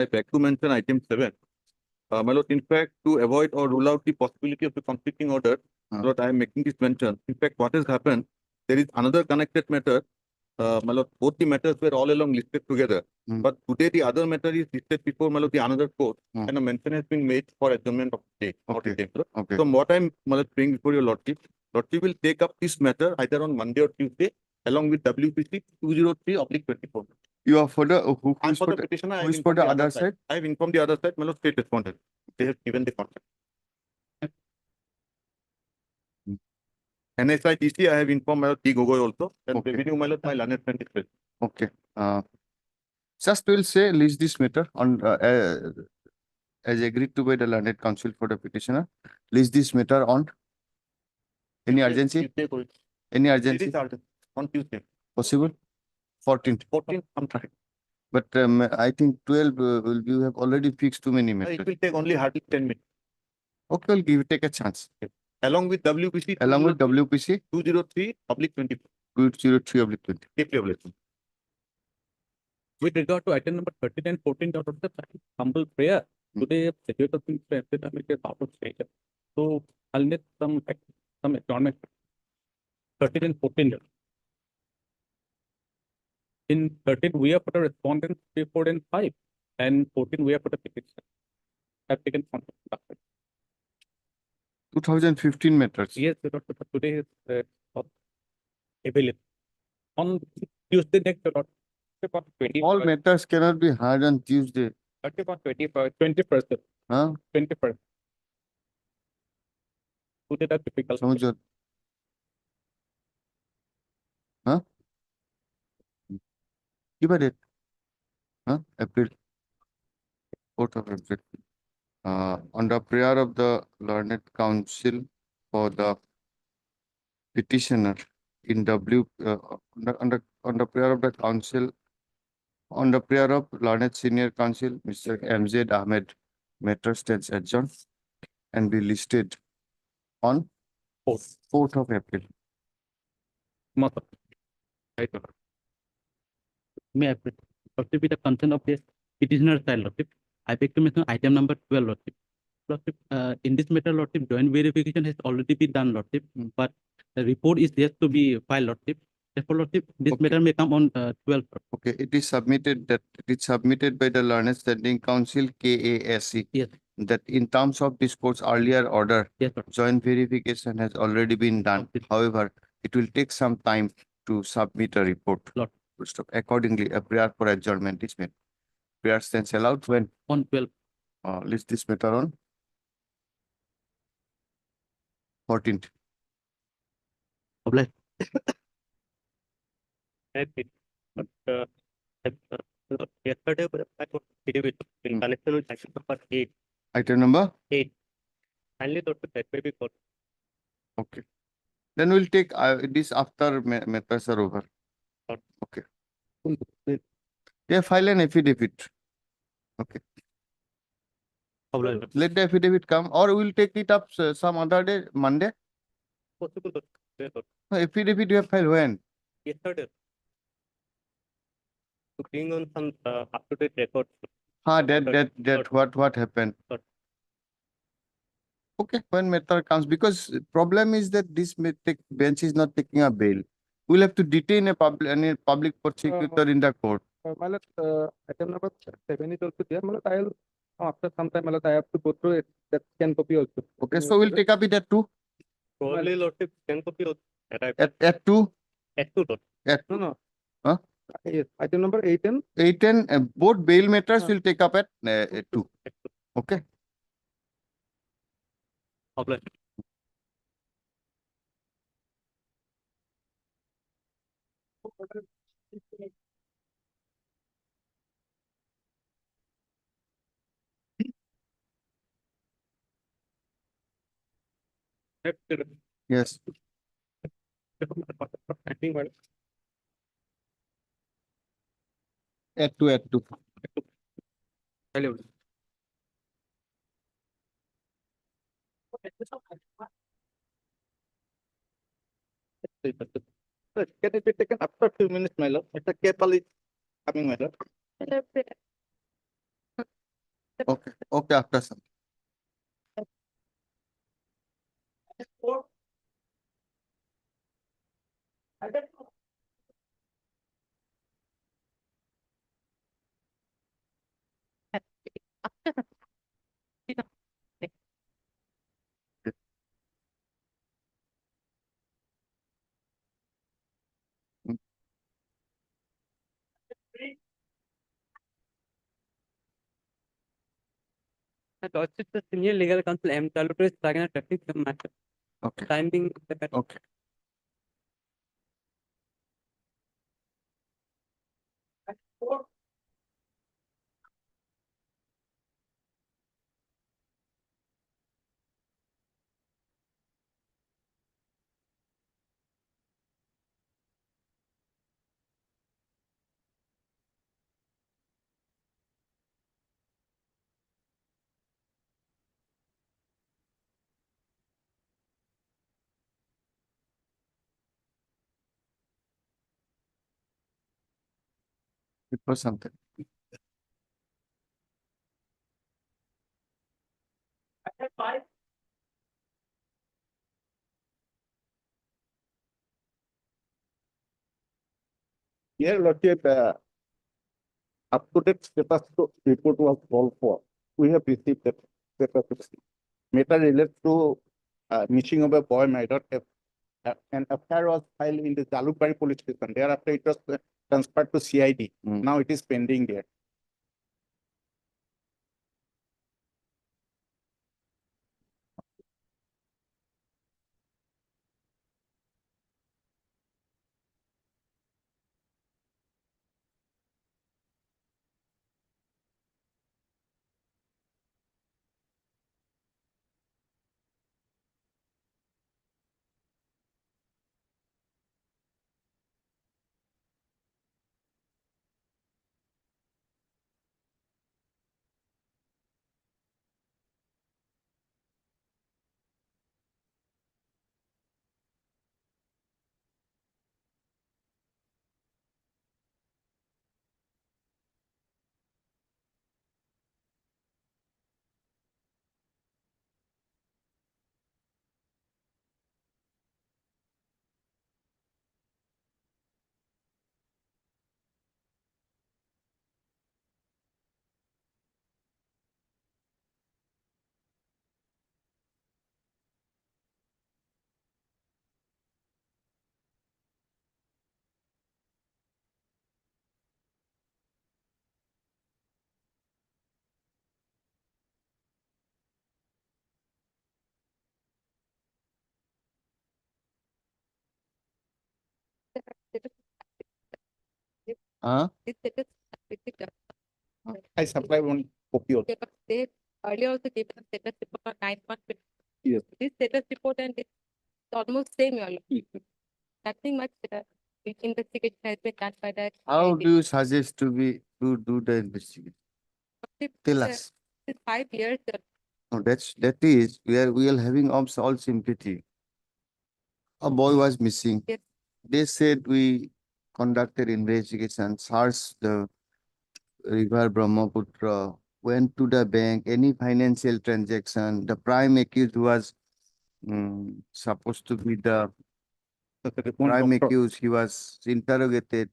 I beg to mention item 7. My lord, in fact, to avoid or rule out the possibility of a conflicting order, my lord, I am making this mention. In fact, what has happened, there is another connected matter. My lord, both the matters were all along listed together. But today the other matter is listed before, my lord, the another court, and a mention has been made for adjournment of the day. Okay. Okay. So what I'm, my lord, bringing before your lordship, lordship will take up this matter either on Monday or Tuesday, along with WPC 203/24. You are for the who And is for for the petitioner, I who have is for informed the the other side? I have informed the other side, my lord, state responded. They have given the contract. NSITC, I have informed my lord T. Gogoi also, and Okay. revenue, my lord, my learned friend is present. Okay. Just will say list this matter on as agreed to by the learned counsel for the petitioner. List this matter on any urgency? Tuesday, Any It urgency is urgent. On Tuesday. possible? 14th. 14th, I'm trying. But I think 12 will you have already fixed too many It matters. will take only hardly 10 minutes. Okay, we'll give take a chance. Along with WPC Along with WPC 203/24. 203/20. Deeply obliged. With regard to item number 13 and 14, out of the humble prayer, today scheduled of things it is out of station. So I'll need some adjournment. 13 and 14. In 13, we have put a respondents 3, 4, and 5. And 14, we have put a petition. I've taken contact. 2015 matters. Yes, today is available. On Tuesday next, about 20. All matters cannot be heard on Tuesday. 20%. Huh? 20%. Today that's difficult. Samajh. Huh? Give a date. Huh? April. 4th of April. On the prayer of the learned counsel for the petitioner in on the prayer of the counsel, on the prayer of learned senior counsel, Mr. MZ Ahmed, matter stands adjourned and be listed on 4th of April. Right. May I proceed with the consent of the petitioner side, Lordship? I beg to mention item number 12, Lordship. Lordship, in this matter, Lordship, joint verification has already been done, Lordship, but the report is yet to be filed, Lordship. Therefore, Lordship, this Okay. matter may come on 12th. Okay, it is submitted by the Learned Standing Council KASC. Yes. That in terms of this court's earlier order, Yes, sir. joint verification has already been done. Okay. However, it will take some time to submit a report. Lord. Accordingly, a prayer for adjournment is made. Prayer stands allowed when On 12th. list this matter on 14th. Obliged. Yesterday, I got in connection with item number 8. Item number? 8. Finally, that may be for Okay. Then we'll take this after matters are over. Okay. Yeah, file an affidavit. Okay. obliged. Let the affidavit come, or we'll take it up some other day, Monday. Possible. Affidavit you have filed when? Yesterday. To bring on some up-to-date records. What happened? Sir. Okay, when matter comes, because problem is that this bench is not taking a bail. We'll have to detain a public prosecutor in the court. Item number 7 is also there. I'll after some time I have to go through it. That scan copy also. Okay, so we'll take up it at 2. Probably Lordship can copy At 2? at 2. At No. Huh? Yes. Item number 8 and 8 and both bail matters will take up at 2. Okay. Obliged. Yes. At 2. Hello. Sir, can it be taken after 2 minutes, my lord? Mr. Kepal is coming, my lord. Okay, okay, after some. Lordship, the senior legal counsel M. Taluto is taking a traffic matter. Okay, Time being okay. It was something. Here, Lordship, up-to-date status report was called for. We have received that status. Matter relates to missing of a boy minor. An affair was filed in the Jalukbari police station. Thereafter, it was transferred to CID. Hmm. Now it is pending there. Huh? I supply one copy also. They earlier also gave a status report on 9 months. Yes. This status report and it's almost same year. Nothing much investigation has been done by the. How CID. do you suggest to do the investigation? Tell us. It's 5 years. No, that is, we are having all sympathy. A boy was missing. Yes. They said we conducted investigation, searched the river Brahmaputra, went to the bank, any financial transaction. The prime accused was supposed to be the One prime doctor. accused. He was interrogated.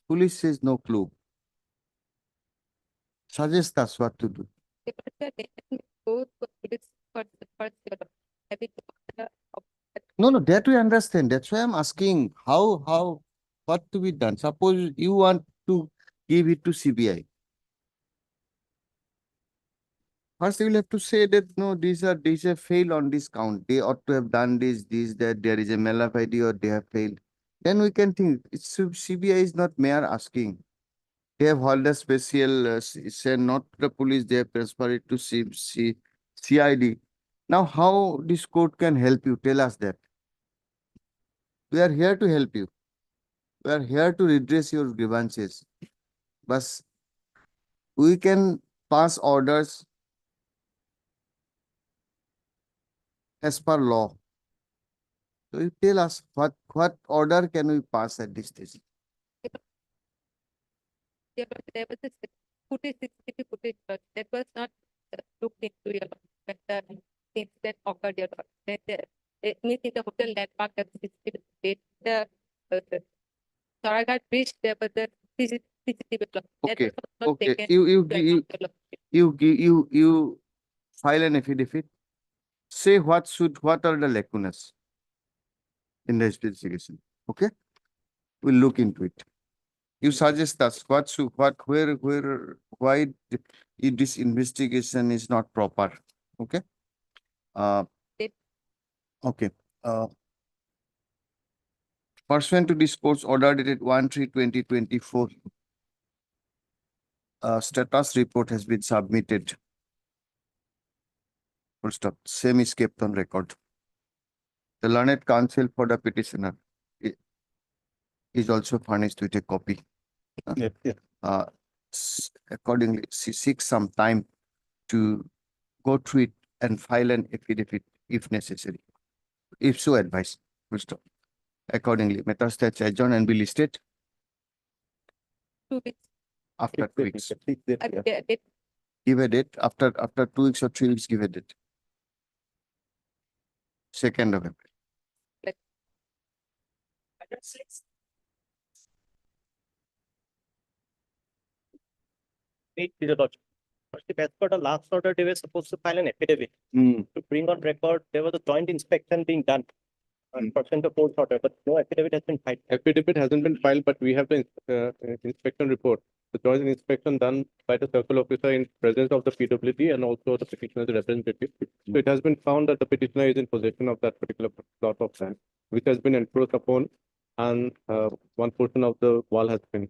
Police says no clue. Suggest us what to do. Go to police first having No, no, that we understand. That's why I'm asking what to be done. Suppose you want to give it to CBI. First, you will have to say that no, these are failed on this count. They ought to have done this, that there is a malafide or they have failed. Then we can think. CBI is not mayor asking. They have held a special, say not the police, they have transferred it to CID. Now, how this court can help you? Tell us that. We are here to help you. We are here to redress your grievances. But we can pass orders as per law. So you tell us what order can we pass at this stage? there was a footage, CCTV footage, but that was not your lord. It means in the hotel landmark that the Saraghat bridge there, but the CCTV clock. That Okay, was not okay. taken You into account, your lordship. you file an affidavit. Say what are the lacunas in the investigation. Okay, we'll look into it. You suggest us why this investigation is not proper. Okay. It- Okay. Pursuant to this court's order dated 1/3/2024, status report has been submitted. Full stop. Same is kept on record. The learned counsel for the petitioner is also furnished with a copy. Yeah. Accordingly, she seeks some time to go through it and file an affidavit if necessary, if so advised. Full stop. Accordingly, matters that adjourn and be listed 2 weeks. after 2 weeks. Date Give a date after 2 weeks or 3 weeks. Give a date. 2nd of April. Wait, Your Lordship. Lordship, as per the last order, they were supposed to file an affidavit Hmm. to bring on record. There was a joint inspection being done. Pursuant to court order, but no affidavit has been filed. Affidavit hasn't been filed, but we have the inspection report. The joint inspection done by the circle officer in presence of the PWD and also the petitioner's representative. So it has been found that the petitioner is in possession of that particular plot of land, which has been encroached upon, and one portion of the wall has been.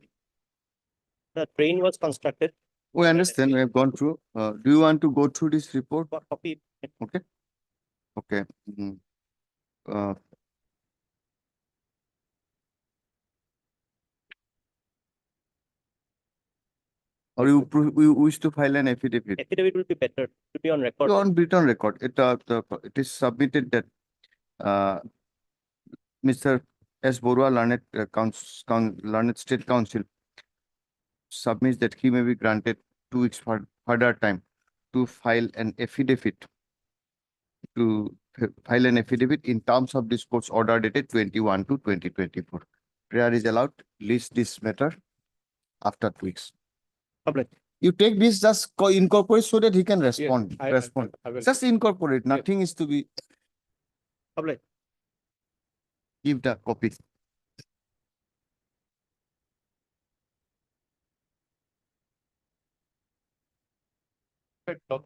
The drain was constructed. We understand. We have gone through. Do you want to go through this report? Copy. Okay. Mhm. Or you wish to file an affidavit? Affidavit will be better to be on record. On written record, it is submitted that Mr. S. Borua, learned State Council, submits that he may be granted 2 weeks further time to file an affidavit in terms of this court's order dated 21/2/2024. Prayer is allowed. List this matter after 2 weeks. Public. You take this, just incorporate so that he can respond. I will. Just incorporate. Nothing is to be. Public. Give the copy. Correct one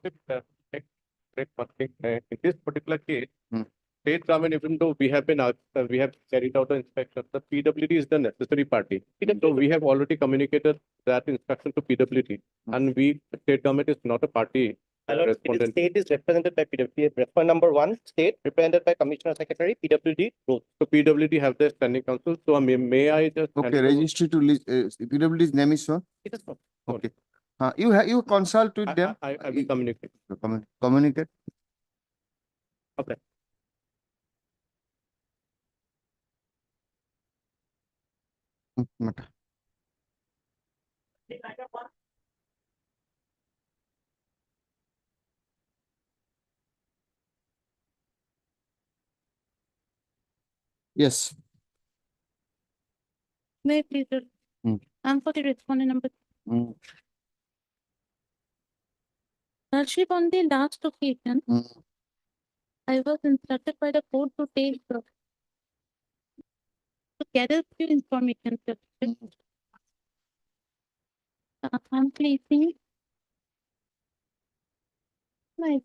thing. In this particular case, Hmm. state government, even though we have carried out the inspection, the PWD is the necessary party. Even though we have already communicated that instruction to PWD, and state government is not a party. My lord, Respondent. state is represented by PWD. Respondent number 1, state, represented by Commissioner Secretary, PWD, both. So PWD have the standing council. So may I just. hand Okay, over- registry to list, PWD's name is so. It is not. Okay. You consult with them. I will communicate. Communicate. Okay. Matter. Yes. may I please. Hmm. I'm for the respondent number. Mm, Lordship, on the last occasion, mm. I was instructed by the court to gather few information. I'm placing my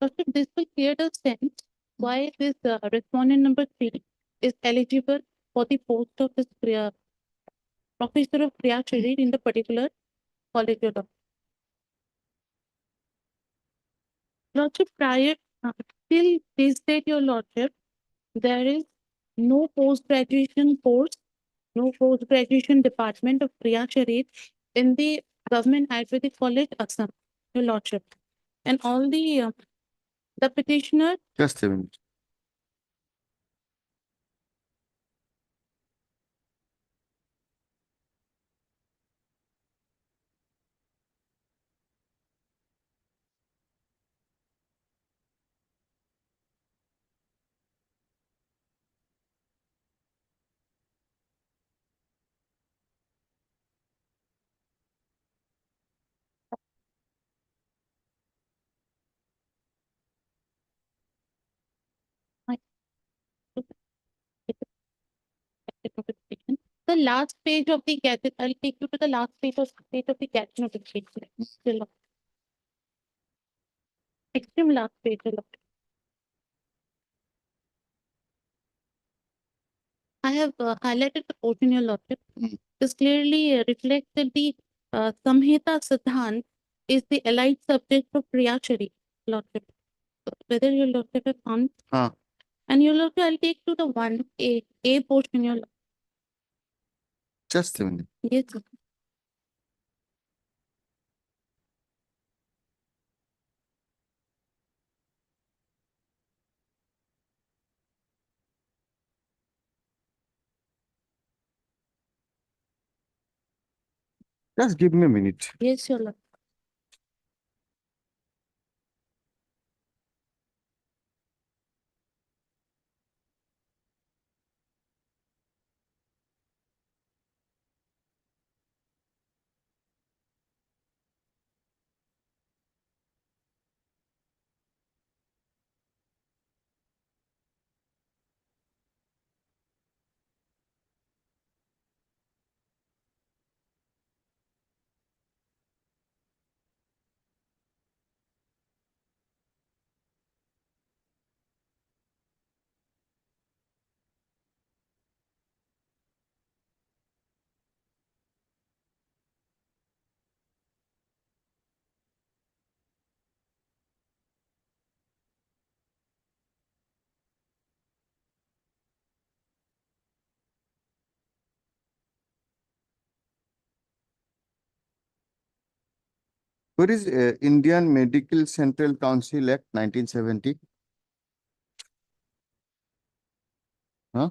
Lordship, this will clear the sense why this respondent number 3 is eligible for the post of this professor of Kriya Sharir in the particular college of law. Lordship, prior till this date, your lordship, there is no post-graduation course, no post-graduation department of Kriya Sharir in the Government Ayurvedic College, Assam, your lordship. And all the petitioner Just a minute. The last page of the gadget, I'll take you to the last page of the gadget notification. Your lordship. Extreme last page, your lordship. I have highlighted the portion, your lordship. Mm. This clearly reflects that the Samhita Siddhant is the allied subject of Priyachari, lordship. Whether your lordship has found. Huh. And your lordship, I'll take to the one A portion, your lordship. Just a minute. Yes, sir. Just give me a minute. Yes, your lordship. What is Indian Medical Central Council Act 1970? Huh?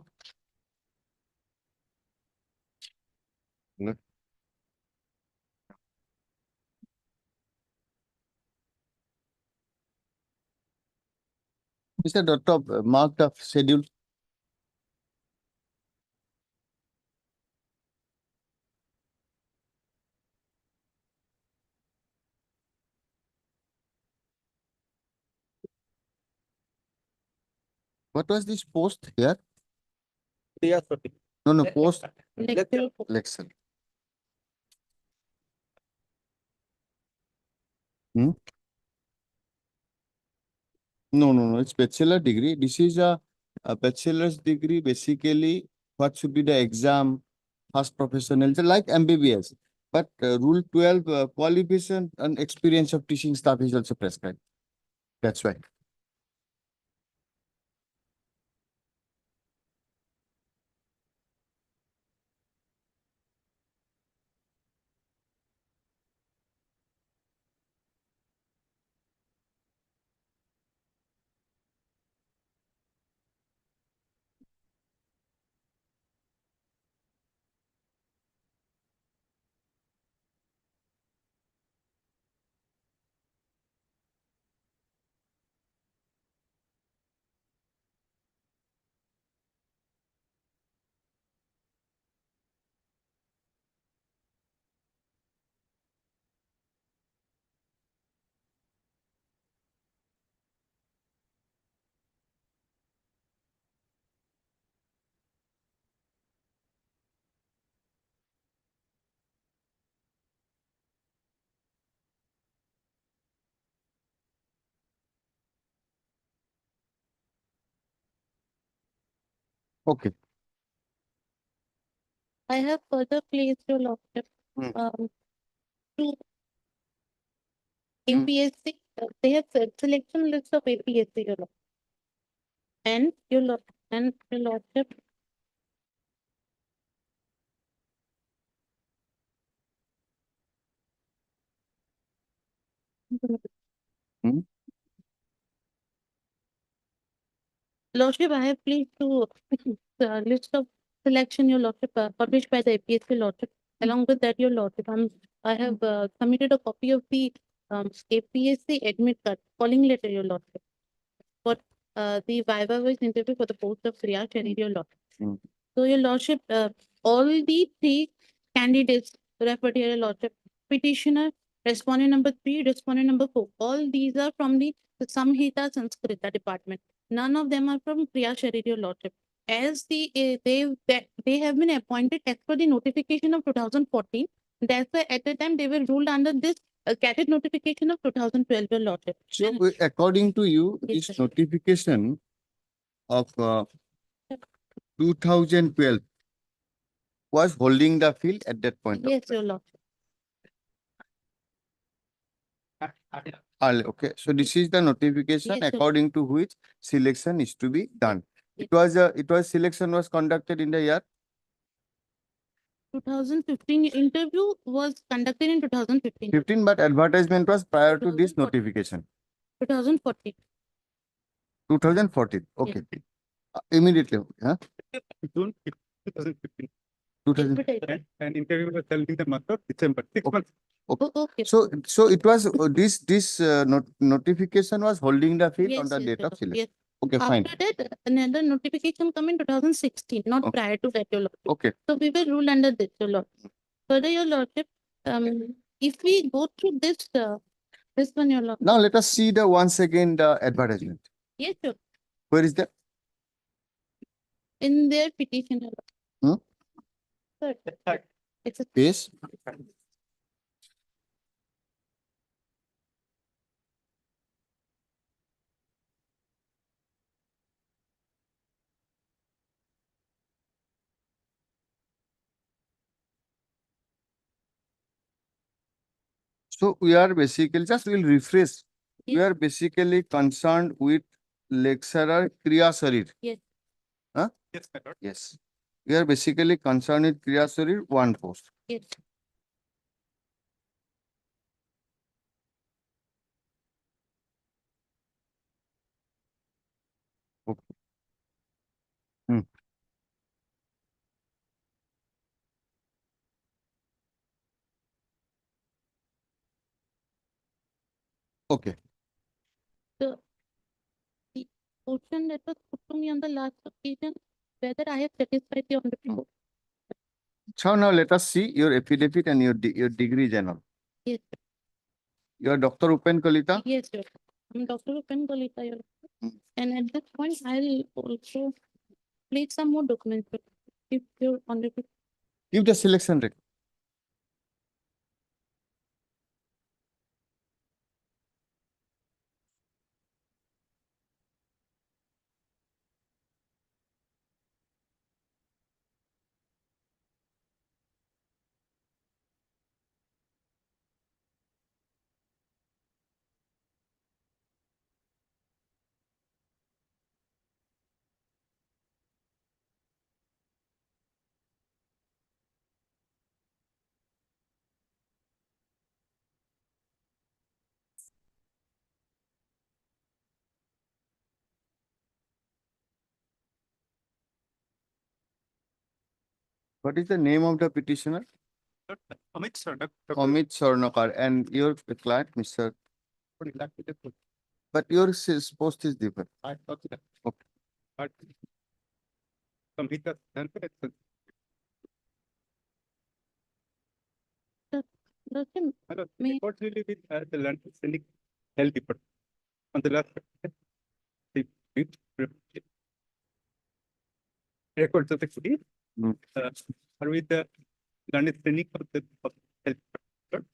No. Mr. Doctor, mark the schedule. What was this post here? Priyachari. No, no, post Lecture. lecture. Hmm? No, no, no, it's bachelor degree. This is a bachelor's degree. Basically, what should be the exam, first professional, so like MBBS. But Rule 12, qualification and experience of teaching staff is also prescribed. That's why. Okay. I have further placed your lordship. Hmm. To Hmm. APSC, they have selection list of APSC, your lordship. And your lordship. Hmm. Lordship, I have placed to the list of selection, your lordship, published by the APSC lordship. Along with that, your lordship, I have submitted a copy of the APSC admit card, calling letter, your lordship, for the Viva voice interview for the post of Kriya Cherry, your lordship. Hmm. So, your lordship, all the three candidates referred here, your lordship, petitioner, respondent number 3, respondent number 4, all these are from the Samhita Sanskrita department. None of them are from Priya Cherry, your lordship. as they have been appointed as per the notification of 2014. That's why at the time they were ruled under this cadet notification of 2012, your lordship. So according to you, Yes, this sir. notification of 2012 was holding the field at that point. Yes, your lordship. Okay, so this is the notification Yes, sir. according to which selection is to be done. Yes. It was selection was conducted in the year 2015 interview was conducted in 2015. 15, but advertisement was prior to this 2014. notification. 2014. 2014. Okay. Immediately. Huh? June 2015. 2000. Advertisement. And interview was held in the month of December, 6 months. Okay. So it was this notification was holding the field on Yes, the yes, date your of lordship. selection. Yes. Okay, fine. After that, another notification come in 2016, not Okay. prior to that, your lordship. Okay. So we were ruled under this, your lordship. Further, your lordship, if we go through this one, your lordship. Now let us see the once again the advertisement. Yes, sir. Where is that? In their petition, your lordship. Sir, it's a Yes. So we are basically just will refresh. We Yes. are basically concerned with lecturer Kriya Sarir. Yes. Huh? Yes, my lord. Yes. We are basically concerned with Kriya Sarir, one post. yes. Okay. Hmm. Okay. The question that was put to me on the last occasion, whether I have satisfied the honorable. So now let us see your affidavit and your degree journal. Yes. You are Dr. Upen Kalita. Yes, sir. I'm Dr. Rupen Kolita, your Hmm. and at this point, I'll also place some more documents. If you're honorable. Give the selection record. What is the name of the petitioner? Amit sir, Amit Sarnakar, and your client, Mr. But your post is different. Okay. Samhita, Doctor, may- records really with the land sending health department. On the last records of the city Hmm. are with the land sending of the health department.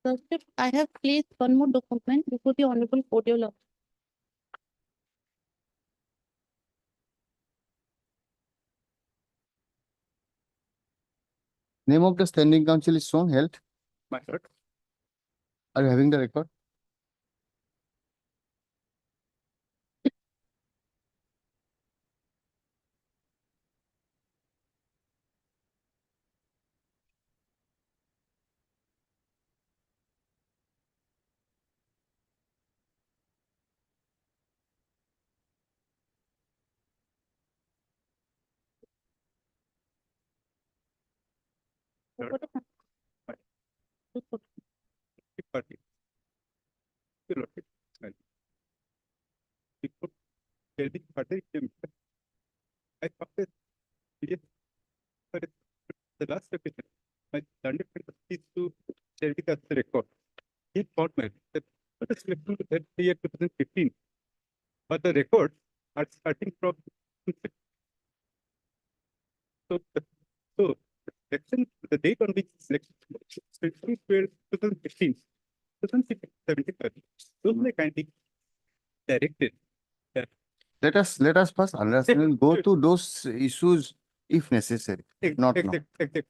Doctor, I have placed one more document before the honorable court, your lordship. Name of the standing council is shown, health. My lord. Are you having the record? Party. Your lordship, well, before telling further, I thought that yes, but the last repetition, my learned friend is to tell it as the record. He found my that what is referring to that year 2015, but the records are starting from so so section the date on which section were 2015, 2017, those may kindly directed that Let us first understand, we'll go to those issues if necessary, not now. exact.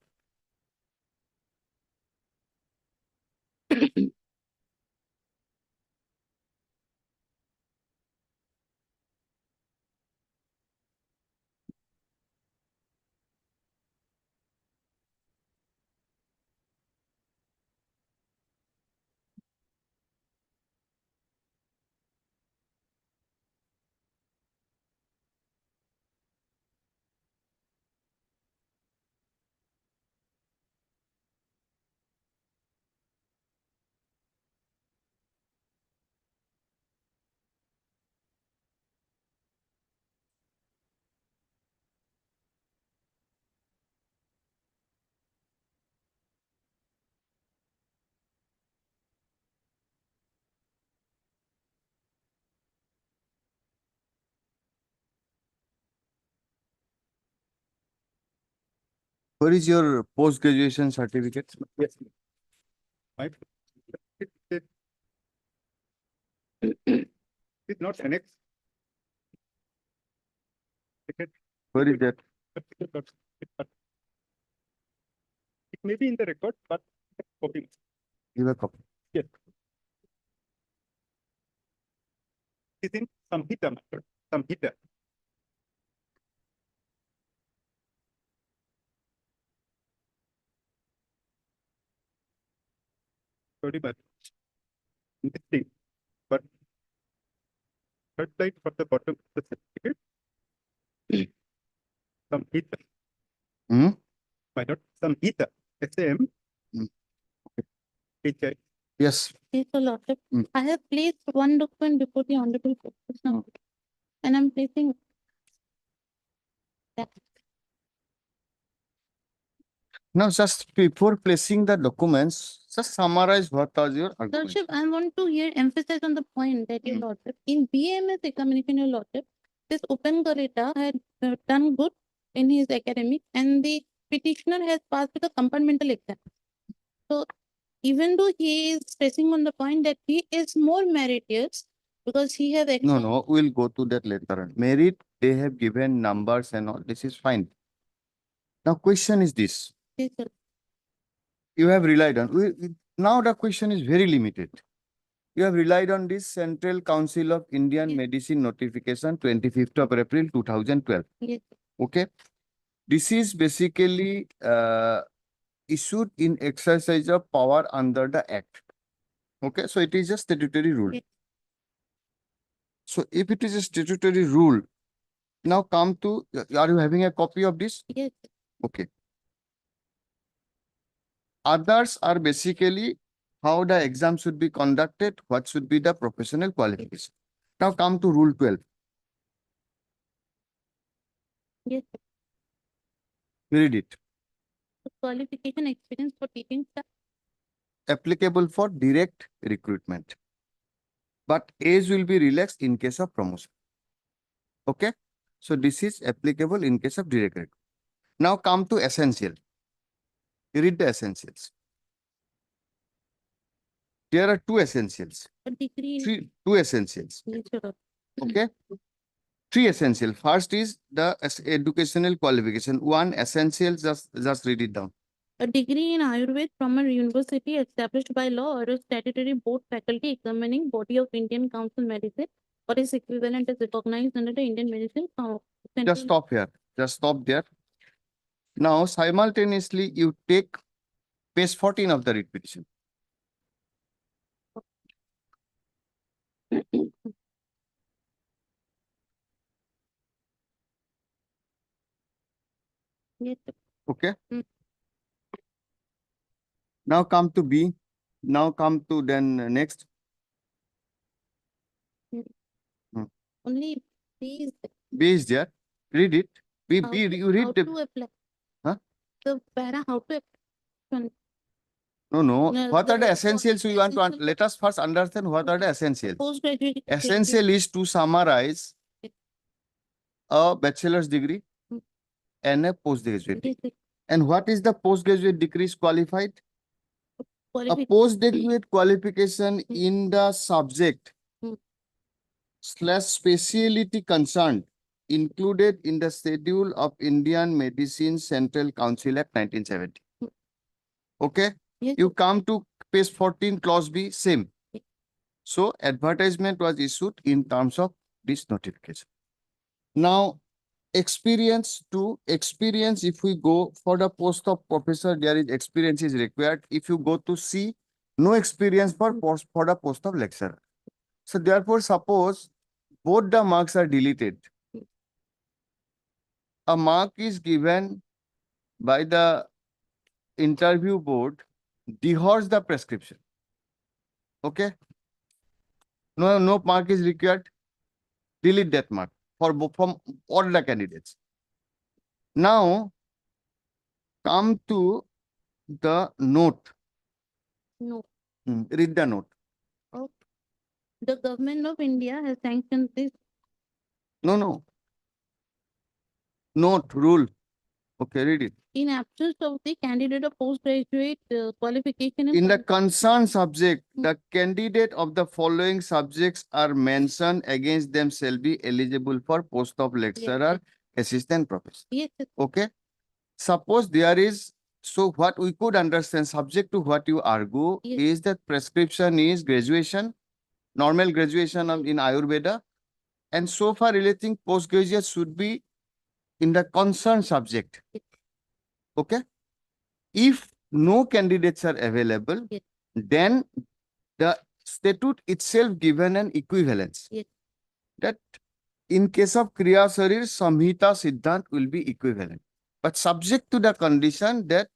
Where is your post-graduation certificate? Yes. My it is not annexed. Where is that? It may be in the record, but copy. Give a copy. Yes. It is in Samhita method. Samhita. Sorry, but this thing, but third slide from the bottom of the certificate. Samhita. Hmm? My not Samhita. SM. Hmm. HI. Yes. Yes, Your Lordship. Mm. I have placed one document before the Honorable Court now, and I'm placing that. Now, just before placing the documents, just summarize what was your argument. Lordship, I want to here emphasize on the point that Your Mm. Lordship, in BMS examination, Your Lordship, this Open Garita had done good in his academic, and the petitioner has passed with a compartmental exam. So, even though he is stressing on the point that he is more meritorious because he has No, we'll go to that later on. Merit, they have given numbers and all, this is fine. Now, question is this. Yes, sir. You have relied on, now the question is very limited. You have relied on this Central Council of Indian Yes. Medicine notification 25th of April 2012. Yes. Okay. This is basically issued in exercise of power under the Act. Okay. So it is a statutory rule. Yes. So if it is a statutory rule, now come to, are you having a copy of this? Yes. Okay. Others are basically how the exam should be conducted, what should be the professional qualification. Now come to Rule 12. Yes. Read it. Qualification experience for teaching staff. Applicable for direct recruitment. But age will be relaxed in case of promotion. Okay. So this is applicable in case of direct recruitment. Now come to essential. Read the essentials. There are two essentials. A degree in Two essentials. nature. Okay. Three essential. First is the educational qualification. One essential, just read it down. A degree in Ayurveda from a university established by law or a statutory board faculty examining body of Indian Council Medicine or its equivalent is recognized under the Indian Medicine Just stop here. Just stop there. Now, simultaneously, you take page 14 of the writ petition. Yes. Okay. Mm. Now come to B. Now come to then next. Only these. B is there. Read it. B, How B, to- you how read the, to apply. Huh? The para how to apply. no, no. No, What are the the- essentials we want to, essential- let us first understand what are the essentials. Postgraduate. Essential is to summarize a bachelor's degree Mm. and a postgraduate degree. Yes, And what is the postgraduate degree is qualified? A qualification. postgraduate qualification in the subject Mm. / specialty concerned included in the Schedule of Indian Medicine Central Council Act 1970. Mm. Okay, Yes, you come to page 14, clause B, same. Yes. So advertisement was issued in terms of this notification. Now, experience, if we go for the post of professor, there is experience is required. If you go to C, no experience for the post of lecturer. So therefore, suppose both the marks are deleted. A mark is given by the interview board, dehoors the prescription. Okay. No mark is required. Delete that mark from all the candidates. Now, come to the note. No. Read the note. The government of India has sanctioned this. No. Note, rule. Okay, read it. In absence of the candidate of postgraduate qualification In the con- concerned subject, the candidate of the following subjects are mentioned, against them shall be eligible for post of lecturer, assistant professor. Yes, yes, Okay. Suppose there is, so what we could understand, subject to what you argue, Yes. is that prescription is graduation, normal graduation in Ayurveda, and so far relating postgraduate should be in the concerned subject. Yes. Okay. If no candidates are available, Yes. then the statute itself given an equivalence. Yes. That in case of Kriya Sharir, Samhita Siddhant will be equivalent, but subject to the condition that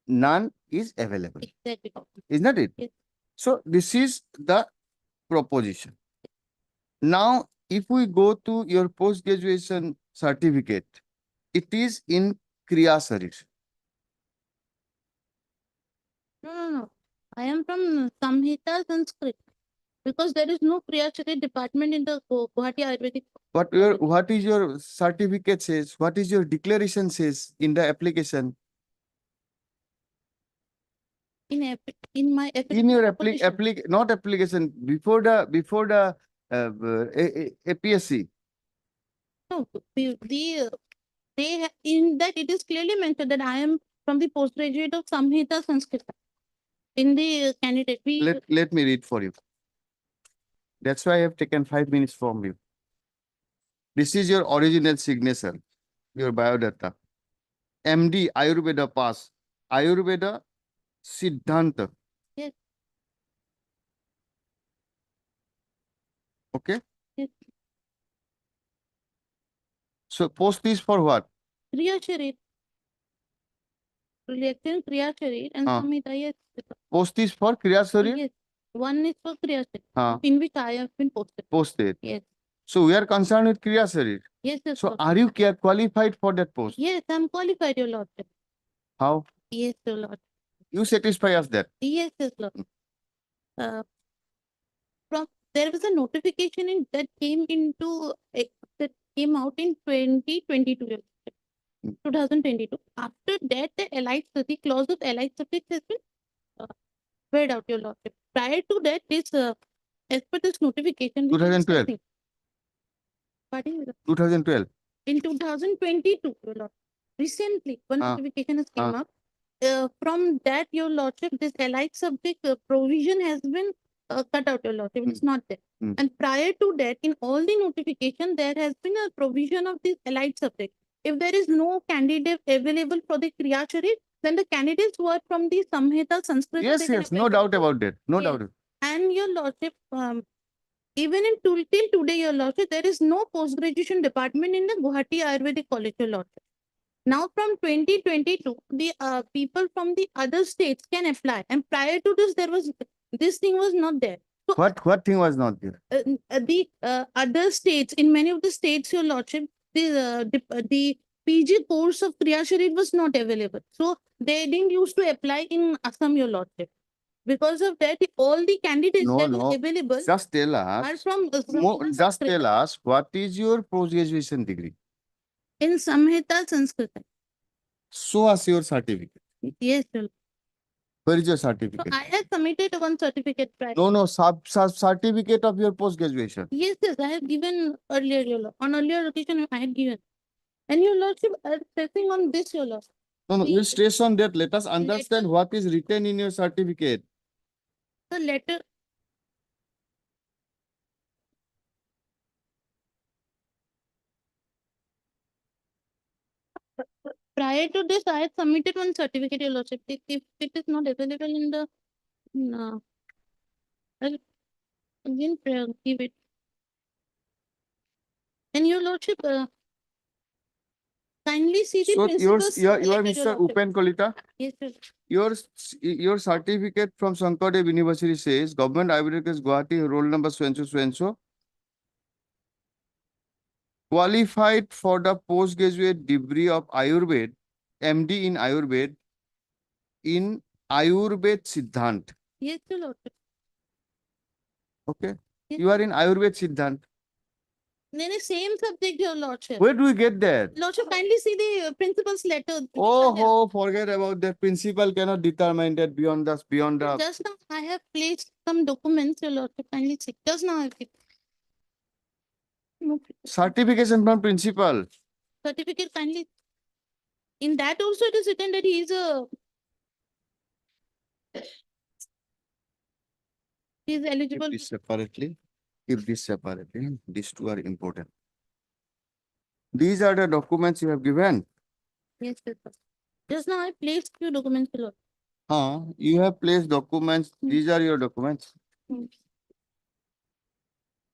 none is available. exactly. Isn't it? Yes. So this is the proposition. Now, if we go to your post-graduation certificate, it is in Kriya Sharir. No. I am from Samhita Sanskrit because there is no Kriya Shari department in the Guwahati Ayurvedic. What is your certificate says? What is your declaration says in the application? In my In your application. not application, before the APSC. No, in that it is clearly mentioned that I am from the postgraduate of Samhita Sanskrit. In the candidate, Let me read for you. That's why I have taken 5 minutes from you. This is your original signature, your biodata. MD Ayurveda pass. Ayurveda Siddhanta. Yes. Okay. Yes. So post is for what? Kriya Sharir. Reaction Kriya Sharir and Samhita, yes. Post is for Kriya Sharir? Yes. One is for Kriya Sharir, in which I have been posted. Posted. Yes. So we are concerned with Kriya Sharir. Yes, yes. So Lord. are you qualified for that post? Yes, I'm qualified, your Lordship. How? Yes, your Lord. You satisfy us that? Yes, Lord. There was a notification that came out in 2022. 2022. After that, the clause of allied subject has been read out, your Lordship. Prior to that, as per this notification, 2012. Pardon? 2012. In 2022, your Lord. Recently, one notification has came up. From that, your Lordship, this allied subject provision has been cut out, your Lordship. It's not there. And prior to that, in all the notification, there has been a provision of this allied subject. If there is no candidate available for the Kriya Sharir, then the candidates who are from the Samhita Sanskrit. Yes, no doubt about that. No doubt. And your Lordship, even till today, your Lordship, there is no post-graduation department in the Guwahati Ayurvedic College, your Lordship. Now from 2022, the people from the other states can apply. And prior to this, this thing was not there. So What thing was not there? the other states, in many of the states, your lordship, the PG course of Kriya Sharif was not available. So they didn't used to apply in Assam, your lordship. Because of that, all the candidates No, that no. are available Just tell are us, from just tell us, what is your post-graduation degree? in Samhita Sanskrit. Show us your certificate. Yes, sir. Where is your So certificate? I had submitted one certificate prior. No, certificate of your post-graduation. Yes, yes, I have given earlier, your lord. On earlier occasion, I had given. And your lordship, stressing on this, your lord. No, you The- stress on that. Let us understand Letter. what is written in your certificate. The letter. Prior to this, I had submitted one certificate, your lordship. If it is not available in the, no, I'll again give it. And your lordship, kindly see the So principal's you are letter, your Mr. lordship. Upen Kolita. Yes, sir. Your certificate from Shankardev University says Government Ayurvedic Guwahati, roll number so and so. Qualified for the postgraduate degree of Ayurved, MD in Ayurved Siddhant. Yes, your lordship. Okay. Yes. You are in Ayurved Siddhant. Then the same subject, your lordship. Where do we get that? Lordship, kindly see the principal's letter. which I have. Oh, forget about that. Principal cannot determine that beyond the. Just now, I have placed some documents, your lordship, kindly check. Just now, I have no Certification from principal. certificate, kindly. In that also, it is written that he is eligible. Keep this separately. Keep this separately. These two are important. These are the documents you have given. Yes, sir. Just now, I placed few documents, your lord. You have placed documents. Hmm. These are your documents. Hmm.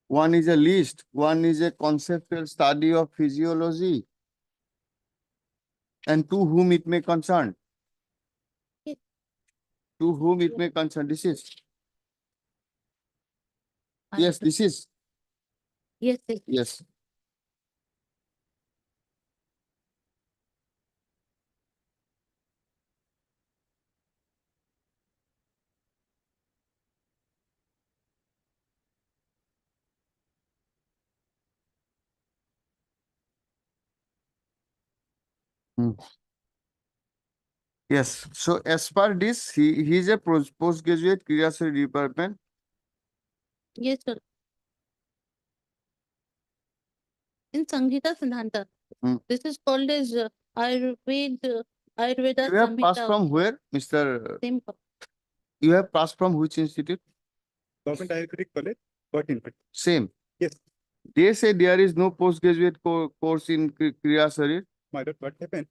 One is a list. One is a conceptual study of physiology. And to whom it may concern. Yes. To whom it may concern. This is. Yes, this is. Yes, yes. Yes. Yes. So as per this, he is a postgraduate curiosity department. Yes, sir. In Sanghita Siddhanta. Hmm. This is called as Ayurveda You have passed Samhita. from where, Mr. Same. You have passed from which institute? Government Ayurvedic College, 14. Same. Yes, They say there is no postgraduate course in Kriya Sharir. my lord, what happened?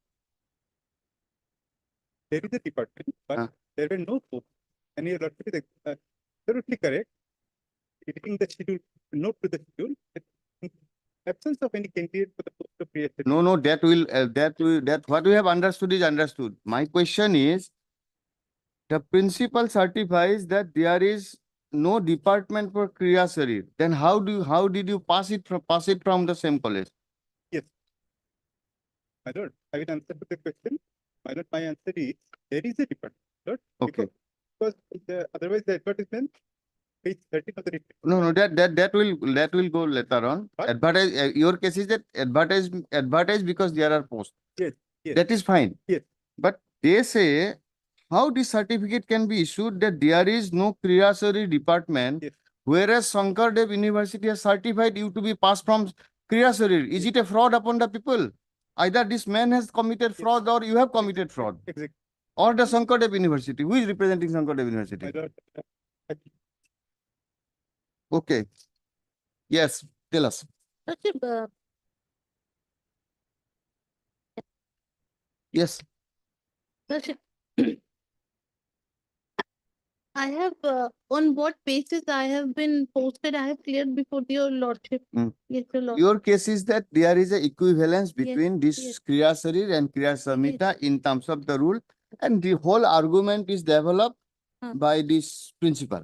There is a department, but Huh. there were no posts. And your lordship is absolutely correct. Editing the schedule, note to the schedule, absence of any candidate for the post of PhD. No, that what we have understood is understood. My question is, the principal certifies that there is no department for Kriya Sharir. Then how did you pass it from the same college? Yes. My lord, I will answer to the question. My lord, my answer is there is a department. Lord, Okay. Because otherwise the advertisement page 13 of the report. No, that will go later on. What? Advertise. Your case is that advertise because there are posts. Yes, yes. That is fine. Yes. But they say how this certificate can be issued that there is no Kriya Sharir department, Yes. whereas Shankardev University has certified you to be passed from Kriya Sharir. Is Yes. it a fraud upon the people? Either this man has committed fraud or you have committed fraud. Exactly. Or the Shankardev University. Who is representing Shankardev University? My lord, Okay. Yes, tell us. Lordship, Yes. Lordship. I have, on what basis I have been posted, I have cleared before your lordship. Mm. Yes, your lordship. Your case is that there is a equivalence Yes, between this yes. Kriya Sharir and Kriya Samhita in terms of the rule, and the whole argument is developed by this principle.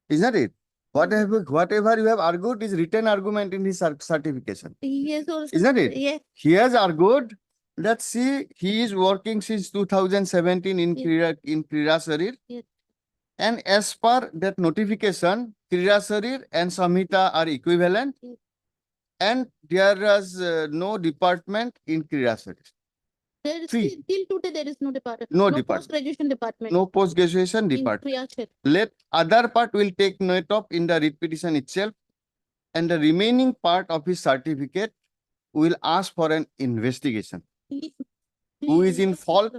Isn't it? Whatever you have argued is written argument in his certification. Yes, also. Isn't it? Yes, He has argued that he is working since 2017 in Yes. Kriya Sharir. Yes. And as per that notification, Kriya Sharir and Samhita are equivalent. Yes. And there is no department in Kriya Sharir. there is Three. till today there is no department. No No department. post-graduation department. No post-graduation in department. Kriya Sharir. Let other part will take note of in the writ petition itself, and the remaining part of his certificate will ask for an investigation. Who is in fault?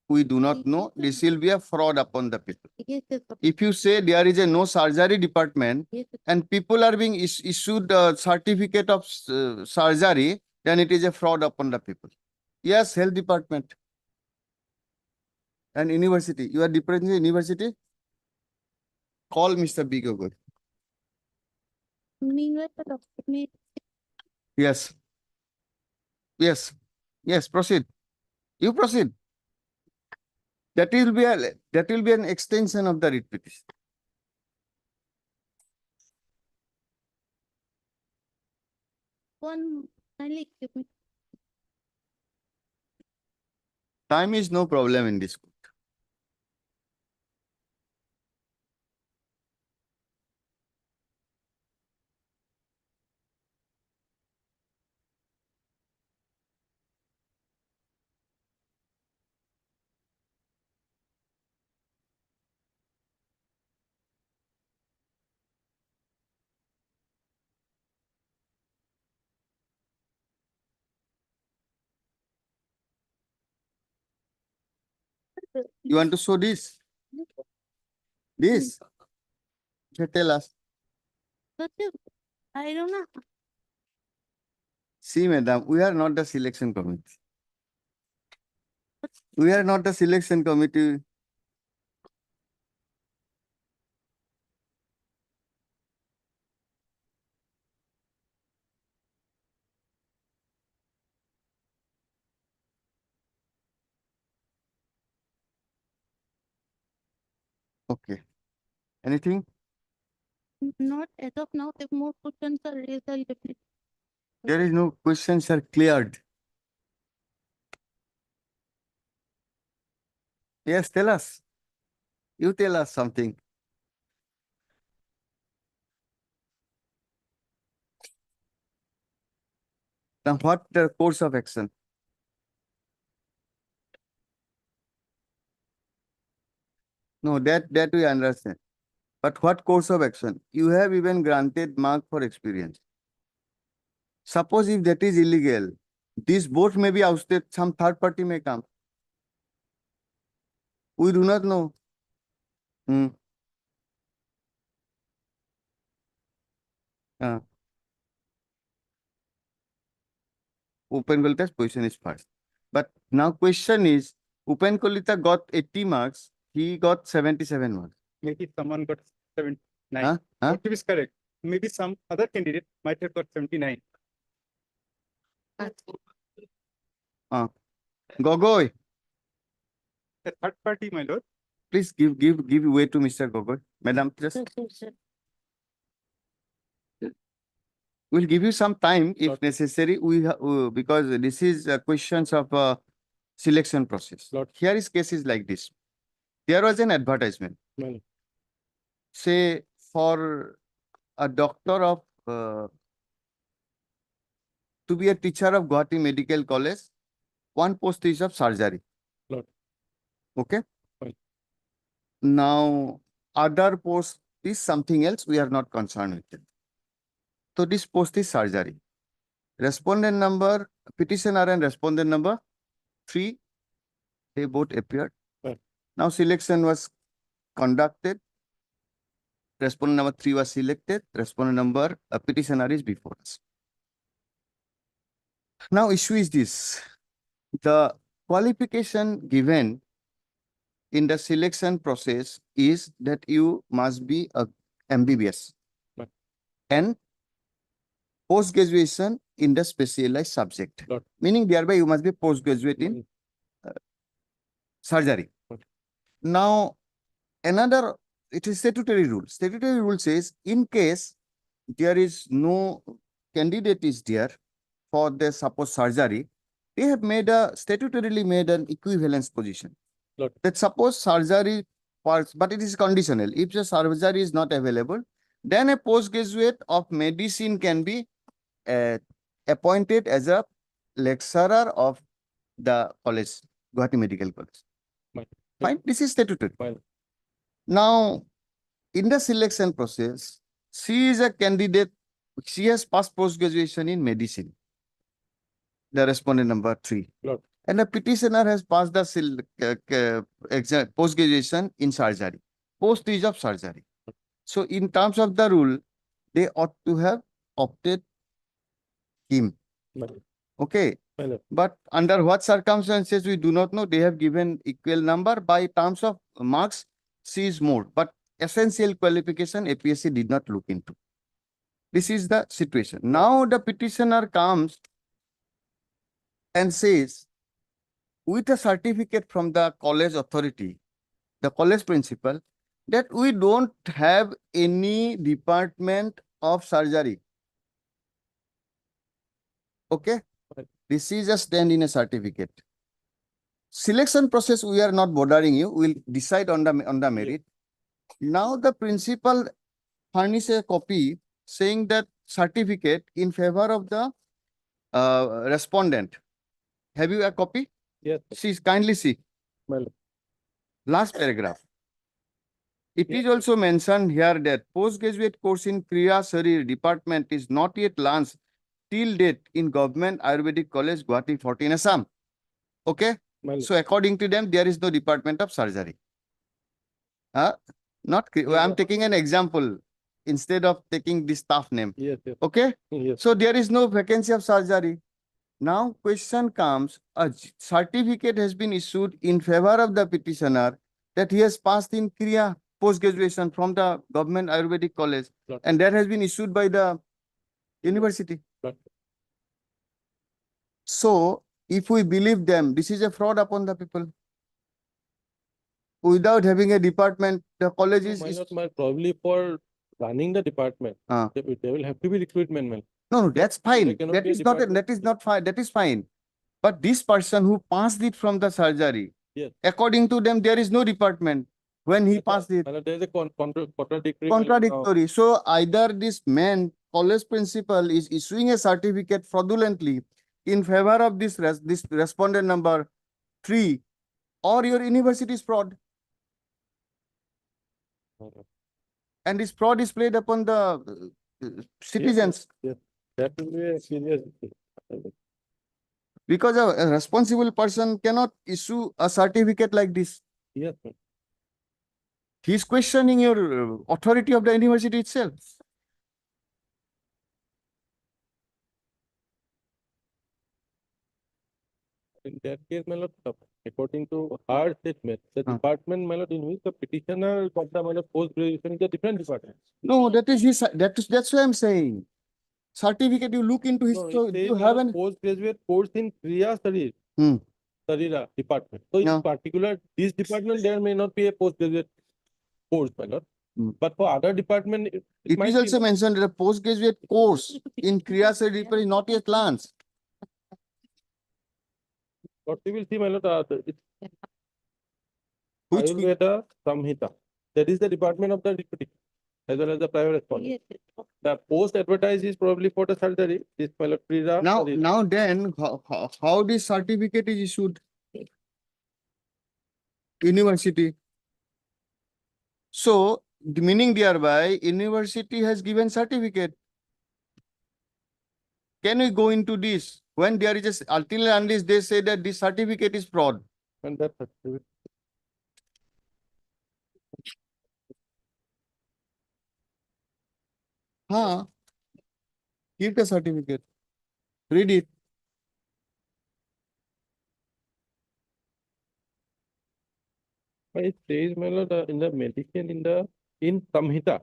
We do not know. This will be a fraud upon the people. Yes, yes, sir. If you say there is a no surgery department Yes, sir. and people are being issued a certificate of surgery, then it is a fraud upon the people. Yes, health department and university. You are representing the university? Call Mr. B. Gogoi. Meanwhile, the doctor may Yes. Yes. Yes, proceed. You proceed. That will be an extension of the writ petition. one kindly give me. Time is no problem in this. You want to show this? This? Okay, tell us. But I don't know. See, madam, we are not the selection committee. We are not the selection committee. Okay. Anything? Not as of now. If more questions are raised, I'll definitely. There is no questions are cleared. Yes, tell us. You tell us something. Now, what the course of action? No, that we understand. But what course of action? You have even granted mark for experience. Suppose if that is illegal, this board may be ousted, some third party may come. We do not know. Hmm. Open Kolita's position is first. But now question is, Upen Kolita got 80 marks, he got 77 marks. Maybe someone got 79. Huh? Huh? What is correct? Maybe some other candidate might have got 79. Gogoi, The third party, my lord. please give way to Mr. Gogoi. Madam, just we'll give you some time if Lord. necessary. Because this is questions of selection process. Lord. Here is cases like this. There was an advertisement. Well, Say for a doctor of to be a teacher of Guwahati Medical College, one post is of surgery. Lord. Okay. Fine. Now other post is something else. We are not concerned with it. So this post is surgery. Respondent number, petitioner and respondent number 3, they both appeared. Right. Now selection was conducted. Respondent number 3 was selected. Respondent number, petitioner is before us. Now issue is this. The qualification given in the selection process is that you must be a MBBS Right. and post-graduation in the specialized subject, Right. meaning thereby you must be postgraduate in surgery. Okay. Now, another, it is statutory rule. Statutory rule says in case there is no candidate is there for the suppose surgery, they have made a statutorily made an equivalence position. Right. That suppose surgery parts, but it is conditional. If the surgery is not available, then a postgraduate of medicine can be appointed as a lecturer of the college, Guwahati Medical College. Right. Fine, this is statutory. Fine. Now, in the selection process, she is a candidate, she has passed post-graduation in medicine, the respondent number 3. Right. And the petitioner has passed the post-graduation in surgery, post-stage of surgery. So in terms of the rule, they ought to have opted him. Right. Okay. Right. But under what circumstances, we do not know. They have given equal number by terms of marks, she is more. But essential qualification, APSC did not look into. This is the situation. Now the petitioner comes and says, with a certificate from the college authority, the college principal, that we don't have any department of surgery. Okay? Right. This is a stand in a certificate. Selection process, we are not bothering you. We'll decide on the merit. Now the principal furnish a copy saying that certificate in favor of the respondent. Have you a copy? Yes. See, kindly see. Well, Last paragraph. It Yes. is also mentioned here that postgraduate course in Kriya Sharir department is not yet launched till date in Government Ayurvedic College, Guwahati, 14 Assam. Okay? well, So according to them, there is no department of surgery. Not, I'm taking an example instead of taking the staff name. yes, yes, Okay? yes. So there is no vacancy of surgery. Now question comes, a certificate has been issued in favor of the petitioner that he has passed in Kriya post-graduation from the Government Ayurvedic College, Right. and that has been issued by the university. Right. So if we believe them, this is a fraud upon the people. Without having a department, the college No, is my lord, my probably for running the department, Ah. they will have to be recruitment, man. no, that's fine. cannot That be a is not department. that is not fine. That is fine. But this person who passed it from the surgery, Yes. according to them, there is no department when he Yes, passed it. my lord, there is a contradictory. Contradictory. So either this man, college principal, is issuing a certificate fraudulently in favor of this respondent number 3, or your university is fraud, and this fraud is played upon the citizens. Yes, that will be a serious issue. Because a responsible person cannot issue a certificate like this. Yes, ma'am. He is questioning your authority of the university itself. In that case, my lord, according to our statement, the Ah. department, my lord, in which the petitioner got the, my lord, post-graduation is a different department. No, that's what I'm saying. Certificate, you look into his, No, so it says, you my have lord, an, postgraduate course in Kriya Sharir. Hmm. Sharira department. So Yeah. in particular, this department, there may not be a postgraduate course, my lord. Hmm. But for other department, it It might is be. also mentioned that a postgraduate course in Kriya Sharir is not yet launched. What we will see, my lord, it's Which Ayurveda Samhita. That is the department of the deputy, as well as the private respondent. Yes. The post advertised is probably for the surgery. This, my lord, Kriya Sharira. now then, how this certificate is issued? University. So, the meaning thereby, university has given certificate. Can we go into this when there is a, until and unless they say that this certificate is fraud? And that Huh? Give the certificate. Read it. It says, my lord, in the medical, in Samhita.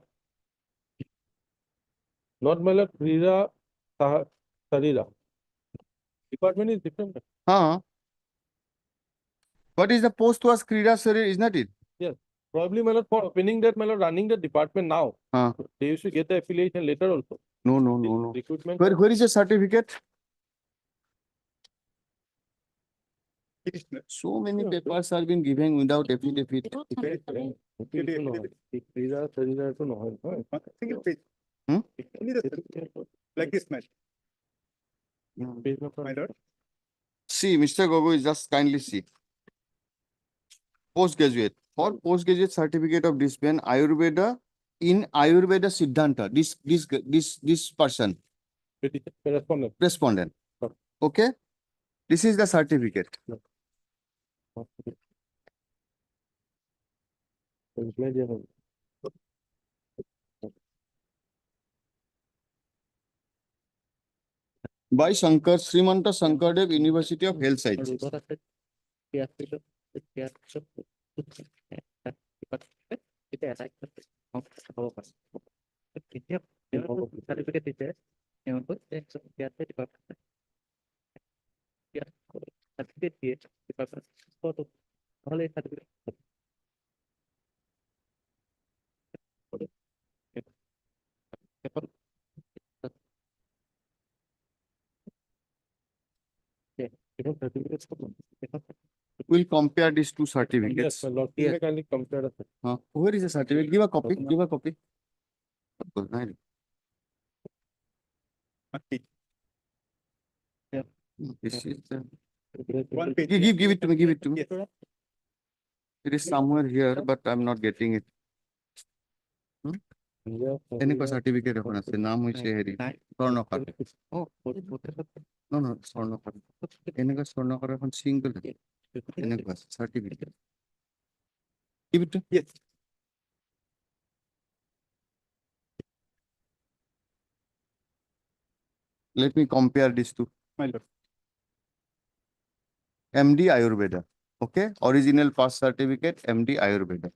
Not my lord, Krira Sarira. Department is different. What is the post was Krida Sarir, is not it? Probably, my lord, for opening that, my lord, running the department now. They used to get the affiliation later also. No, no, no, no. Recruitment. Where is your certificate? Petitioner. So many papers are being given without affidavit. Krira Sarira to know. Single page. Hmm? Only the, like this match, Page number. my lord. See, Mr. Gogoi, just kindly see. Postgraduate. For postgraduate certificate of discipline, Ayurveda, in Ayurveda Siddhanta, this person, Correspondent. respondent. Okay. Okay? This is the certificate. By Shankar, Srimanta Shankardev University of Health Sciences. We'll compare these two certificates. Yes, my lord. Please kindly compare us. Where is the certificate? Give a copy. Give a copy. This is the... One page. Give it to me. Give it to me. Yes. It is somewhere here, but I'm not getting it. এনেকুৱা certificate এখন আছে, নাম হৈছে হেৰি স্বৰ্ণকাৰ। No, স্বৰ্ণকাৰ। এনেকুৱা স্বৰ্ণকাৰ এখন single এনেকুৱা certificate. Give it to. Yes. Let me compare these two. My lord. MD Ayurveda. Okay, original pass certificate, MD Ayurveda.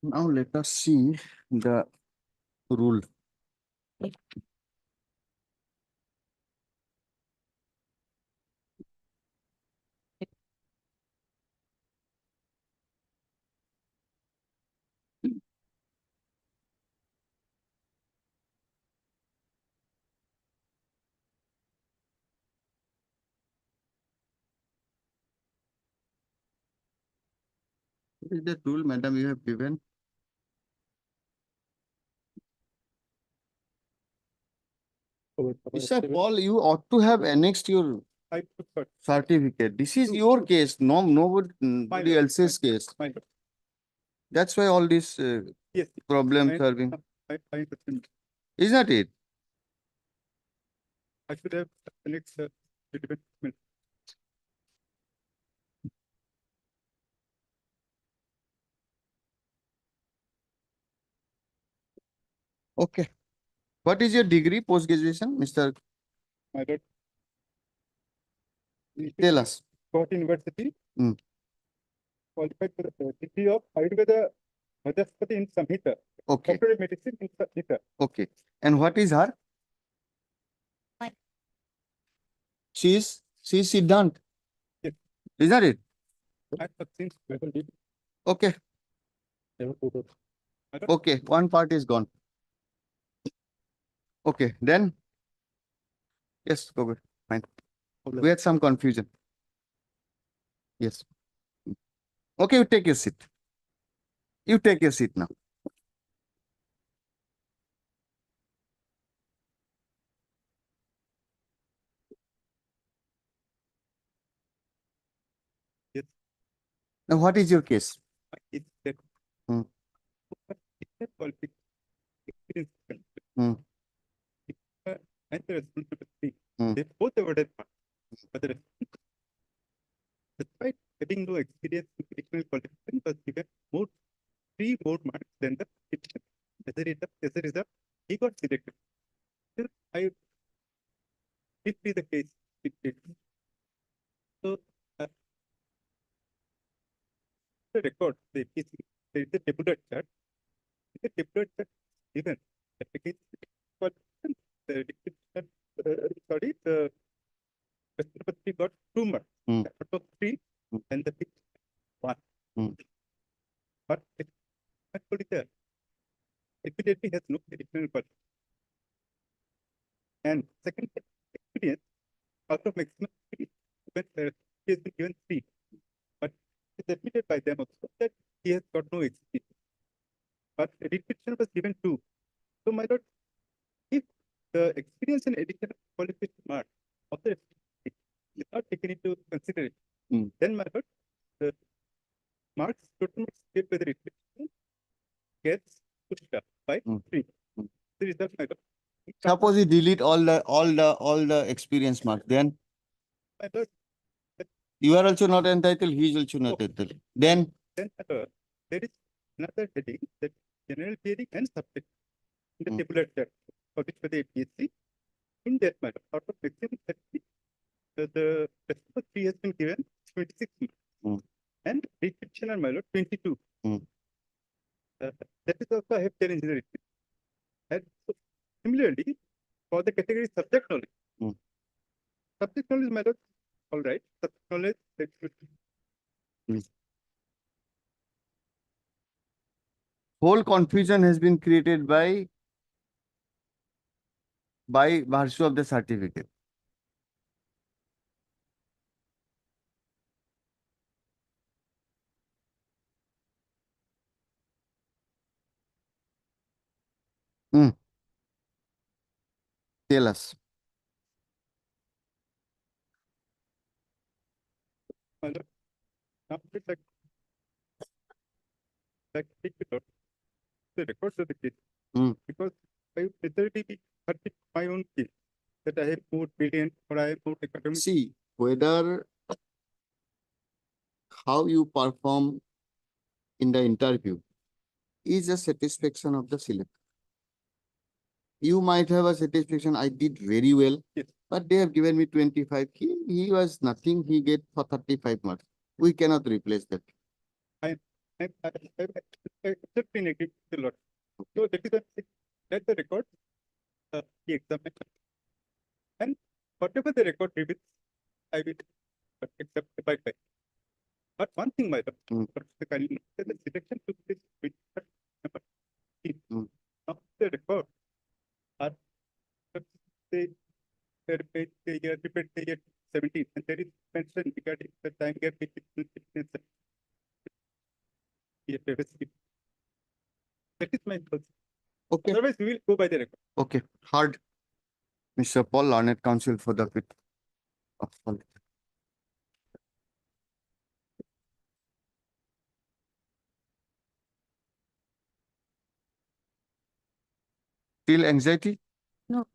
Now let us see the rule. What is the rule, madam, you have given? Mr. Paul, you ought to have annexed your I prefer. certificate. This is your case, nobody else's case. My lord. That's why all these Yes. problems are being, I understand. is that it? I should have next development. Okay. What is your degree post-graduation, Mr. My lord. Tell us. Scott University. Hmm. Qualified for the degree of Ayurveda Madhaspati in Samhita. Okay, Doctorate of Medicine in Samhita. okay. And what is her? She is Siddhant. Yes. Is that it? I have seen level D. Okay, okay. One part is gone. Okay, then. Yes, go ahead. Fine. We had some confusion. Yes. Okay, you take your seat. You take your seat now. Yes. Now, what is your case? It's that. Hmm. It's that qualification. Hmm. And the responsibility. Hmm. They both awarded part. But the no experience in petitioner qualification was given more 3 more marks than the petitioner. As a result, he got selected. Still, if be the case, so the record, there is a tabular chart. The tabular chart given application qualification, the sorry, the Rashtrapati got 2 marks. Out of 3, and the fifth 1. But it's actually there. Equity has no additional qualification. And second experience, out of maximum 3, when he has been given 3, but it's admitted by them also that he has got no experience. But repetition was given 2. So, my lord, if the experience and additional qualification mark of the is not taken into consideration, then, my lord, the marks, total marks given by the repetition gets pushed up by 3. The result, my lord. Suppose you delete all the experience marks, then My lord, you are also not entitled, he is also not entitled. Then there is another heading that general theory and subject in the tabular chart published by the APSC. In that matter, out of maximum 30, the test number 3 has been given 26 marks. And repetition and my lord 22. That is also I have challenged the repetition. And so, similarly, for the category subject knowledge, my lord, all right, subject knowledge, whole confusion has been created by virtue of the certificate. Tell us. my lord, now it's like take it out the records of the case. Because I literally hurt my own case that I have more brilliant or I have more academic. See whether how you perform in the interview is a satisfaction of the selector. You might have a satisfaction, I did very well, Yes. but they have given me 25. He was nothing, he get for 35 marks. We cannot replace that. I accepting agree with a lot. So that is let the record be examined. And whatever the record reveals, I will accept by. But one thing, my lord, the selection took place with number 15. Now the record are say page year 17, and there is mention regarding the time gap between that is my thought. Okay. Otherwise, we will go by the record. Okay. Hard. Mr. Paul, Learned Counsel for the pit. Still anxiety? No.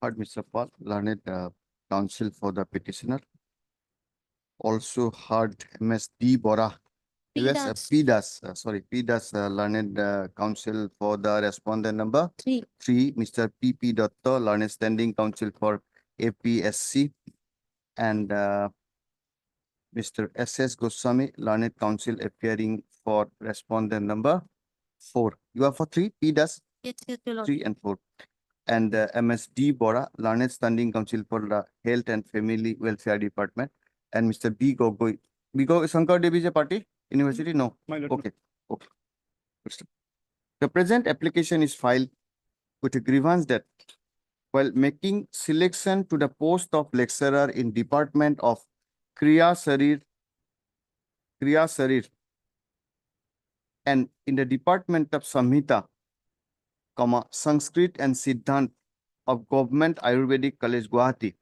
Heard Mr. Paul, Learned Counsel for the petitioner. Also heard MSD Bora. PDAS. PDAS, Learned Counsel for the respondent number 3. 3, Mr. PP Datta, Learned Standing Counsel for APSC, and Mr. SS Goswami, Learned Counsel appearing for respondent number 4. You are for 3, PDAS Yes, your lord. 3 and 4. And MSD Bora, Learned Standing Counsel for the Health and Family Welfare Department, and Mr. B. Gogoi. Shankar Devi is a party? University? No. My lord, Okay. Okay. The present application is filed with a grievance that while making selection to the post of lecturer in Department of Kriya Sharir and in the Department of Samhita, Sanskrit and Siddhant of Government Ayurvedic College, Guwahati,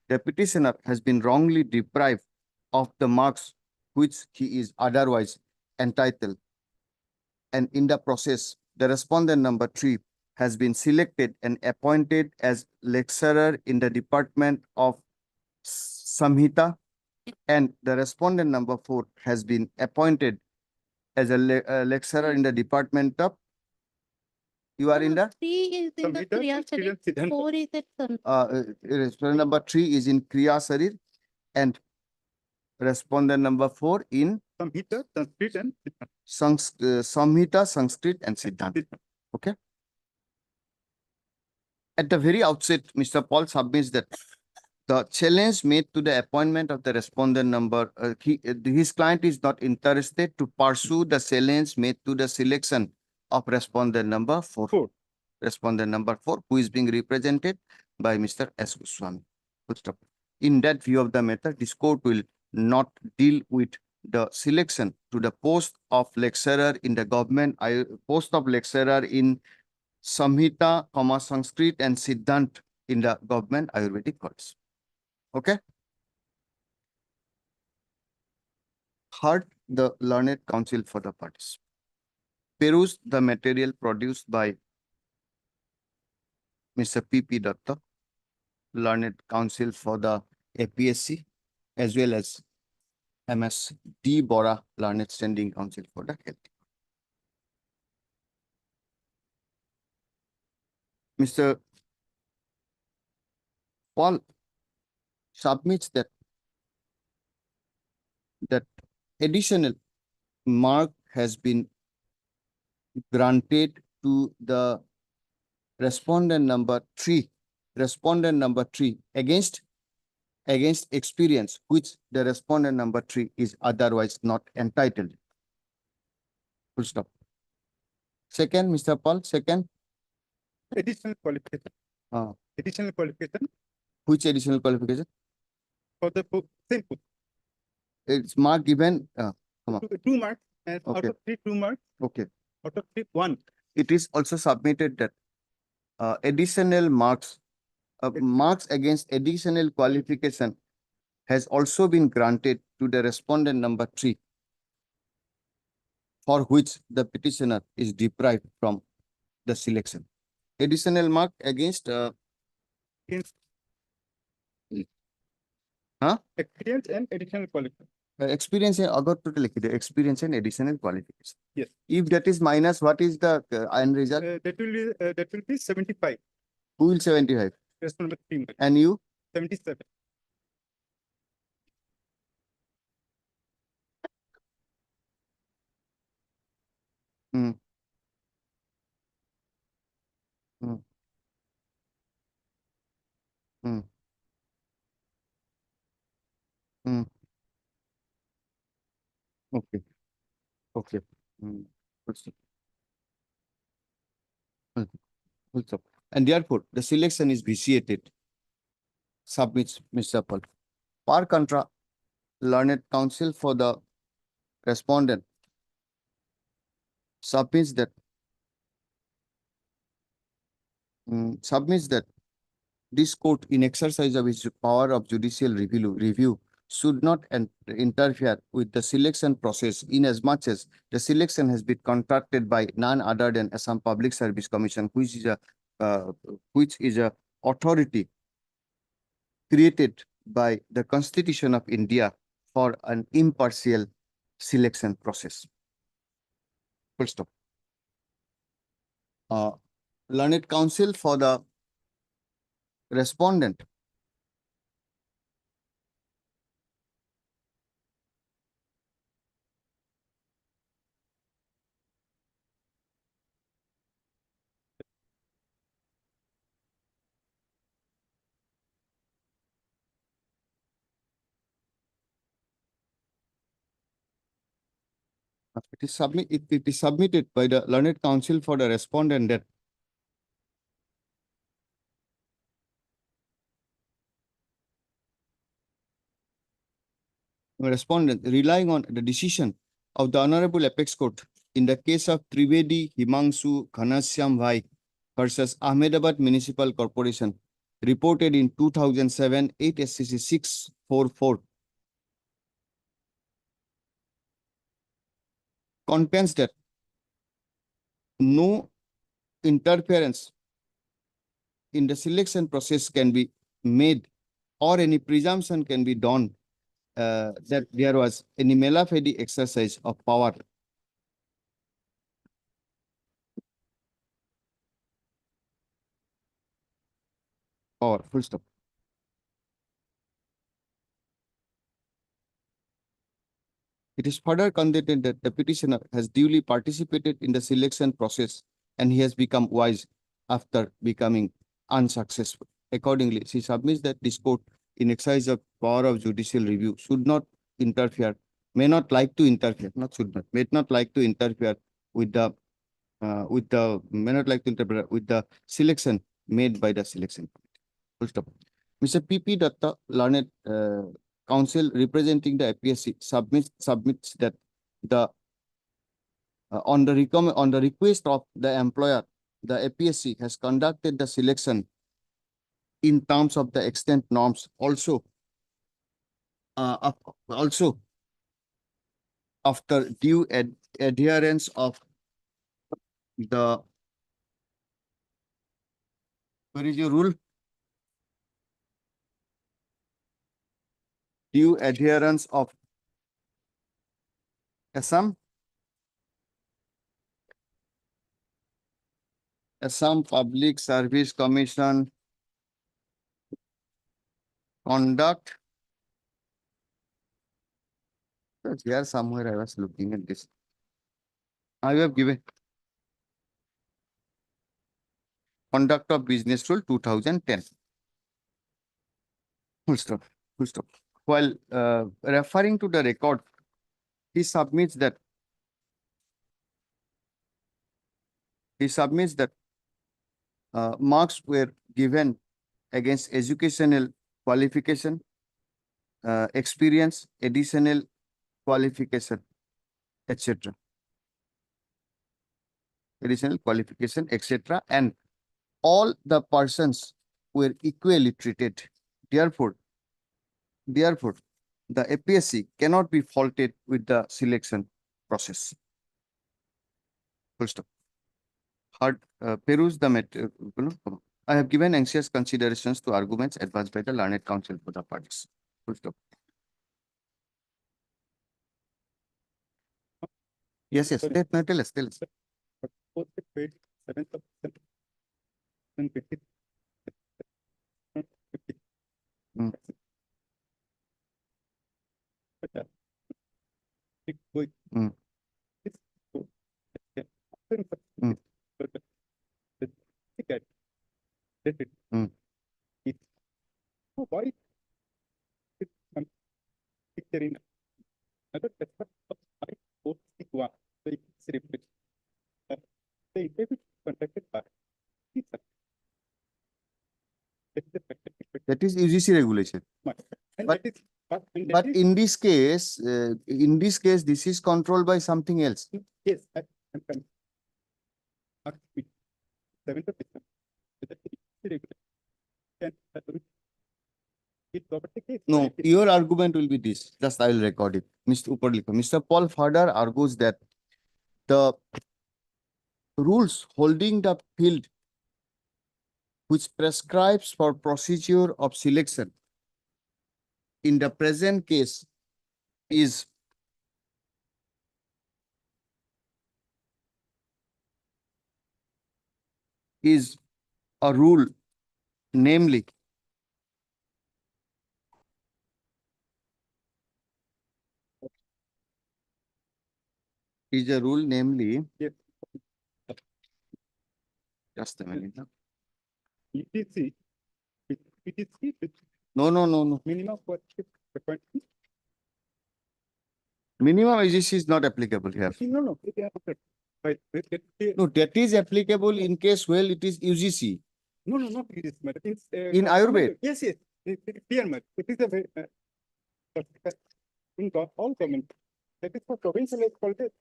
the petitioner has been wrongly deprived of the marks which he is otherwise entitled. And in the process, the respondent number 3 has been selected and appointed as lecturer in the Department of Samhita, and the respondent number 4 has been appointed as a lecturer in the Department of, you are in the, 3 is in the Samhita, Kriya Sanskrit, Sharir, and Siddhanta. 4 is at respondent number 3 is in Kriya Sharir and respondent number 4 in Samhita, Sanskrit, and Siddhanta. Samhita, Sanskrit, and Siddhanta. Okay. At the very outset, Mr. Paul submits that the challenge made to the appointment of the respondent number, his client is not interested to pursue the challenge made to the selection of respondent number 4. Respondent number 4, who is being represented by Mr. S. Goswami. Full stop. In that view of the matter, this court will not deal with the selection to the post of lecturer in the government, post of lecturer in Samhita, Sanskrit, and Siddhant in the government Ayurvedic college. Okay. Heard the learned counsel for the parties. Peruse the material produced by Mr. P.P. Datta, learned counsel for the APSC, as well as MS D. Bora, learned standing counsel for the health. Mr. Paul submits that additional mark has been granted to the respondent number 3 against experience, which the respondent number 3 is otherwise not entitled. Full stop. Second, Mr. Paul, second. Additional qualification. Uh, Additional qualification which additional qualification? for the same post. It's mark given. Come on. 2 marks, and out Okay. of 3, 2 marks. Okay. Out of 3, 1. It is also submitted that additional marks, marks against additional qualification has also been granted to the respondent number 3, for which the petitioner is deprived from the selection. Additional mark against Against Huh? experience and additional qualification. experience experience and additional qualification. Yes. If that is minus, what is the end result? That will be 75. Who will 75? Rest number 3 marks. And you? 77. Hmm. Hmm. Hmm. Hmm. Okay. Okay. Hmm. Full stop. Full stop. And therefore, the selection is vitiated. Submits Mr. Paul. Par contra, learned counsel for the respondent submits that this court, in exercise of its power of judicial review should not interfere with the selection process, inasmuch as the selection has been contracted by none other than Assam Public Service Commission, which is a authority created by the Constitution of India for an impartial selection process. Full stop. Learned counsel for the respondent It is submitted by the learned counsel for the respondent that respondent relying on the decision of the Honorable Apex Court in the case of Trivedi Himangsu Ghanashyam Bhai versus Ahmedabad Municipal Corporation, reported in 2007, 8 SCC 644. Contends that no interference in the selection process can be made or any presumption can be done that there was any mala fide exercise of power. Power, full stop. It is further contended that the petitioner has duly participated in the selection process and he has become wise after becoming unsuccessful. Accordingly, she submits that this court, in exercise of power of judicial review, should not interfere, may not like to interfere, not should not, may not like to interfere with the may not like to interfere with the selection made by the selection committee. Full stop. Mr. P.P. Datta, learned counsel representing the APSC, submits that the on the request of the employer, the APSC has conducted the selection in terms of the extent norms. Also after due adherence of the, where is your rule? Due adherence of Assam Public Service Commission conduct. Here somewhere I was looking at this. I have given conduct of business rule 2010. Full stop. Full stop. While referring to the record, he submits that marks were given against educational qualification, experience, additional qualification, etc. Additional qualification, etc. And all the persons were equally treated. Therefore, the APSC cannot be faulted with the selection process. Full stop. Peruse the matter. I have given anxious considerations to arguments advanced by the learned counsel for the parties. Full stop. Yes, yes. Tell us. Post it paid 7th of December. Then 50. Mm. But it's going. Mm. It's good. Yeah. Mm. But the ticket. That's it. Mm. It's why it's some picture in another aspect of I post it one. So it's reflected. The interview conducted by teacher. That is UGC regulation. And But- that is, and But that is, in this case, this is controlled by something else. yes, I'm coming. 7th of December. With the regulation. And it property case. No, your argument will be this. Just I will record it. Mr. Uparlikha. Mr. Paul further argues that the rules holding the field which prescribes for procedure of selection in the present case is a rule, namely Yes. just a minute. ETC. ETC with No. minimum for appointment. Minimum AGC is not applicable here. No, it is not. Right, No, that is applicable in case well it is UGC. no, not it is matter. In Ayurved? Yes, it is clear matter. It is a very, in all government. That is for provincial colleges.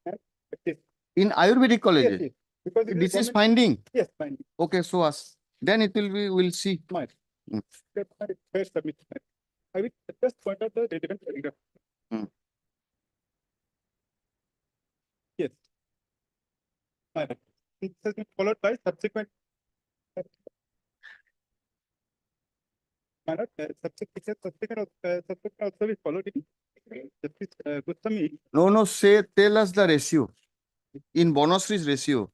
Yes, In Ayurvedic colleges. yes. Because it This is government- finding. Yes, fine. Okay, so us. Then it will be, we'll see. Fine. Mm. That's my first submission. I will just point out the relevant paragraph. Mm. Yes. Fine. It has been followed by subsequent. Subsequent also be followed in. Justice Goswami, No, say, tell us the ratio. In Bonusri's ratio.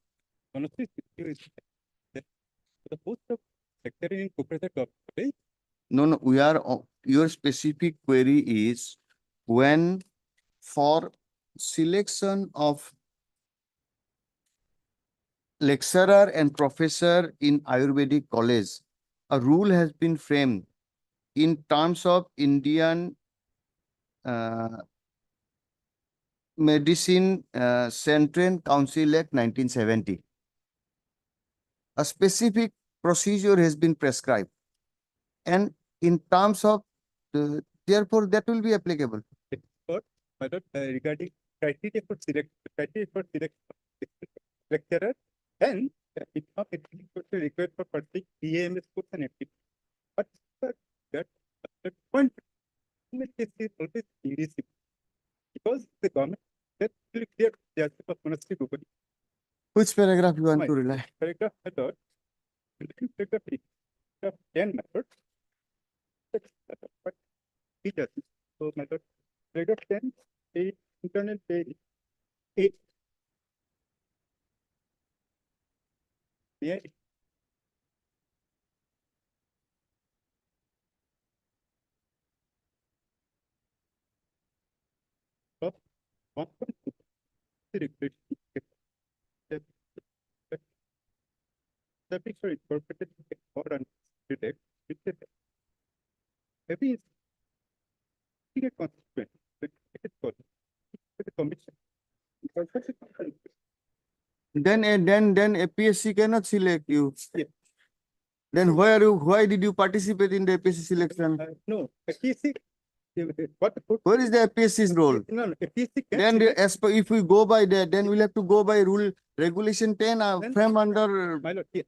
honestly, the post of secretary in Professor Doctor, No, we are, your specific query is when for selection of lecturer and professor in Ayurvedic college, a rule has been framed in terms of Indian Medicine Central Council Act 1970. A specific procedure has been prescribed. And in terms of, therefore, that will be applicable. regarding criteria for select lecturer and it not required for pursuing PAMS course and activity. But that point is always invisible because the government that will clear the aspect of monastery property. Which paragraph you want Right. to rely? Paragraph method, paragraph 10 method. But it does. So method paragraph 10, internal page 8. Yeah. So 1.2 the picture incorporated or detect with the every immediate consequence with the commission. Then APSC cannot select you. Yeah. Then why did you participate in the APSC selection? No, APSC, what the Where is the APSC's role? no, APSC can Then select- as per, if we go by that, then we'll have to go by rule regulation 10 Then- frame under. my lord, here.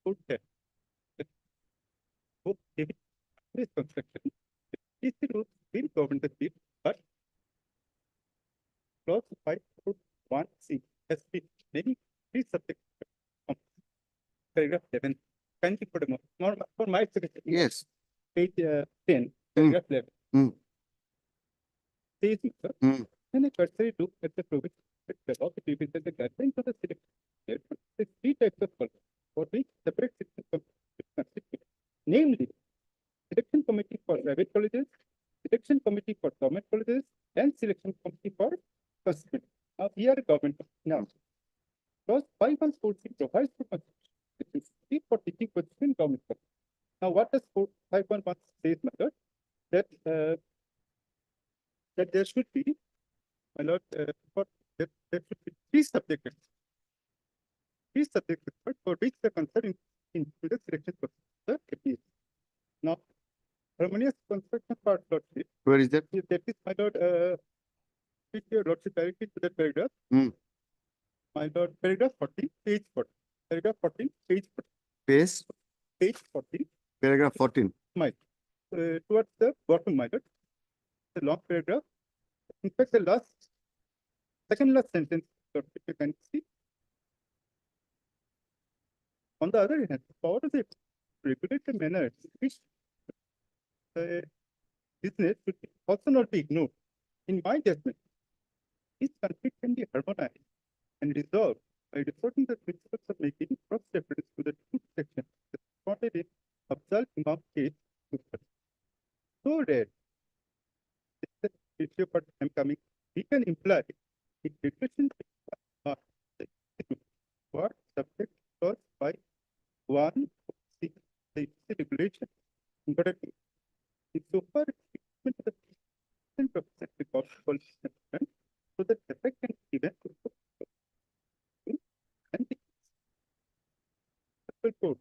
Put that. Both David is construction. APSC rules will govern the field, but clause 5.1c has been many three subjects. Paragraph 7. Kindly put a more for my secretary. Yes. Page 10, paragraph 11. Mm. Says, sir, Mm. when a cursory look at the provision, the guidelines of the selection, there are three types of colors for which separate section constitute, namely, selection committee for private colleges, selection committee for government colleges, and selection committee for constituent. Now, here government now. Clause 5.14 provides for constitution for teaching position in government colleges. Now, what does 5.1 says, method? That there should be, my lord, there should be three subjects for which the concern in the selection process appears. Now, harmonious construction part, lordship, Where is that? that is, my lord, speak your lordship directly to that paragraph. Mm. My lord, paragraph 14, page 14. Paragraph 14, page 14. Page 14, Paragraph 14. towards the bottom, my lord. The long paragraph. In fact, the second last sentence, lordship, you can see. On the other hand, power of the regulate the manner in which business should also not be ignored. In my judgment, this conflict can be harmonized and resolved by resorting the principles of making cross reference to the two sections responded in Abdul Imam case. So rare. The issue part I'm coming, we can imply it regulation what subject clause by 1 the regulation. But so far, the assistant professor to qualification, so that effect can be given and the support code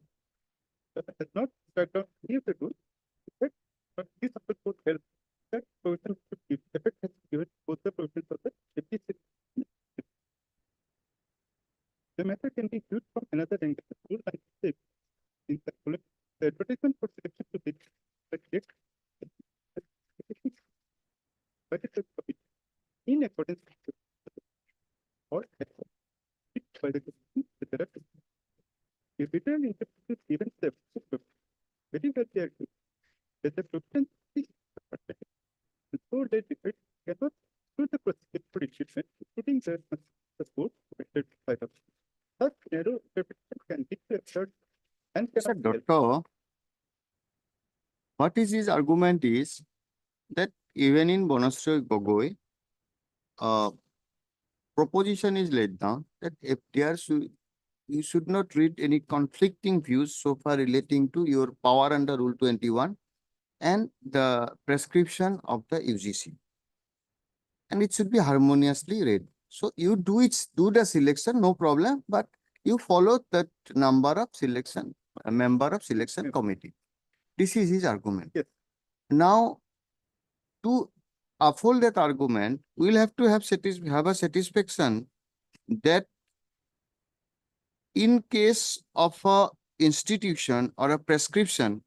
has not tracked down any of the rules, but this support code helps that provision to give effect has given both the provisions of the FPC. The method can be used from another angle. The rule and shape in the advertisement for selection to be the but it is in accordance with or by the there are if it is interpreted even the very well they are good. That the provision is so that it cannot do the procedure for treatment, including the support provided by the such narrow interpretation can be absurd and Sir, cannot help. Doctor, what is his argument is that even in Bonastra Gogoi, proposition is laid down that FTR you should not read any conflicting views so far relating to your power under Rule 21 and the prescription of the UGC. And it should be harmoniously read. So you do the selection, no problem, but you follow that number of selection, a member of selection committee. This is his argument. Yes. Now, to uphold that argument, we'll have to have a satisfaction that in case of a institution or a prescription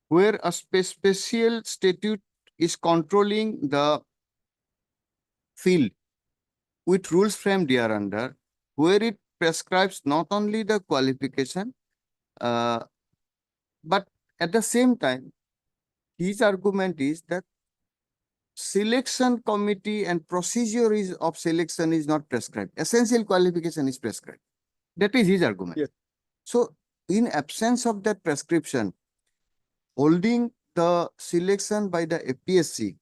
where a special statute is controlling the field with rules framed thereunder, where it prescribes not only the qualification, but at the same time, his argument is that selection committee and procedure of selection is not prescribed. Essential qualification is prescribed. That is his argument. Yes. So, in absence of that prescription, holding the selection by the FPSC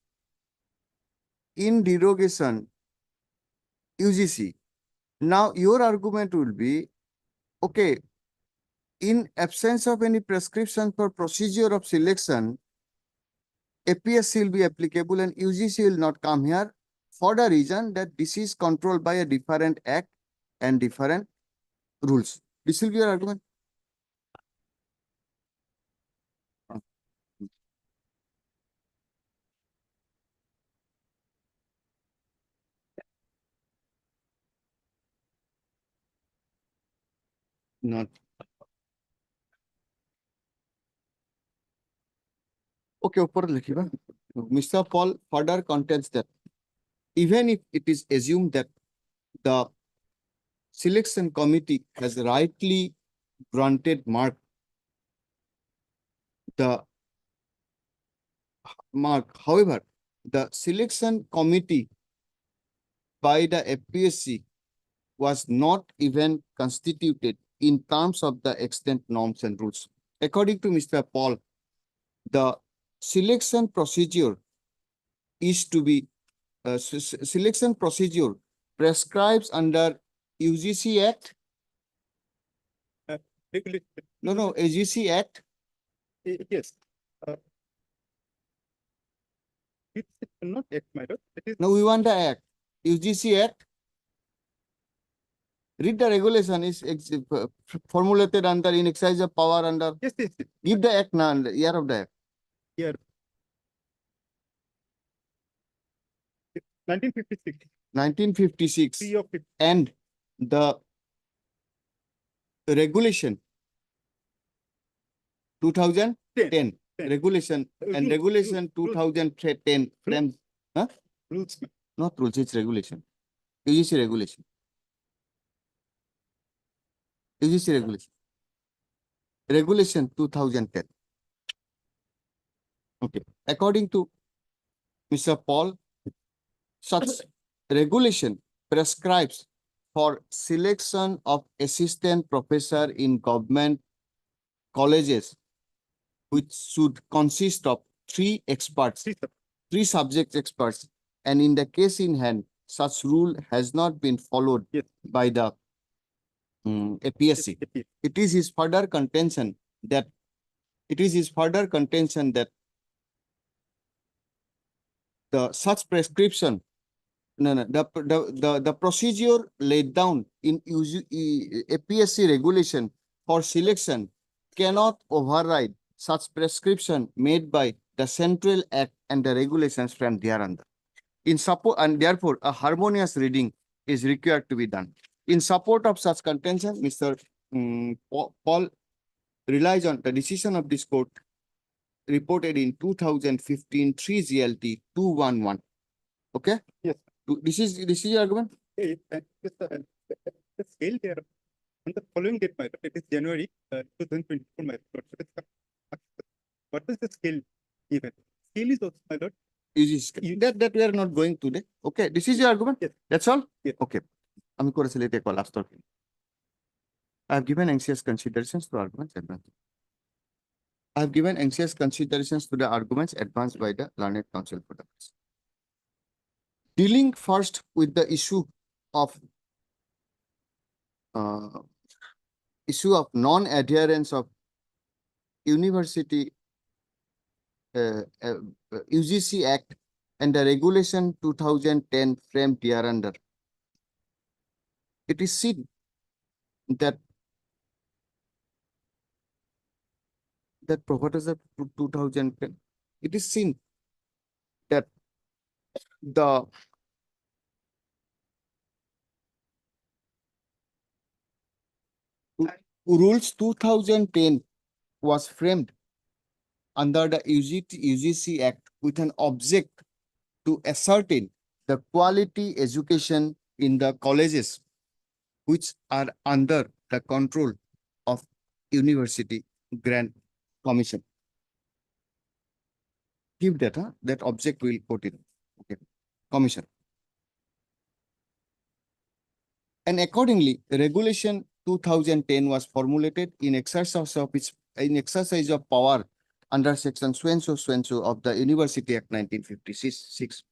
in derogation UGC. Now, your argument will be, okay, in absence of any prescription for procedure of selection, APSC will be applicable and UGC will not come here for the reason that this is controlled by a different act and different rules. This will be your argument. Not. Okay, upar likhiba. Mr. Paul further contends that even if it is assumed that the selection committee has rightly granted mark, however, the selection committee by the FPSC was not even constituted in terms of the extent norms and rules. According to Mr. Paul, the selection procedure is to be selection procedure prescribes under UGC Act. Regulation. No, AGC Act. Yes. It's not act, my lord. It is No, we want the Act. UGC Act. Read the regulation is formulated under in exercise of power under. yes. Give the Act now, year of the Act. Here. 1956. 1956. 3 of 50. And the regulation 2010 regulation and regulation 2010 frames Rules. not rules, it's regulation. UGC regulation. UGC regulation. Regulation 2010. Okay. According to Mr. Paul, such regulation prescribes for selection of assistant professor in government colleges, which should consist of 3 experts, 3 subject experts. And in the case in hand, such rule has not been followed Yes. by the APSC. It is his further contention that the such prescription, the procedure laid down in APSC regulation for selection cannot override such prescription made by the Central Act and the regulations from thereunder. In support, and therefore a harmonious reading is required to be done. In support of such contention, Mr. Paul relies on the decision of this court reported in 2015 3 GLT 211. Okay? Yes. This is your argument? Yeah, and just the scale there on the following date, my lord, it is January 2024, my lord. What is the scale given? Scale is also, my lord. That we are not going today. Okay, this is your argument? Yes. That's all? Yes. Okay. আমি করেছিলাম এটা call last talking. I have given anxious considerations to arguments advanced. I have given anxious considerations to the arguments advanced by the learned counsel for the case. Dealing first with the issue of non-adherence of university UGC Act and the regulation 2010 framed thereunder. It is seen that provides of 2010. It is seen that the rules 2010 was framed under the UGC Act with an object to ascertain the quality education in the colleges which are under the control of University Grant Commission. Give that, that object will put in. Okay. Commission. And accordingly, Regulation 2010 was formulated in exercise of power under Section so of the University Act 1956.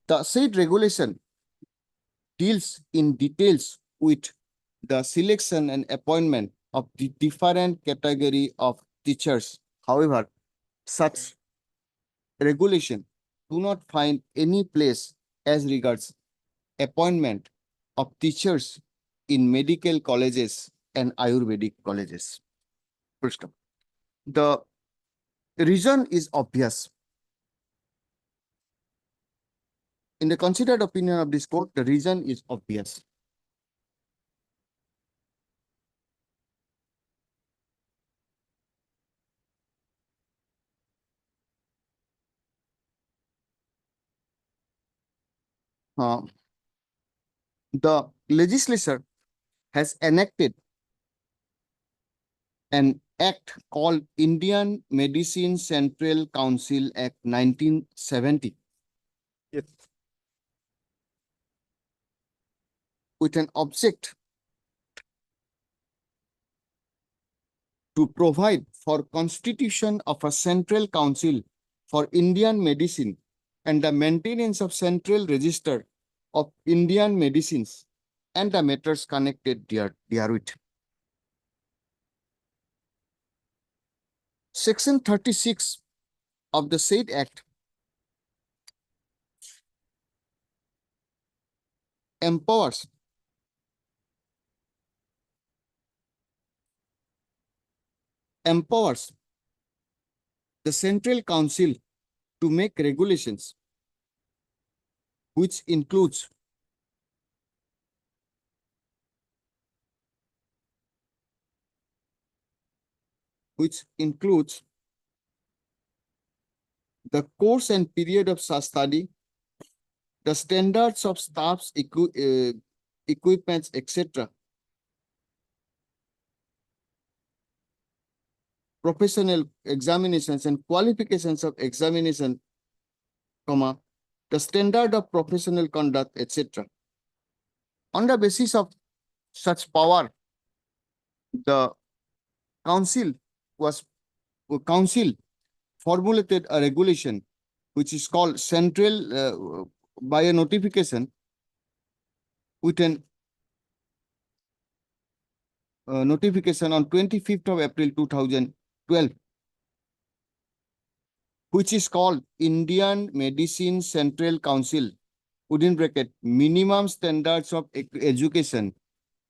The said regulation deals in details with the selection and appointment of the different category of teachers. However, such regulation do not find any place as regards appointment of teachers in medical colleges and Ayurvedic colleges. First, the reason is obvious. In the considered opinion of this court, the reason is obvious. The legislature has enacted an act called Indian Medicine Central Council Act 1970. Yes. With an object to provide for constitution of a central council for Indian medicine and the maintenance of central register of Indian medicines and the matters connected therewith. Section 36 of the said act empowers the central council to make regulations which includes the course and period of such study, the standards of staffs, equipments, etc. Professional examinations and qualifications of examination, the standard of professional conduct, etc. On the basis of such power, the council formulated a regulation which is called central by a notification with an notification on 25th of April 2012. which is called Indian Medicine Central Council, within bracket, minimum standards of education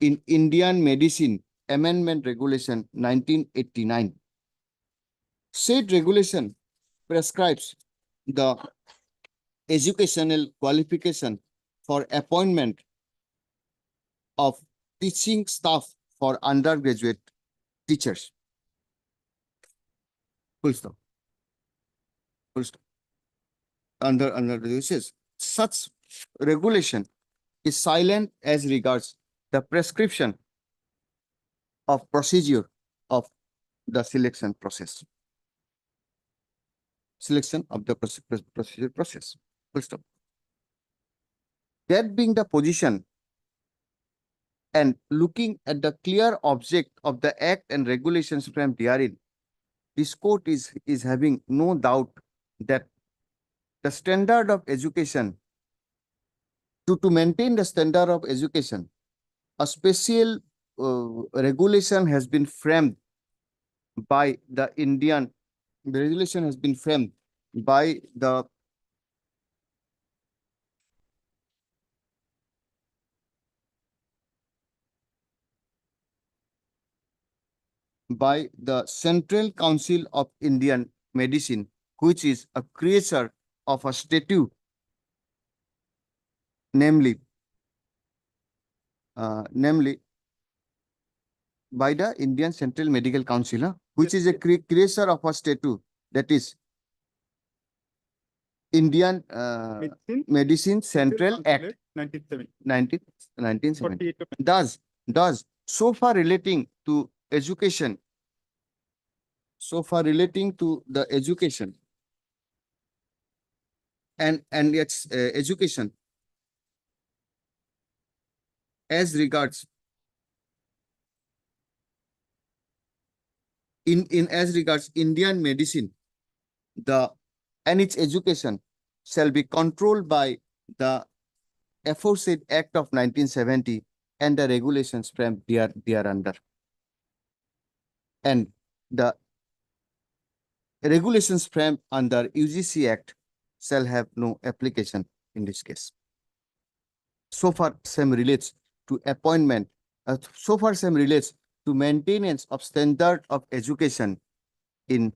in Indian Medicine Amendment Regulation 1989. Said regulation prescribes the educational qualification for appointment of teaching staff for undergraduate teachers. Full stop. Full stop. Under this, such regulation is silent as regards the prescription of procedure of the selection process. Selection of the procedure process. Full stop. That being the position, and looking at the clear object of the act and regulations framed therein, this court is having no doubt that the standard of education, to maintain the standard of education, a special regulation has been framed by the Indian, the regulation has been framed by the Central Council of Indian Medicine, which is a creature of a statute, namely by the Indian Central Medical Council, which is a creature of a statute, that is Indian Medicine Central Act 1970. Does so far relating to education, the education and its education as regards as regards Indian medicine, and its education shall be controlled by the aforesaid Act of 1970 and the regulations framed thereunder. And the regulations framed under UGC Act shall have no application in this case. So far, same relates to appointment. So far, same relates to maintenance of standard of education in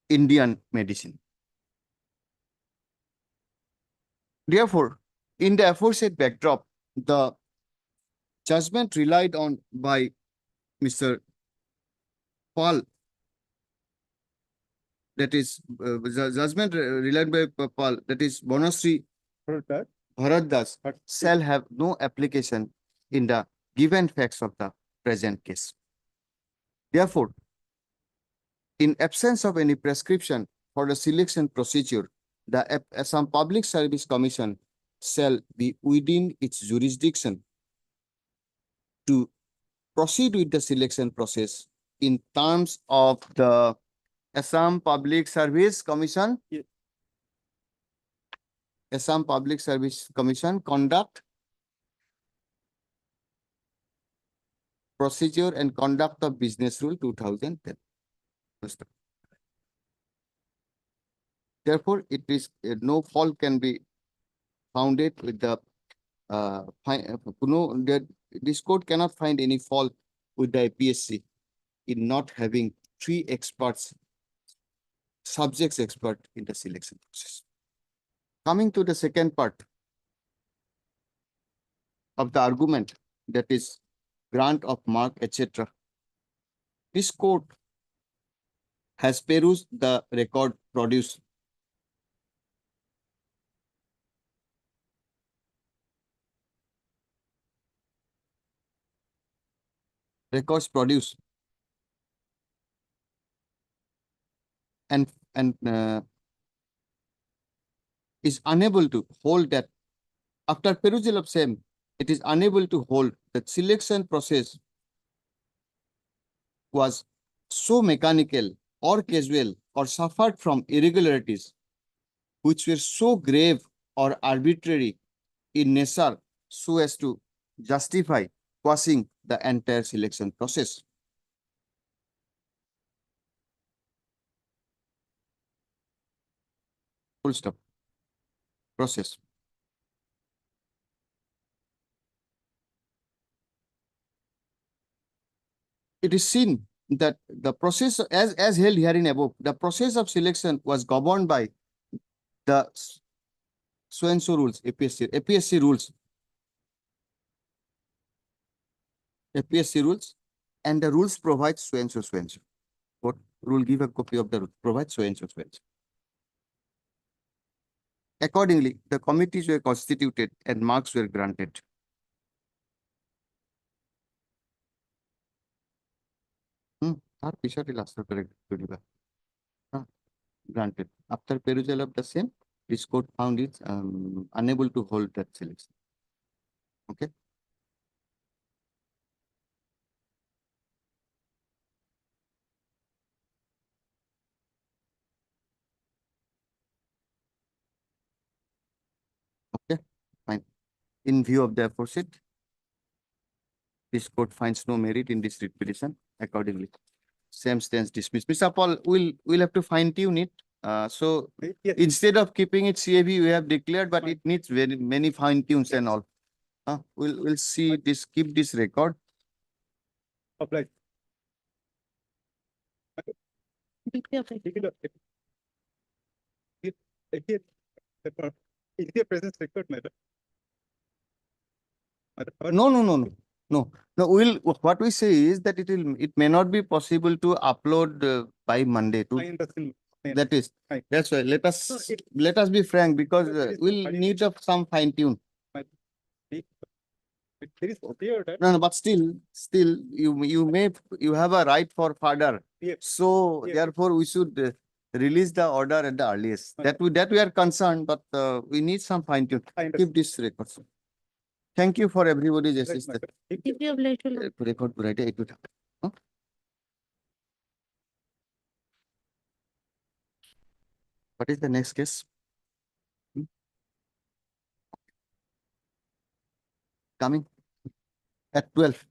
Indian medicine. Therefore, in the aforesaid backdrop, the judgment relied on by Mr. Paul, that is judgment relied by Paul, that is Bonasri Bharatdas, shall have no application in the given facts of the present case. Therefore, in absence of any prescription for the selection procedure, the Assam Public Service Commission shall be within its jurisdiction to proceed with the selection process in terms of the Assam Public Service Commission. Yes. Assam Public Service Commission conduct, procedure and conduct of business rule 2010. Therefore, it is no fault can be founded with the this court cannot find any fault with the APSC in not having 3 experts, subjects expert in the selection process. Coming to the second part of the argument, that is grant of mark, etc. This court has perused the record produced and is unable to hold that after perusal of same, it is unable to hold that selection process was so mechanical or casual or suffered from irregularities which were so grave or arbitrary in nature so as to justify quashing the entire selection process. Full stop. Process. It is seen that the process as held herein above, the process of selection was governed by the so and so rules, APSC rules. APSC rules, and the rules provide so and so, so and so. What rule? Give a copy of the rule, provide so and so, so and so. Accordingly, the committees were constituted and marks were granted. তার বিষয়টি last year correct করিবা। Granted. After perusal of the same, this court found it unable to hold that selection. Okay. Okay, fine. In view of the aforesaid, this court finds no merit in this writ petition. Accordingly, same stands dismissed. Mr. Paul, we'll have to fine tune it. So Yes, instead of keeping it CAV, we have declared, but it needs very many fine tunes and all. We'll see this, keep this record. apply. DP apply. Take a look. Here, is there presence record matter? No. What we say is that it may not be possible to upload by Monday to. I understand. That is, Fine. that's why let No, us, let us be frank, because No, it is we'll fine. need of some fine tune. There is clear that. No, but still, you have a right for further. Yes. So Yes. therefore, we should release the order at the earliest. Okay. That we are concerned, but we need some fine tune. I understand. Keep this record. Sir. Thank you for everybody's Right, assistance. madam. DP apply to law. Record right, it would happen. Huh? What is the next case? Coming at 12.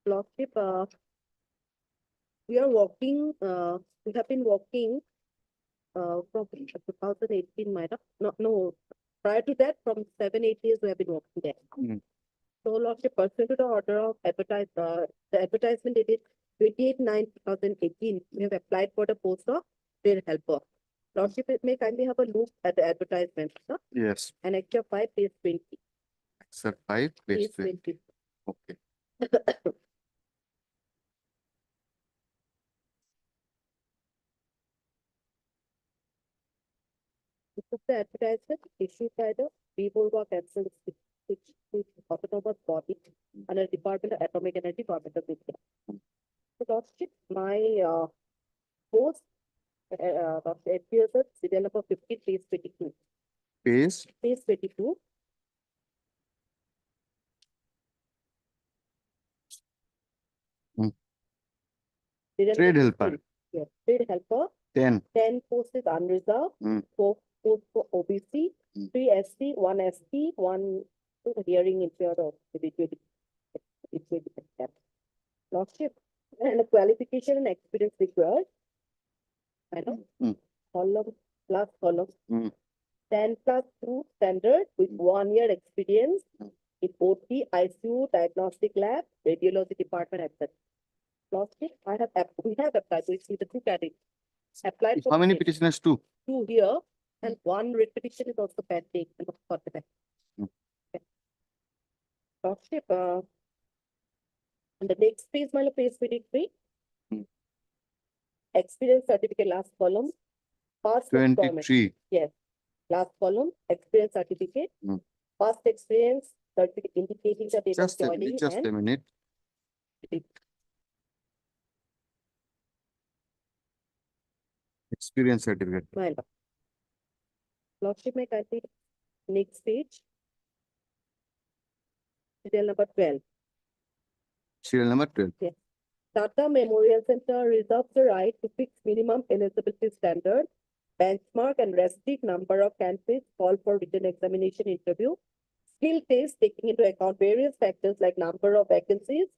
Lordship, we are working, we have been working from 2018, madam. No, prior to that, from 7-8 years, we have been working there. Mm. So, Lordship, pursuant to the order of the advertisement dated 28/9/2018, we have applied for the post of trade helper. Lordship, it may kindly have a look at the advertisement, sir, Yes, and Extra 5, page 20. except 5, page Page 20. 20. Okay. This is the advertisement issued by the Board of Excellence, which autonomous body under Department of Atomic Energy, Department of India. So, Lordship, my post appears at serial number 50, page 22. Page Page 22. Hmm. Serial Trade number helper. 15. Yes, trade helper. 10. 10 posts is unreserved. Hmm. 4 posts for OBC. Hmm. 3 SC, 1 ST, 1 hearing impaired or visually. Lordship, and the qualification and experience required. I know. Hmm. Column plus column. Hmm. 10 plus 2 standard with 1 year experience Hmm. in OT, ICU, diagnostic lab, radiology department, etc. Lordship, we have applied. We see the 2 candidates. Applied for How many the petitioners? 2. 2 here, and 1 repetition is also pending. And of course, the Hmm. Lordship, and the next page, my page 23. Hmm. Experience certificate, last column. Past employment. 23. Yes. Last column, experience certificate. Hmm. Past experience certificate indicating the date of Just a joining minute, just and a minute. Experience certificate. Well, Lordship, may kindly next page. Detail number 12. Serial number 12. Tata Memorial Center reserves the right to fix minimum eligibility standard, benchmark and restrict number of candidates called for written examination interview, skill test taking into account various factors like number of vacancies,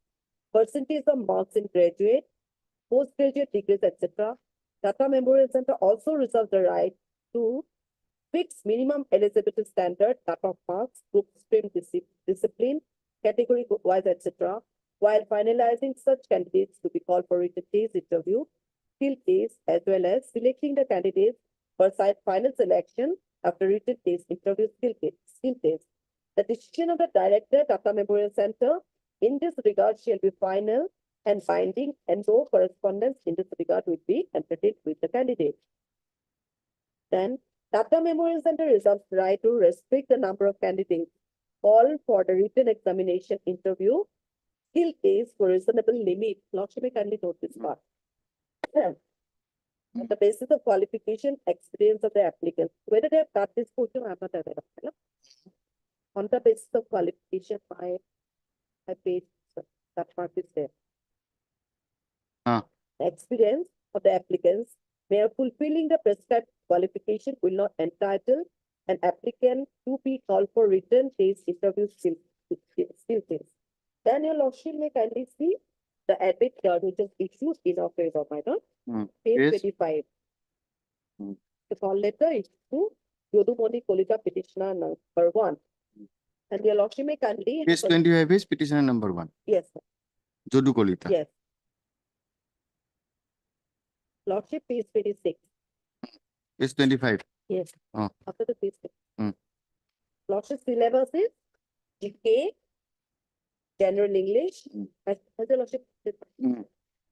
percentage of marks in graduate, postgraduate degrees, etc. Tata Memorial Center also reserves the right to fix minimum eligibility standard, cut-off marks, group stream discipline, category wise, etc. While finalizing such candidates to be called for written test interview, skill test, as well as selecting the candidates for final selection after written test interview skill test. The decision of the director, Tata Memorial Center, in this regard shall be final and binding, and no correspondence in this regard will be entertained with the candidate. Then, Tata Memorial Center reserves the right to restrict the number of candidates called for the written examination interview, skill test for reasonable limit. Lordship, may kindly note this part. On the basis of qualification, experience of the applicant. Whether they have cut this portion, I'm not aware of. On the basis of qualification, I paid that part is there. Experience of the applicants, where fulfilling the prescribed qualification will not entitle an applicant to be called for written test interview skill test. Then your Lordship may kindly see the admit card which is issued in our favor, madam. Page Yes. 25. Hmm. The call letter is to Yodumoni Kolita petitioner number 1. And your Lordship may kindly. Page 25 is petitioner number 1. Yes, sir. Jodu Kolita. Yes. Lordship, page 26. Page 25. Yes. Oh. After the page. Hmm. Lordship syllabus is GK, General English, as the Lordship said,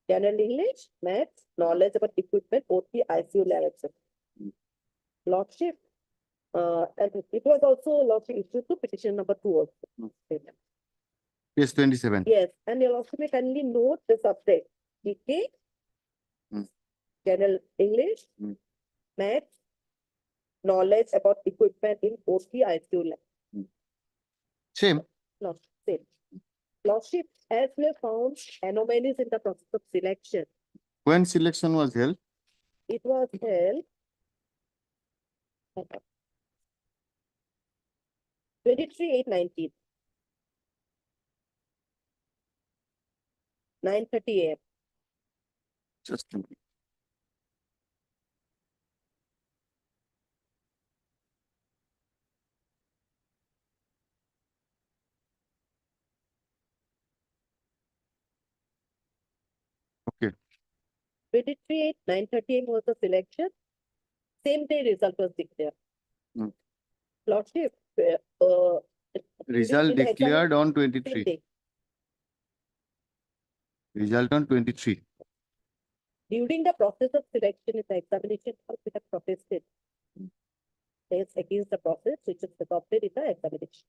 General English, Maths, knowledge about equipment, OT, ICU, lab, etc. Lordship, and it was also Lordship issued to petition number 2 also. Page 27. Yes, and your Lordship may kindly note the subject GK, General English, Maths, knowledge about equipment in OT, ICU, lab. Same. Lordship, same. Lordship, as we have found anomalies in the process of selection, When selection was held? it was held 23/8/19. 9:30 AM. Just a minute. Okay, 23/8/9:30 AM was the selection. Same day result was declared. Hmm. Lordship, result in the exam- declared on same 23, day. result on 23. During the process of selection in the examination, we have protested against the process which is adopted in the examination.